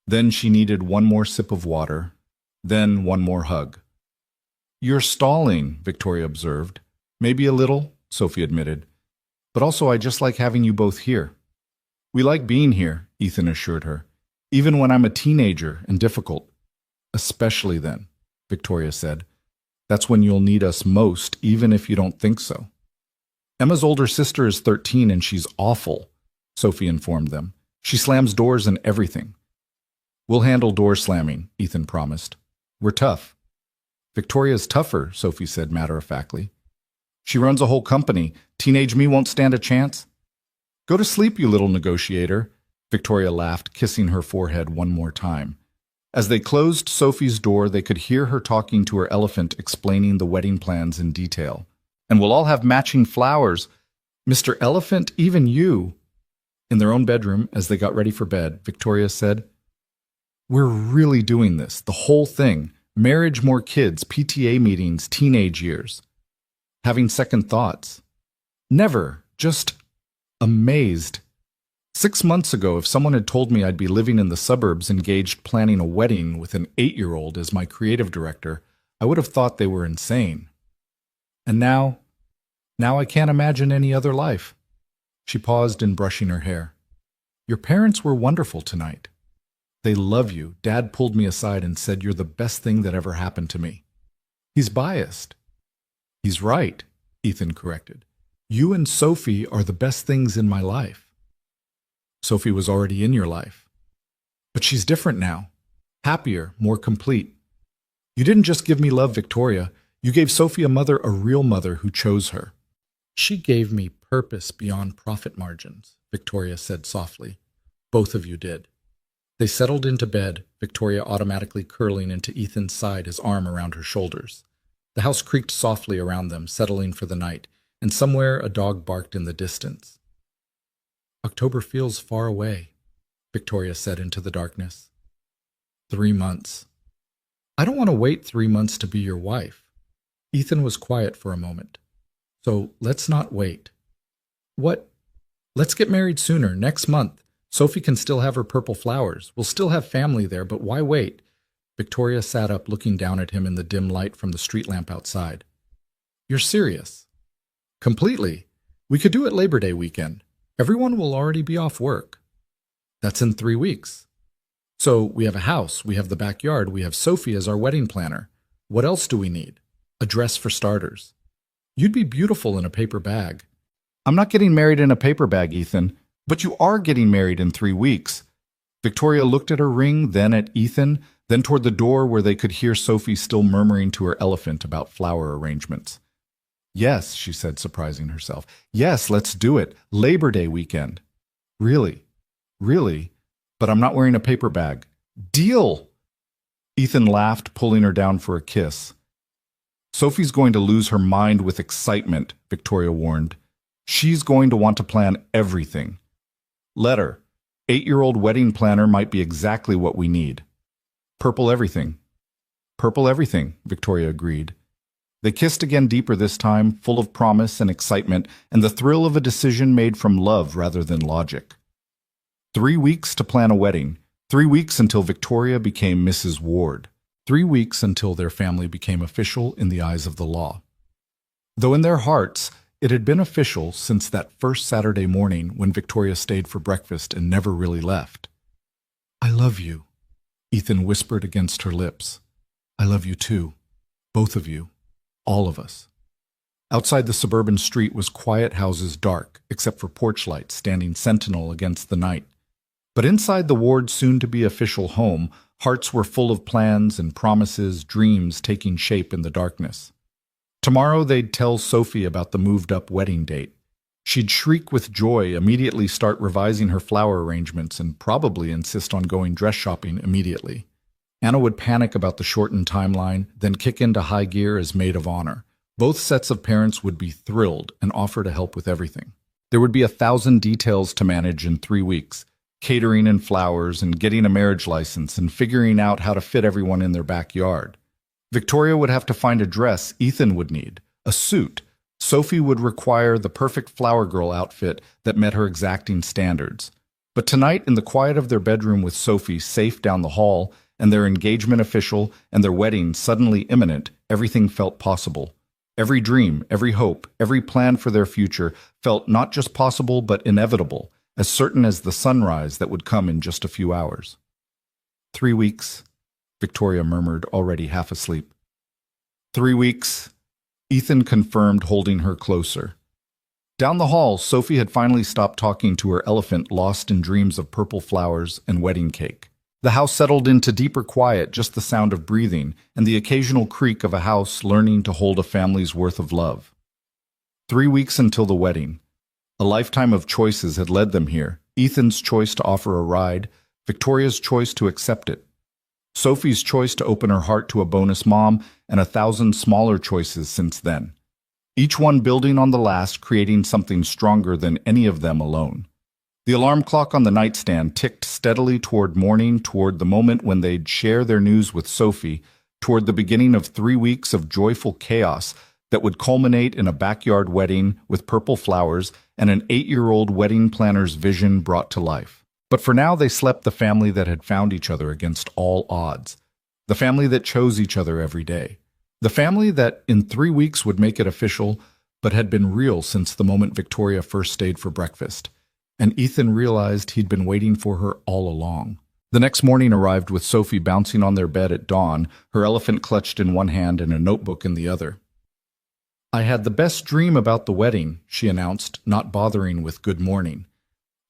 Then she needed one more sip of water. Then one more hug. You're stalling, Victoria observed. Maybe a little, Sophie admitted. But also I just like having you both here. We like being here, Ethan assured her. Even when I'm a teenager and difficult. Especially then, Victoria said. That's when you'll need us most, even if you don't think so. Emma's older sister is 13 and she's awful, Sophie informed them. She slams doors and everything. We'll handle door slamming, Ethan promised. We're tough. Victoria's tougher, Sophie said matter-of-factly. She runs a whole company. Teenage me won't stand a chance. Go to sleep, you little negotiator, Victoria laughed, kissing her forehead one more time. As they closed Sophie's door, they could hear her talking to her elephant, explaining the wedding plans in detail. And we'll all have matching flowers. Mr. Elephant, even you. In their own bedroom, as they got ready for bed, Victoria said, We're really doing this, the whole thing. Marriage, more kids, PTA meetings, teenage years. Having second thoughts. Never, just amazed. 6 months ago, if someone had told me I'd be living in the suburbs engaged planning a wedding with an 8-year-old as my creative director, I would have thought they were insane. And now I can't imagine any other life. She paused in brushing her hair. Your parents were wonderful tonight. They love you. Dad pulled me aside and said you're the best thing that ever happened to me. He's biased. He's right, Ethan corrected. You and Sophie are the best things in my life. Sophie was already in your life. But she's different now. Happier, more complete. You didn't just give me love, Victoria. You gave Sophie a mother, a real mother who chose her. She gave me purpose beyond profit margins, Victoria said softly. Both of you did. They settled into bed, Victoria automatically curling into Ethan's side, his arm around her shoulders. The house creaked softly around them, settling for the night, and somewhere a dog barked in the distance. October feels far away, Victoria said into the darkness. 3 months. I don't want to wait 3 months to be your wife. Ethan was quiet for a moment. So let's not wait. What? Let's get married sooner, next month. Sophie can still have her purple flowers. We'll still have family there, but why wait? Victoria sat up, looking down at him in the dim light from the street lamp outside. You're serious? Completely. We could do it Labor Day weekend. Everyone will already be off work. That's in 3 weeks. So we have a house, we have the backyard, we have Sophie as our wedding planner. What else do we need? A dress for starters. You'd be beautiful in a paper bag. I'm not getting married in a paper bag, Ethan. But you are getting married in 3 weeks. Victoria looked at her ring, then at Ethan, then toward the door where they could hear Sophie still murmuring to her elephant about flower arrangements. Yes, she said, surprising herself. Yes, let's do it. Labor Day weekend. Really? Really? But I'm not wearing a paper bag. Deal! Ethan laughed, pulling her down for a kiss. Sophie's going to lose her mind with excitement, Victoria warned. She's going to want to plan everything. Let her. 8-year-old wedding planner might be exactly what we need. Purple everything. Purple everything, Victoria agreed. They kissed again, deeper this time, full of promise and excitement and the thrill of a decision made from love rather than logic. 3 weeks to plan a wedding. 3 weeks until Victoria became Mrs. Ward. 3 weeks until their family became official in the eyes of the law. Though in their hearts, it had been official since that first Saturday morning when Victoria stayed for breakfast and never really left. I love you, Ethan whispered against her lips. I love you too. Both of you. All of us. Outside the suburban street was quiet houses dark, except for porch lights standing sentinel against the night. But inside the Ward's soon-to-be official home, hearts were full of plans and promises, dreams taking shape in the darkness. Tomorrow they'd tell Sophie about the moved-up wedding date. She'd shriek with joy, immediately start revising her flower arrangements, and probably insist on going dress shopping immediately. Anna would panic about the shortened timeline, then kick into high gear as maid of honor. Both sets of parents would be thrilled and offer to help with everything. There would be 1,000 details to manage in 3 weeks, catering and flowers and getting a marriage license and figuring out how to fit everyone in their backyard. Victoria would have to find a dress Ethan would need, a suit. Sophie would require the perfect flower girl outfit that met her exacting standards. But tonight, in the quiet of their bedroom with Sophie safe down the hall, and their engagement official, and their wedding suddenly imminent, everything felt possible. Every dream, every hope, every plan for their future felt not just possible but inevitable, as certain as the sunrise that would come in just a few hours. 3 weeks, Victoria murmured, already half asleep. 3 weeks, Ethan confirmed, holding her closer. Down the hall, Sophie had finally stopped talking to her elephant, lost in dreams of purple flowers and wedding cake. The house settled into deeper quiet, just the sound of breathing and the occasional creak of a house learning to hold a family's worth of love. 3 weeks until the wedding. A lifetime of choices had led them here. Ethan's choice to offer a ride, Victoria's choice to accept it, Sophie's choice to open her heart to a bonus mom, and 1,000 smaller choices since then. Each one building on the last, creating something stronger than any of them alone. The alarm clock on the nightstand ticked steadily toward morning, toward the moment when they'd share their news with Sophie, toward the beginning of 3 weeks of joyful chaos that would culminate in a backyard wedding with purple flowers and an 8-year-old wedding planner's vision brought to life. But for now, they slept the family that had found each other against all odds, the family that chose each other every day. The family that in 3 weeks would make it official, but had been real since the moment Victoria first stayed for breakfast. And Ethan realized he'd been waiting for her all along. The next morning arrived with Sophie bouncing on their bed at dawn, her elephant clutched in one hand and a notebook in the other. "I had the best dream about the wedding," she announced, not bothering with good morning.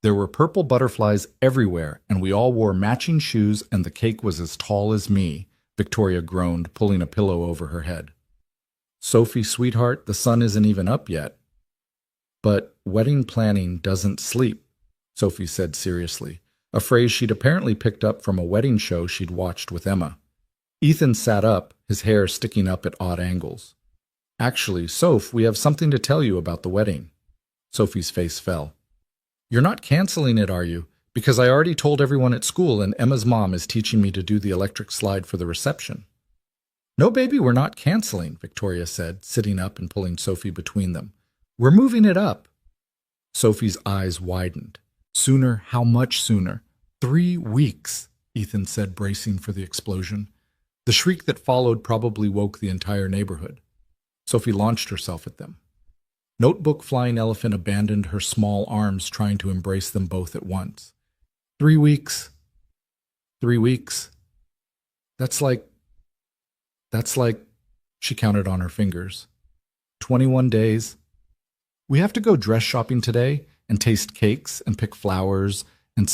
"There were purple butterflies everywhere, and we all wore matching shoes, and the cake was as tall as me," Victoria groaned, pulling a pillow over her head. "Sophie, sweetheart, the sun isn't even up yet." "But wedding planning doesn't sleep," Sophie said seriously, a phrase she'd apparently picked up from a wedding show she'd watched with Emma. Ethan sat up, his hair sticking up at odd angles. "Actually, Soph, we have something to tell you about the wedding." Sophie's face fell. "You're not canceling it, are you? Because I already told everyone at school, and Emma's mom is teaching me to do the electric slide for the reception." "No, baby, we're not canceling," Victoria said, sitting up and pulling Sophie between them. "We're moving it up." Sophie's eyes widened. "Sooner? How much sooner?" 3 weeks, Ethan said, bracing for the explosion. The shriek that followed probably woke the entire neighborhood. Sophie launched herself at them. Notebook Flying Elephant abandoned her small arms, trying to embrace them both at once. 3 weeks. 3 weeks. That's like, she counted on her fingers. 21 days. "We have to go dress shopping today and taste cakes and pick flowers and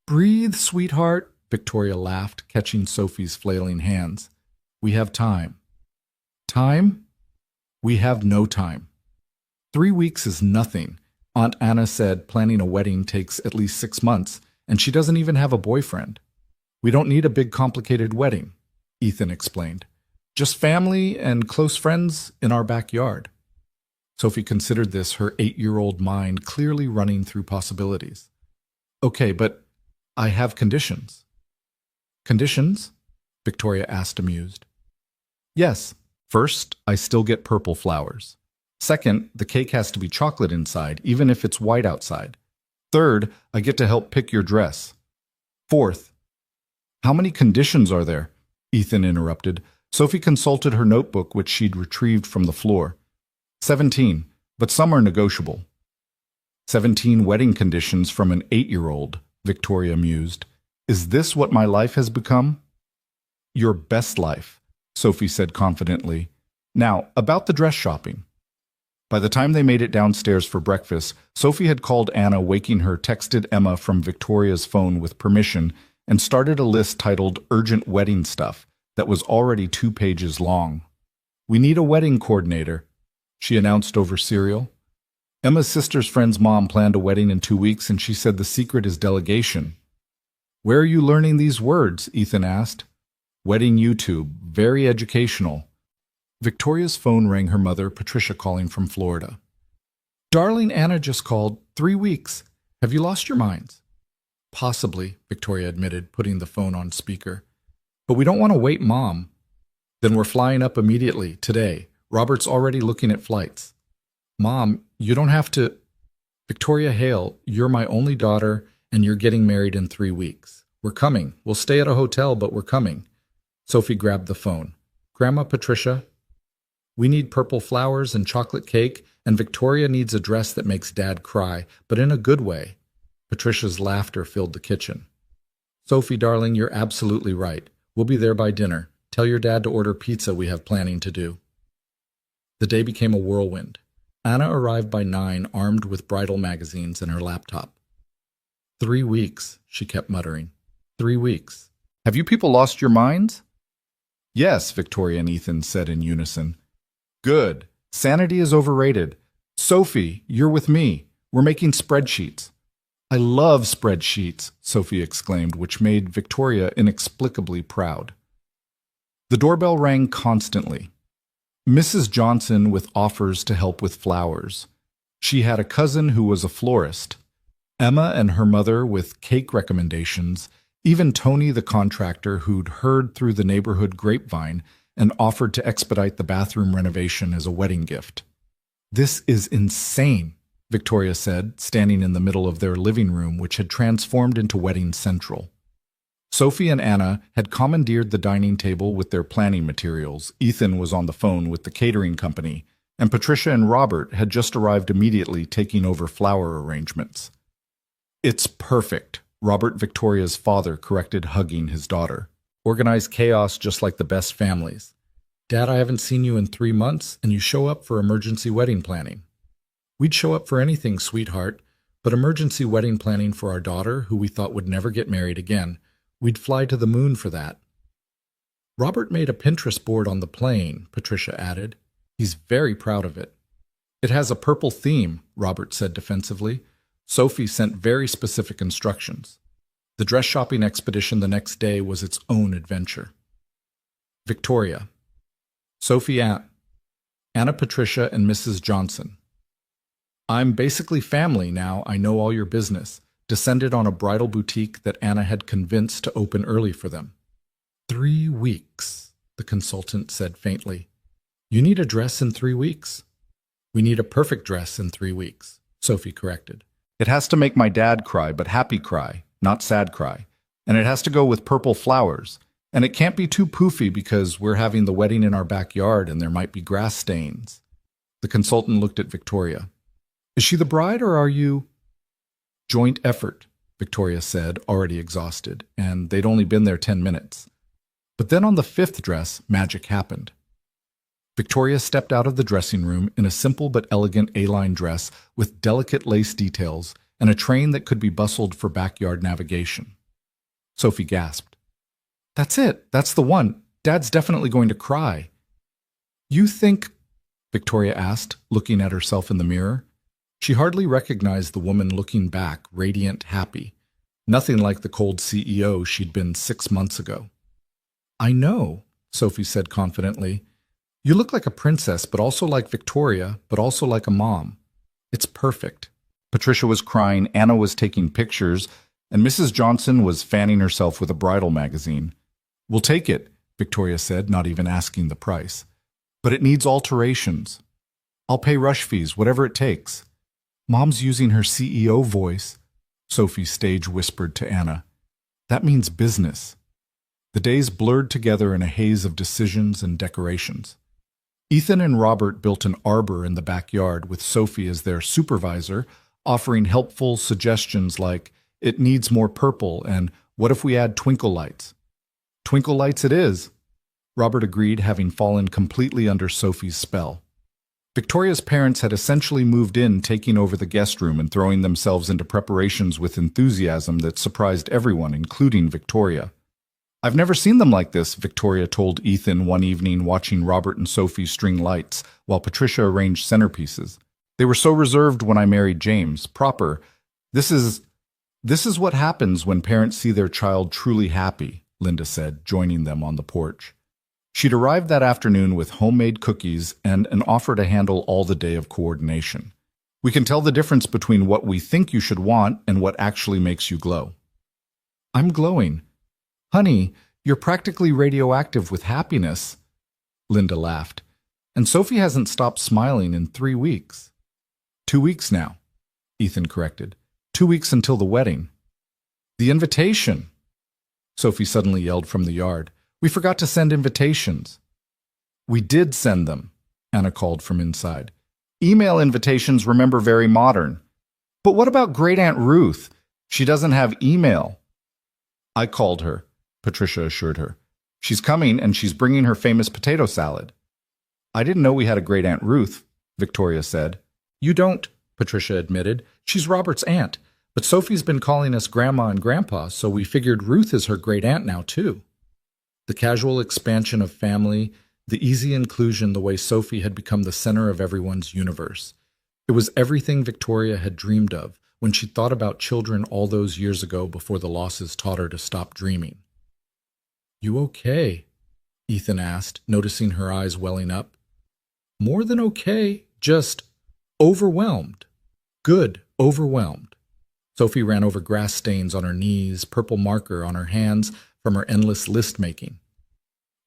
breathe, sweetheart," Victoria laughed, catching Sophie's flailing hands. "We have time." "Time? We have no time. 3 weeks is nothing," Aunt Anna said. "Planning a wedding takes at least 6 months, and she doesn't even have a boyfriend." "We don't need a big complicated wedding," Ethan explained. "Just family and close friends in our backyard." Sophie considered this, her 8-year-old mind clearly running through possibilities. "Okay, but I have conditions." "Conditions?" Victoria asked, amused. "Yes. First, I still get purple flowers. Second, the cake has to be chocolate inside, even if it's white outside. Third, I get to help pick your dress. Fourth—" "How many conditions are there?" Ethan interrupted. Sophie consulted her notebook, which she'd retrieved from the floor. 17, but some are negotiable." 17 wedding conditions from an 8-year-old, Victoria mused. "Is this what my life has become?" "Your best life," Sophie said confidently. "Now, about the dress shopping." By the time they made it downstairs for breakfast, Sophie had called Anna, waking her, texted Emma from Victoria's phone with permission, and started a list titled Urgent Wedding Stuff that was already 2 pages long. "We need a wedding coordinator," she announced over cereal. Emma's sister's friend's mom planned a wedding in 2 weeks, and she said the secret is delegation. "Where are you learning these words?" Ethan asked. "Wedding YouTube. Very educational." Victoria's phone rang, her mother, Patricia, calling from Florida. "Darling, Anna just called. 3 weeks. Have you lost your minds?" "Possibly," Victoria admitted, putting the phone on speaker. "But we don't want to wait, Mom." "Then we're flying up immediately, today. Robert's already looking at flights." "Mom, you don't have to—" "Victoria Hale, you're my only daughter, and you're getting married in 3 weeks. We're coming. We'll stay at a hotel, but we're coming." Sophie grabbed the phone. "Grandma Patricia, we need purple flowers and chocolate cake, and Victoria needs a dress that makes Dad cry, but in a good way." Patricia's laughter filled the kitchen. "Sophie, darling, you're absolutely right. We'll be there by dinner. Tell your dad to order pizza we have planning to do." The day became a whirlwind. Anna arrived by 9, armed with bridal magazines and her laptop. 3 weeks, she kept muttering. 3 weeks. Have you people lost your minds? Yes, Victoria and Ethan said in unison. Good. Sanity is overrated. Sophie, you're with me. We're making spreadsheets. I love spreadsheets, Sophie exclaimed, which made Victoria inexplicably proud. The doorbell rang constantly. Mrs. Johnson with offers to help with flowers. She had a cousin who was a florist. Emma and her mother with cake recommendations. Even Tony the contractor who'd heard through the neighborhood grapevine and offered to expedite the bathroom renovation as a wedding gift. This is insane, Victoria said, standing in the middle of their living room, which had transformed into Wedding Central. Sophie and Anna had commandeered the dining table with their planning materials. Ethan was on the phone with the catering company, and Patricia and Robert had just arrived immediately, taking over flower arrangements. It's perfect, Robert, Victoria's father, corrected, hugging his daughter. Organized chaos just like the best families. Dad, I haven't seen you in 3 months, and you show up for emergency wedding planning. We'd show up for anything, sweetheart, but emergency wedding planning for our daughter, who we thought would never get married again. We'd fly to the moon for that. Robert made a Pinterest board on the plane, Patricia added. He's very proud of it. It has a purple theme, Robert said defensively. Sophie sent very specific instructions. The dress shopping expedition the next day was its own adventure. Victoria. Sophie, Anna, Patricia, and Mrs. Johnson. I'm basically family now. I know all your business. Descended on a bridal boutique that Anna had convinced to open early for them. 3 weeks, the consultant said faintly. You need a dress in 3 weeks. We need a perfect dress in 3 weeks, Sophie corrected. It has to make my dad cry, but happy cry, not sad cry. And it has to go with purple flowers. And it can't be too poofy because we're having the wedding in our backyard and there might be grass stains. The consultant looked at Victoria. Is she the bride or are you? Joint effort, Victoria said, already exhausted, and they'd only been there 10 minutes. But then on the 5th dress, magic happened. Victoria stepped out of the dressing room in a simple but elegant A-line dress with delicate lace details and a train that could be bustled for backyard navigation. Sophie gasped. That's it. That's the one. Dad's definitely going to cry. You think? Victoria asked, looking at herself in the mirror. She hardly recognized the woman looking back, radiant, happy. Nothing like the cold CEO she'd been 6 months ago. I know, Sophie said confidently. You look like a princess, but also like Victoria, but also like a mom. It's perfect. Patricia was crying, Anna was taking pictures, and Mrs. Johnson was fanning herself with a bridal magazine. We'll take it, Victoria said, not even asking the price. But it needs alterations. I'll pay rush fees, whatever it takes. Mom's using her CEO voice, Sophie stage whispered to Anna. That means business. The days blurred together in a haze of decisions and decorations. Ethan and Robert built an arbor in the backyard with Sophie as their supervisor, offering helpful suggestions like, it needs more purple, and what if we add twinkle lights? Twinkle lights it is, Robert agreed, having fallen completely under Sophie's spell. Victoria's parents had essentially moved in, taking over the guest room and throwing themselves into preparations with enthusiasm that surprised everyone, including Victoria. I've never seen them like this, Victoria told Ethan one evening watching Robert and Sophie string lights while Patricia arranged centerpieces. They were so reserved when I married James, proper. This is what happens when parents see their child truly happy, Linda said, joining them on the porch. She'd arrived that afternoon with homemade cookies and an offer to handle all the day of coordination. We can tell the difference between what we think you should want and what actually makes you glow. I'm glowing. Honey, you're practically radioactive with happiness, Linda laughed. And Sophie hasn't stopped smiling in 3 weeks. 2 weeks now, Ethan corrected. 2 weeks until the wedding. The invitation, Sophie suddenly yelled from the yard. We forgot to send invitations. We did send them, Anna called from inside. Email invitations, remember, very modern. But what about Great Aunt Ruth? She doesn't have email. I called her, Patricia assured her. She's coming and she's bringing her famous potato salad. I didn't know we had a Great Aunt Ruth, Victoria said. You don't, Patricia admitted. She's Robert's aunt, but Sophie's been calling us Grandma and Grandpa, so we figured Ruth is her great-aunt now, too. The casual expansion of family, the easy inclusion the way Sophie had become the center of everyone's universe. It was everything Victoria had dreamed of when she thought about children all those years ago before the losses taught her to stop dreaming. "You okay?" Ethan asked, noticing her eyes welling up. "More than okay, just overwhelmed." "Good, overwhelmed." Sophie ran over grass stains on her knees, purple marker on her hands from her endless list-making.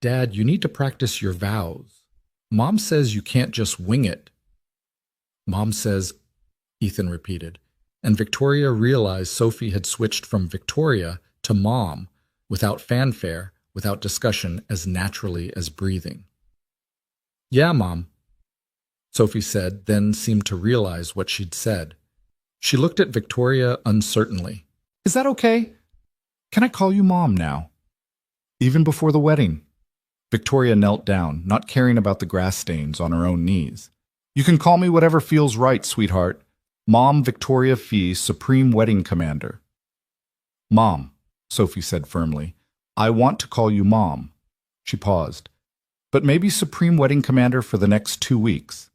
"Dad, you need to practice your vows. Mom says you can't just wing it." "Mom says," Ethan repeated, and Victoria realized Sophie had switched from Victoria to Mom without fanfare, without discussion, as naturally as breathing. "Yeah, Mom," Sophie said, then seemed to realize what she'd said. She looked at Victoria uncertainly. "Is that okay? Can I call you Mom now?" Even before the wedding. Victoria knelt down, not caring about the grass stains on her own knees. "You can call me whatever feels right, sweetheart. Mom Victoria Fee, Supreme Wedding Commander." "Mom," Sophie said firmly. "I want to call you Mom." She paused. "But maybe Supreme Wedding Commander for the next 2 weeks."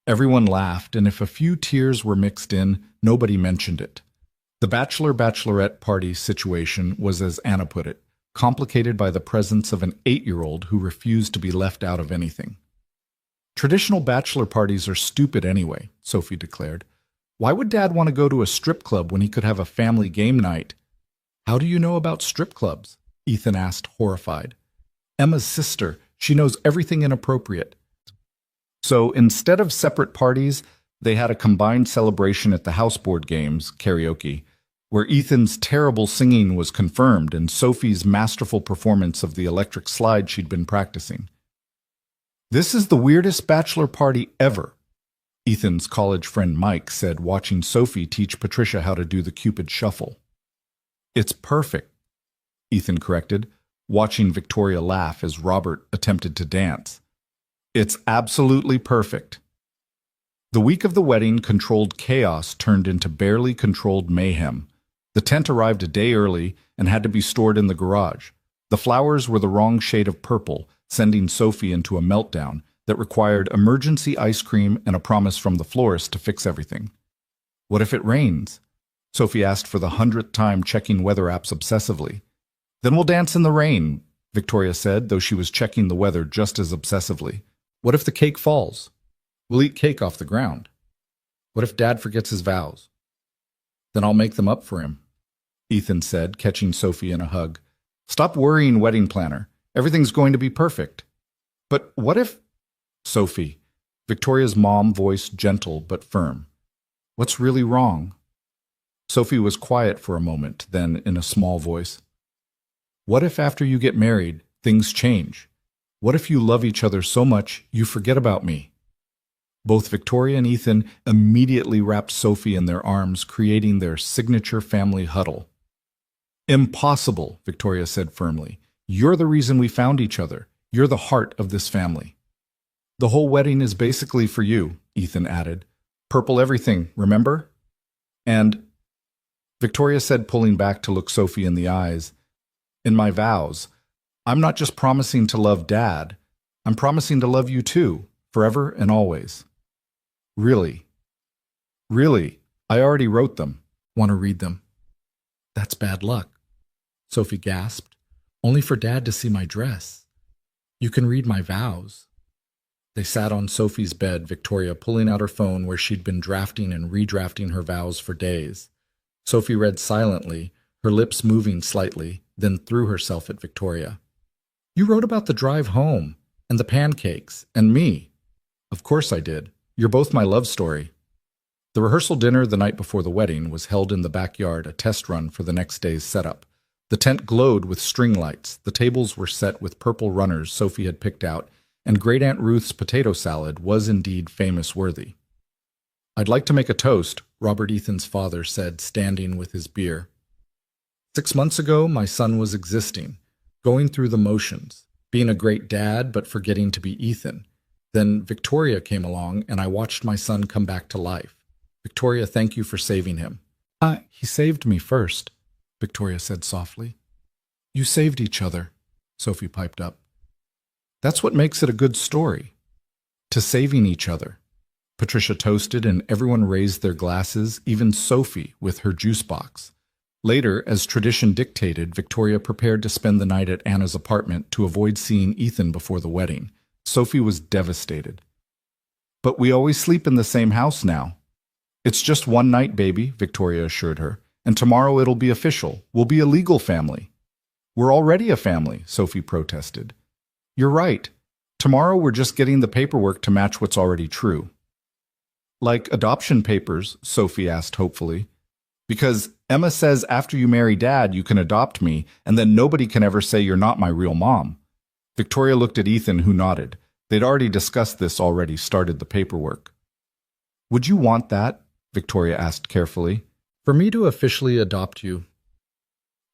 Everyone laughed, and if a few tears were mixed in, nobody mentioned it. The bachelor-bachelorette party situation was, as Anna put it, complicated by the presence of an 8-year-old who refused to be left out of anything. "Traditional bachelor parties are stupid anyway," Sophie declared. "Why would Dad want to go to a strip club when he could have a family game night?" "How do you know about strip clubs?" Ethan asked, horrified. "Emma's sister. She knows everything inappropriate." So instead of separate parties, they had a combined celebration at the houseboard games, karaoke, where Ethan's terrible singing was confirmed and Sophie's masterful performance of the electric slide she'd been practicing. "This is the weirdest bachelor party ever," Ethan's college friend Mike said, watching Sophie teach Patricia how to do the Cupid shuffle. "It's perfect," Ethan corrected, watching Victoria laugh as Robert attempted to dance. "It's absolutely perfect." The week of the wedding, controlled chaos turned into barely controlled mayhem. The tent arrived a day early and had to be stored in the garage. The flowers were the wrong shade of purple, sending Sophie into a meltdown that required emergency ice cream and a promise from the florist to fix everything. "What if it rains?" Sophie asked for the 100th time, checking weather apps obsessively. "Then we'll dance in the rain," Victoria said, though she was checking the weather just as obsessively. "What if the cake falls? We'll eat cake off the ground. What if Dad forgets his vows?" "Then I'll make them up for him," Ethan said, catching Sophie in a hug. "Stop worrying, wedding planner. Everything's going to be perfect." "But what if—" "Sophie," Victoria's mom voiced gentle but firm. "What's really wrong?" Sophie was quiet for a moment, then in a small voice. "What if after you get married, things change? What if you love each other so much you forget about me?" Both Victoria and Ethan immediately wrapped Sophie in their arms, creating their signature family huddle. "Impossible," Victoria said firmly. "You're the reason we found each other. You're the heart of this family." "The whole wedding is basically for you," Ethan added. "Purple everything, remember?" "And," Victoria said, pulling back to look Sophie in the eyes, "in my vows, I'm not just promising to love Dad. I'm promising to love you too, forever and always." "Really?" "Really. I already wrote them. Want to read them?" "That's bad luck," Sophie gasped. "Only for Dad to see my dress. You can read my vows." They sat on Sophie's bed, Victoria pulling out her phone where she'd been drafting and redrafting her vows for days. Sophie read silently, her lips moving slightly, then threw herself at Victoria. "You wrote about the drive home, and the pancakes, and me." "Of course I did. You're both my love story." The rehearsal dinner the night before the wedding was held in the backyard, a test run for the next day's setup. The tent glowed with string lights, the tables were set with purple runners Sophie had picked out, and Great Aunt Ruth's potato salad was indeed famous worthy. "I'd like to make a toast," Robert Ethan's father said, standing with his beer. 6 months ago, my son was existing, going through the motions, being a great dad but forgetting to be Ethan. Then Victoria came along, and I watched my son come back to life. Victoria, thank you for saving him. He saved me first, Victoria said softly. You saved each other, Sophie piped up. That's what makes it a good story. To saving each other. Patricia toasted, and everyone raised their glasses, even Sophie with her juice box. Later, as tradition dictated, Victoria prepared to spend the night at Anna's apartment to avoid seeing Ethan before the wedding. Sophie was devastated. But we always sleep in the same house now. It's just one night, baby, Victoria assured her, and tomorrow it'll be official. We'll be a legal family. We're already a family, Sophie protested. You're right. Tomorrow we're just getting the paperwork to match what's already true. Like adoption papers, Sophie asked hopefully. Because Emma says after you marry Dad, you can adopt me, and then nobody can ever say you're not my real mom. Victoria looked at Ethan, who nodded. They'd already discussed this, already started the paperwork. Would you want that? Victoria asked carefully. For me to officially adopt you.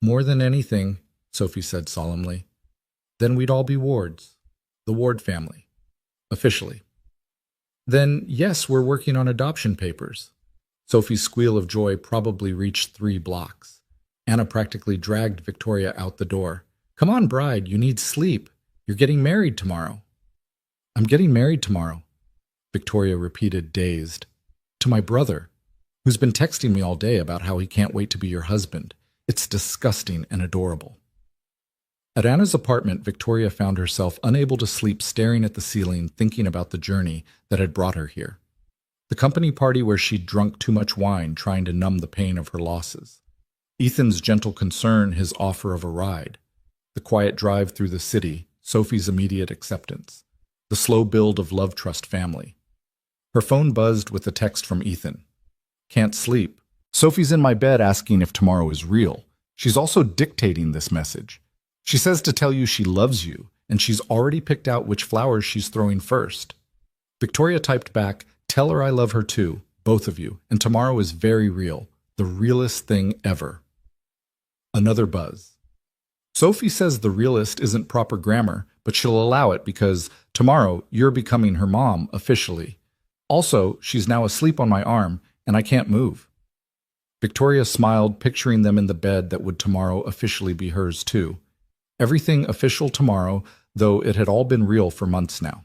More than anything, Sophie said solemnly. Then we'd all be Wards. The Ward family. Officially. Then, yes, we're working on adoption papers. Sophie's squeal of joy probably reached 3 blocks. Anna practically dragged Victoria out the door. Come on, bride, you need sleep. You're getting married tomorrow. I'm getting married tomorrow, Victoria repeated, dazed. To my brother, who's been texting me all day about how he can't wait to be your husband. It's disgusting and adorable. At Anna's apartment, Victoria found herself unable to sleep, staring at the ceiling, thinking about the journey that had brought her here. The company party where she'd drunk too much wine, trying to numb the pain of her losses. Ethan's gentle concern, his offer of a ride. The quiet drive through the city, Sophie's immediate acceptance. The slow build of love trust family. Her phone buzzed with a text from Ethan. Can't sleep. Sophie's in my bed asking if tomorrow is real. She's also dictating this message. She says to tell you she loves you, and she's already picked out which flowers she's throwing first. Victoria typed back, tell her I love her too, both of you, and tomorrow is very real, the realest thing ever. Another buzz. Sophie says the realist isn't proper grammar, but she'll allow it because tomorrow you're becoming her mom officially. Also, she's now asleep on my arm, and I can't move. Victoria smiled, picturing them in the bed that would tomorrow officially be hers too. Everything official tomorrow, though it had all been real for months now.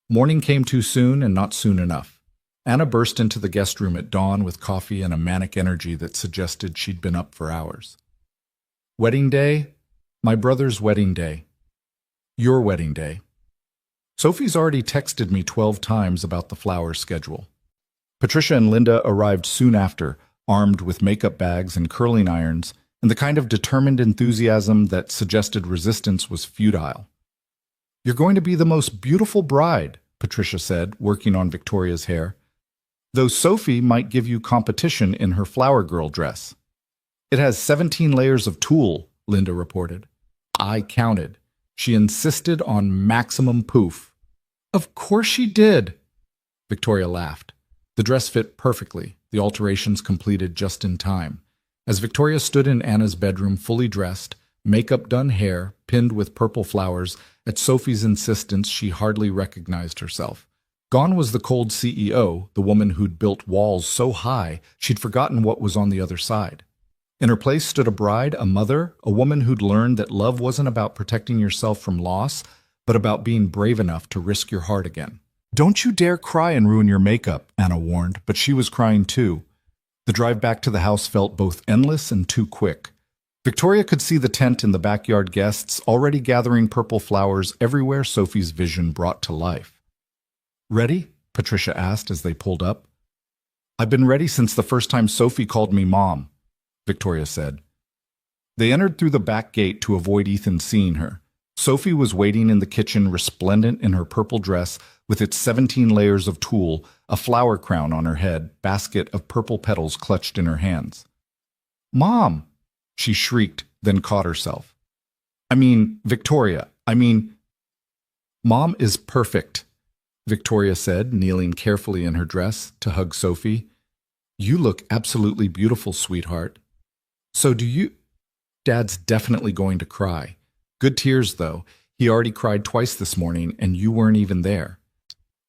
Morning came too soon and not soon enough. Anna burst into the guest room at dawn with coffee and a manic energy that suggested she'd been up for hours. Wedding day? My brother's wedding day. Your wedding day. Sophie's already texted me 12 times about the flower schedule. Patricia and Linda arrived soon after, armed with makeup bags and curling irons, and the kind of determined enthusiasm that suggested resistance was futile. You're going to be the most beautiful bride, Patricia said, working on Victoria's hair, though Sophie might give you competition in her flower girl dress. It has 17 layers of tulle, Linda reported. I counted. She insisted on maximum poof. Of course she did, Victoria laughed. The dress fit perfectly, the alterations completed just in time. As Victoria stood in Anna's bedroom fully dressed, makeup done, hair pinned with purple flowers, at Sophie's insistence she hardly recognized herself. Gone was the cold CEO, the woman who'd built walls so high she'd forgotten what was on the other side. In her place stood a bride, a mother, a woman who'd learned that love wasn't about protecting yourself from loss, but about being brave enough to risk your heart again. Don't you dare cry and ruin your makeup, Anna warned, but she was crying too. The drive back to the house felt both endless and too quick. Victoria could see the tent in the backyard, guests already gathering purple flowers everywhere Sophie's vision brought to life. Ready? Patricia asked as they pulled up. I've been ready since the first time Sophie called me Mom, Victoria said. They entered through the back gate to avoid Ethan seeing her. Sophie was waiting in the kitchen, resplendent in her purple dress with its 17 layers of tulle, a flower crown on her head, basket of purple petals clutched in her hands. Mom! She shrieked, then caught herself. Victoria, Mom is perfect, Victoria said, kneeling carefully in her dress to hug Sophie. You look absolutely beautiful, sweetheart. So do you... Dad's definitely going to cry. Good tears, though. He already cried twice this morning, and you weren't even there.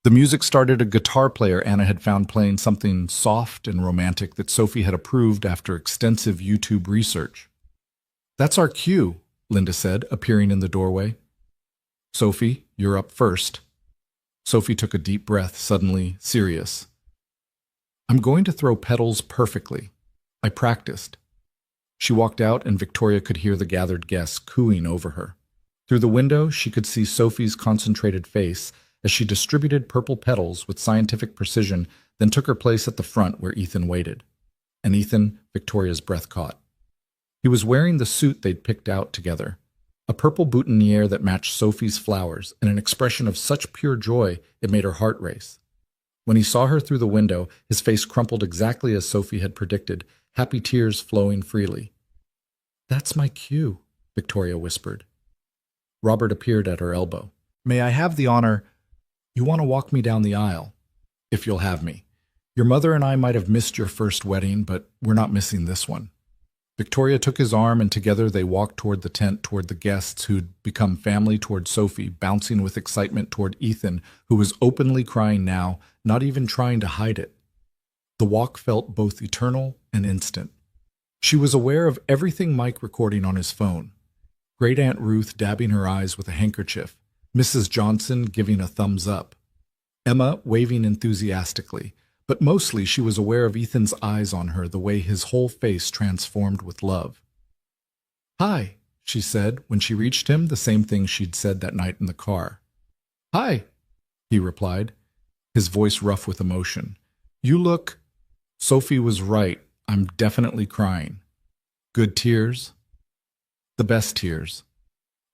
The music started. A guitar player Anna had found playing something soft and romantic that Sophie had approved after extensive YouTube research. "That's our cue," Linda said, appearing in the doorway. "Sophie, you're up first." Sophie took a deep breath, suddenly serious. "I'm going to throw petals perfectly. I practiced." She walked out, and Victoria could hear the gathered guests cooing over her. Through the window, she could see Sophie's concentrated face as she distributed purple petals with scientific precision, then took her place at the front where Ethan waited. And Ethan, Victoria's breath caught. He was wearing the suit they'd picked out together, a purple boutonniere that matched Sophie's flowers, and an expression of such pure joy it made her heart race. When he saw her through the window, his face crumpled exactly as Sophie had predicted, happy tears flowing freely. "That's my cue," Victoria whispered. Robert appeared at her elbow. "May I have the honor? You want to walk me down the aisle, if you'll have me. Your mother and I might have missed your first wedding, but we're not missing this one." Victoria took his arm, and together they walked toward the tent, toward the guests who'd become family, toward Sophie, bouncing with excitement toward Ethan, who was openly crying now, not even trying to hide it. The walk felt both eternal and instant. She was aware of everything Mike recording on his phone. Great Aunt Ruth dabbing her eyes with a handkerchief, Mrs. Johnson giving a thumbs up, Emma waving enthusiastically, but mostly she was aware of Ethan's eyes on her, the way his whole face transformed with love. "Hi," she said when she reached him, the same thing she'd said that night in the car. "Hi," he replied, his voice rough with emotion. "You look—" Sophie was right. "I'm definitely crying." "Good tears?" "The best tears."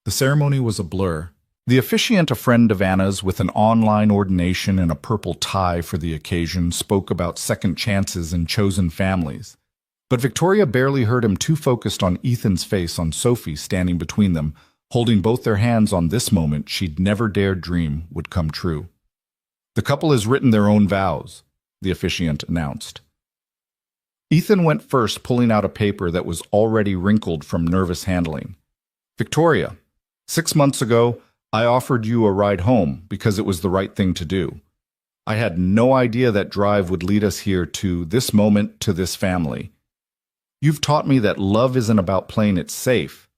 The ceremony was a blur. The officiant, a friend of Anna's with an online ordination and a purple tie for the occasion, spoke about second chances and chosen families. But Victoria barely heard him, too focused on Ethan's face, on Sophie standing between them, holding both their hands on this moment she'd never dared dream would come true. "The couple has written their own vows," the officiant announced. Ethan went first, pulling out a paper that was already wrinkled from nervous handling. "Victoria, 6 months ago, I offered you a ride home because it was the right thing to do. I had no idea that drive would lead us here, to this moment, to this family. You've taught me that love isn't about playing it safe.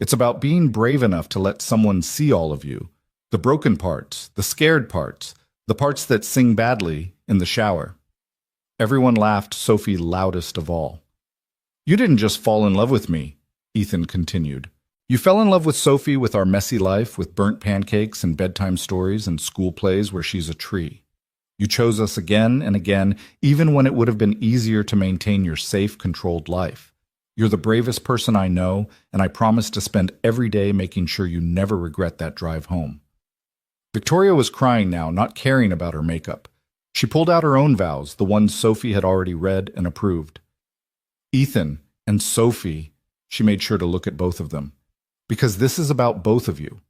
It's about being brave enough to let someone see all of you, the broken parts, the scared parts, the parts that sing badly in the shower." Everyone laughed, Sophie loudest of all. "You didn't just fall in love with me," Ethan continued. "You fell in love with Sophie, with our messy life, with burnt pancakes and bedtime stories and school plays where she's a tree. You chose us again and again, even when it would have been easier to maintain your safe, controlled life. You're the bravest person I know, and I promise to spend every day making sure you never regret that drive home." Victoria was crying now, not caring about her makeup. She pulled out her own vows, the ones Sophie had already read and approved. "Ethan and Sophie," she made sure to look at both of them, "because this is about both of you.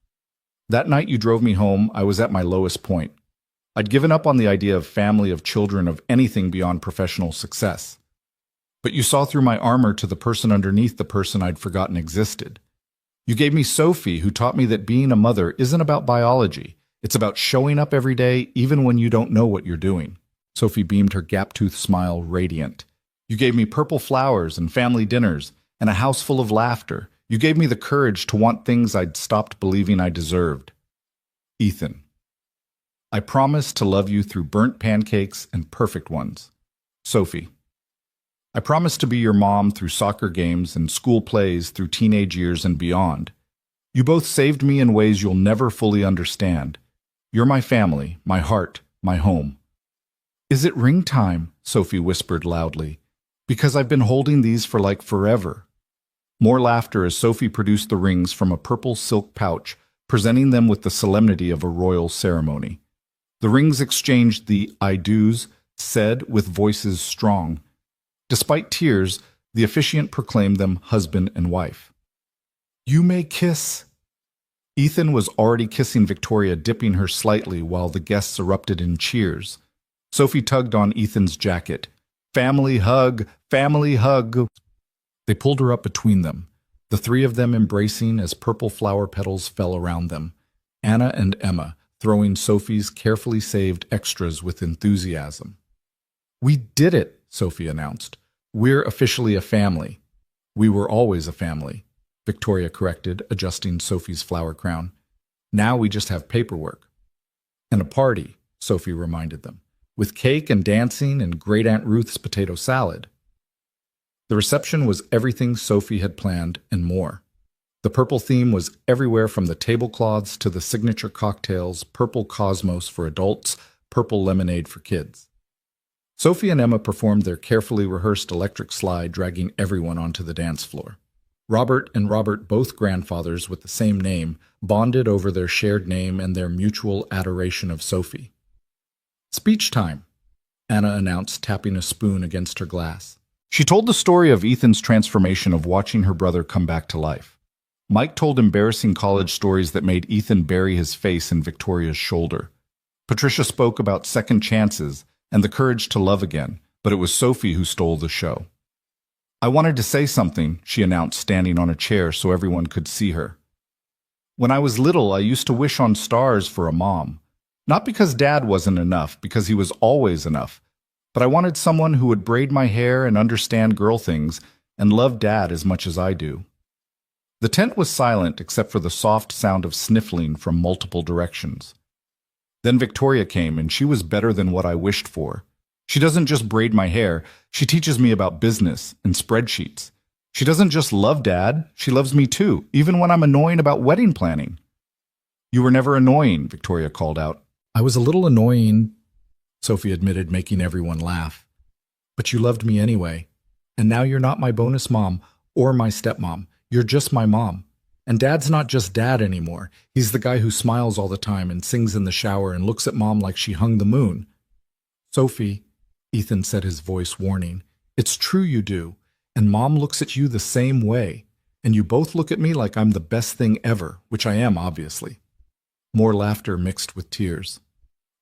That night you drove me home, I was at my lowest point. I'd given up on the idea of family, of children, of anything beyond professional success. But you saw through my armor to the person underneath, the person I'd forgotten existed. You gave me Sophie, who taught me that being a mother isn't about biology. It's about showing up every day, even when you don't know what you're doing." Sophie beamed, her gap-toothed smile radiant. "You gave me purple flowers and family dinners and a house full of laughter. You gave me the courage to want things I'd stopped believing I deserved." Ethan. "I promise to love you through burnt pancakes and perfect ones." Sophie. "I promise to be your mom through soccer games and school plays, through teenage years and beyond. You both saved me in ways you'll never fully understand. You're my family, my heart, my home." "Is it ring time?" Sophie whispered loudly. "Because I've been holding these for like forever." More laughter as Sophie produced the rings from a purple silk pouch, presenting them with the solemnity of a royal ceremony. The rings exchanged the "I do's," said with voices strong. Despite tears, the officiant proclaimed them husband and wife. "You may kiss." Ethan was already kissing Victoria, dipping her slightly while the guests erupted in cheers. Sophie tugged on Ethan's jacket. "Family hug! Family hug!" They pulled her up between them, the three of them embracing as purple flower petals fell around them. Anna and Emma, throwing Sophie's carefully saved extras with enthusiasm. "We did it," Sophie announced. "We're officially a family." "We were always a family," Victoria corrected, adjusting Sophie's flower crown. "Now we just have paperwork." "And a party," Sophie reminded them, "with cake and dancing and Great Aunt Ruth's potato salad." The reception was everything Sophie had planned and more. The purple theme was everywhere from the tablecloths to the signature cocktails, purple cosmos for adults, purple lemonade for kids. Sophie and Emma performed their carefully rehearsed electric slide, dragging everyone onto the dance floor. Robert and Robert, both grandfathers with the same name, bonded over their shared name and their mutual adoration of Sophie. "Speech time," Anna announced, tapping a spoon against her glass. She told the story of Ethan's transformation of watching her brother come back to life. Mike told embarrassing college stories that made Ethan bury his face in Victoria's shoulder. Patricia spoke about second chances and the courage to love again, but it was Sophie who stole the show. "I wanted to say something," she announced, standing on a chair so everyone could see her. "When I was little, I used to wish on stars for a mom. Not because Dad wasn't enough, because he was always enough, but I wanted someone who would braid my hair and understand girl things and love Dad as much as I do." The tent was silent except for the soft sound of sniffling from multiple directions. Then Victoria came, and she was better than what I wished for. She doesn't just braid my hair, she teaches me about business and spreadsheets. She doesn't just love Dad, she loves me too, even when I'm annoying about wedding planning. "You were never annoying," Victoria called out. "I was a little annoying," Sophie admitted, making everyone laugh. "But you loved me anyway. And now you're not my bonus mom or my stepmom. You're just my mom. And Dad's not just Dad anymore. He's the guy who smiles all the time and sings in the shower and looks at Mom like she hung the moon." "Sophie," Ethan said, his voice warning, "it's true you do. And Mom looks at you the same way. And you both look at me like I'm the best thing ever, which I am, obviously." More laughter mixed with tears.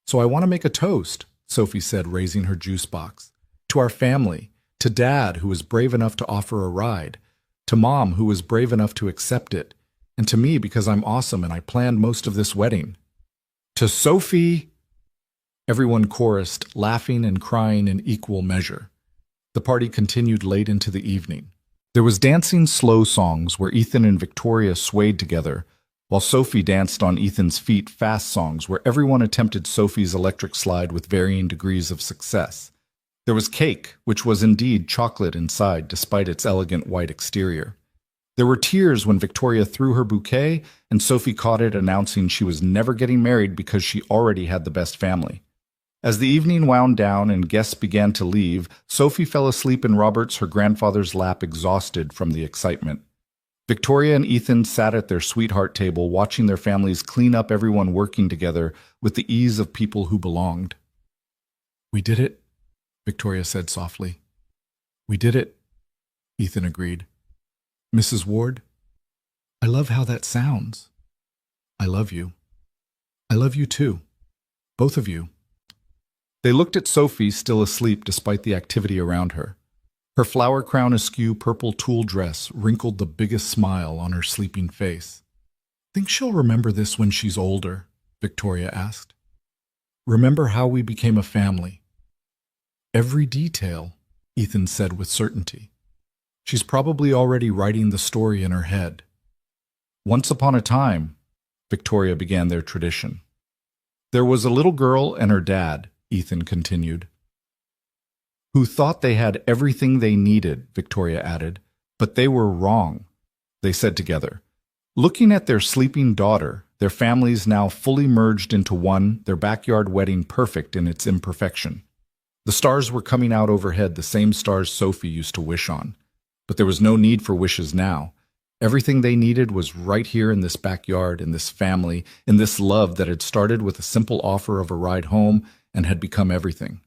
"So I want to make a toast," Sophie said, raising her juice box. "To our family, to Dad, who was brave enough to offer a ride, to Mom, who was brave enough to accept it, and to me because I'm awesome and I planned most of this wedding. To Sophie!" Everyone chorused, laughing and crying in equal measure. The party continued late into the evening. There was dancing slow songs where Ethan and Victoria swayed together, while Sophie danced on Ethan's feet fast songs where everyone attempted Sophie's electric slide with varying degrees of success. There was cake, which was indeed chocolate inside despite its elegant white exterior. There were tears when Victoria threw her bouquet and Sophie caught it, announcing she was never getting married because she already had the best family. As the evening wound down and guests began to leave, Sophie fell asleep in Robert's, her grandfather's lap, exhausted from the excitement. Victoria and Ethan sat at their sweetheart table, watching their families clean up, everyone working together with the ease of people who belonged. "We did it," Victoria said softly. "We did it," Ethan agreed. "Mrs. Ward, I love how that sounds. I love you. I love you too. Both of you." They looked at Sophie, still asleep despite the activity around her. Her flower crown askew purple tulle dress wrinkled the biggest smile on her sleeping face. "Think she'll remember this when she's older?" Victoria asked. "Remember how we became a family?" "Every detail," Ethan said with certainty. "She's probably already writing the story in her head." "Once upon a time," Victoria began their tradition. "There was a little girl and her dad," Ethan continued. "Who thought they had everything they needed," Victoria added, "but they were wrong," they said together. Looking at their sleeping daughter, their families now fully merged into one, their backyard wedding perfect in its imperfection. The stars were coming out overhead, the same stars Sophie used to wish on. But there was no need for wishes now. Everything they needed was right here in this backyard, in this family, in this love that had started with a simple offer of a ride home and had become everything.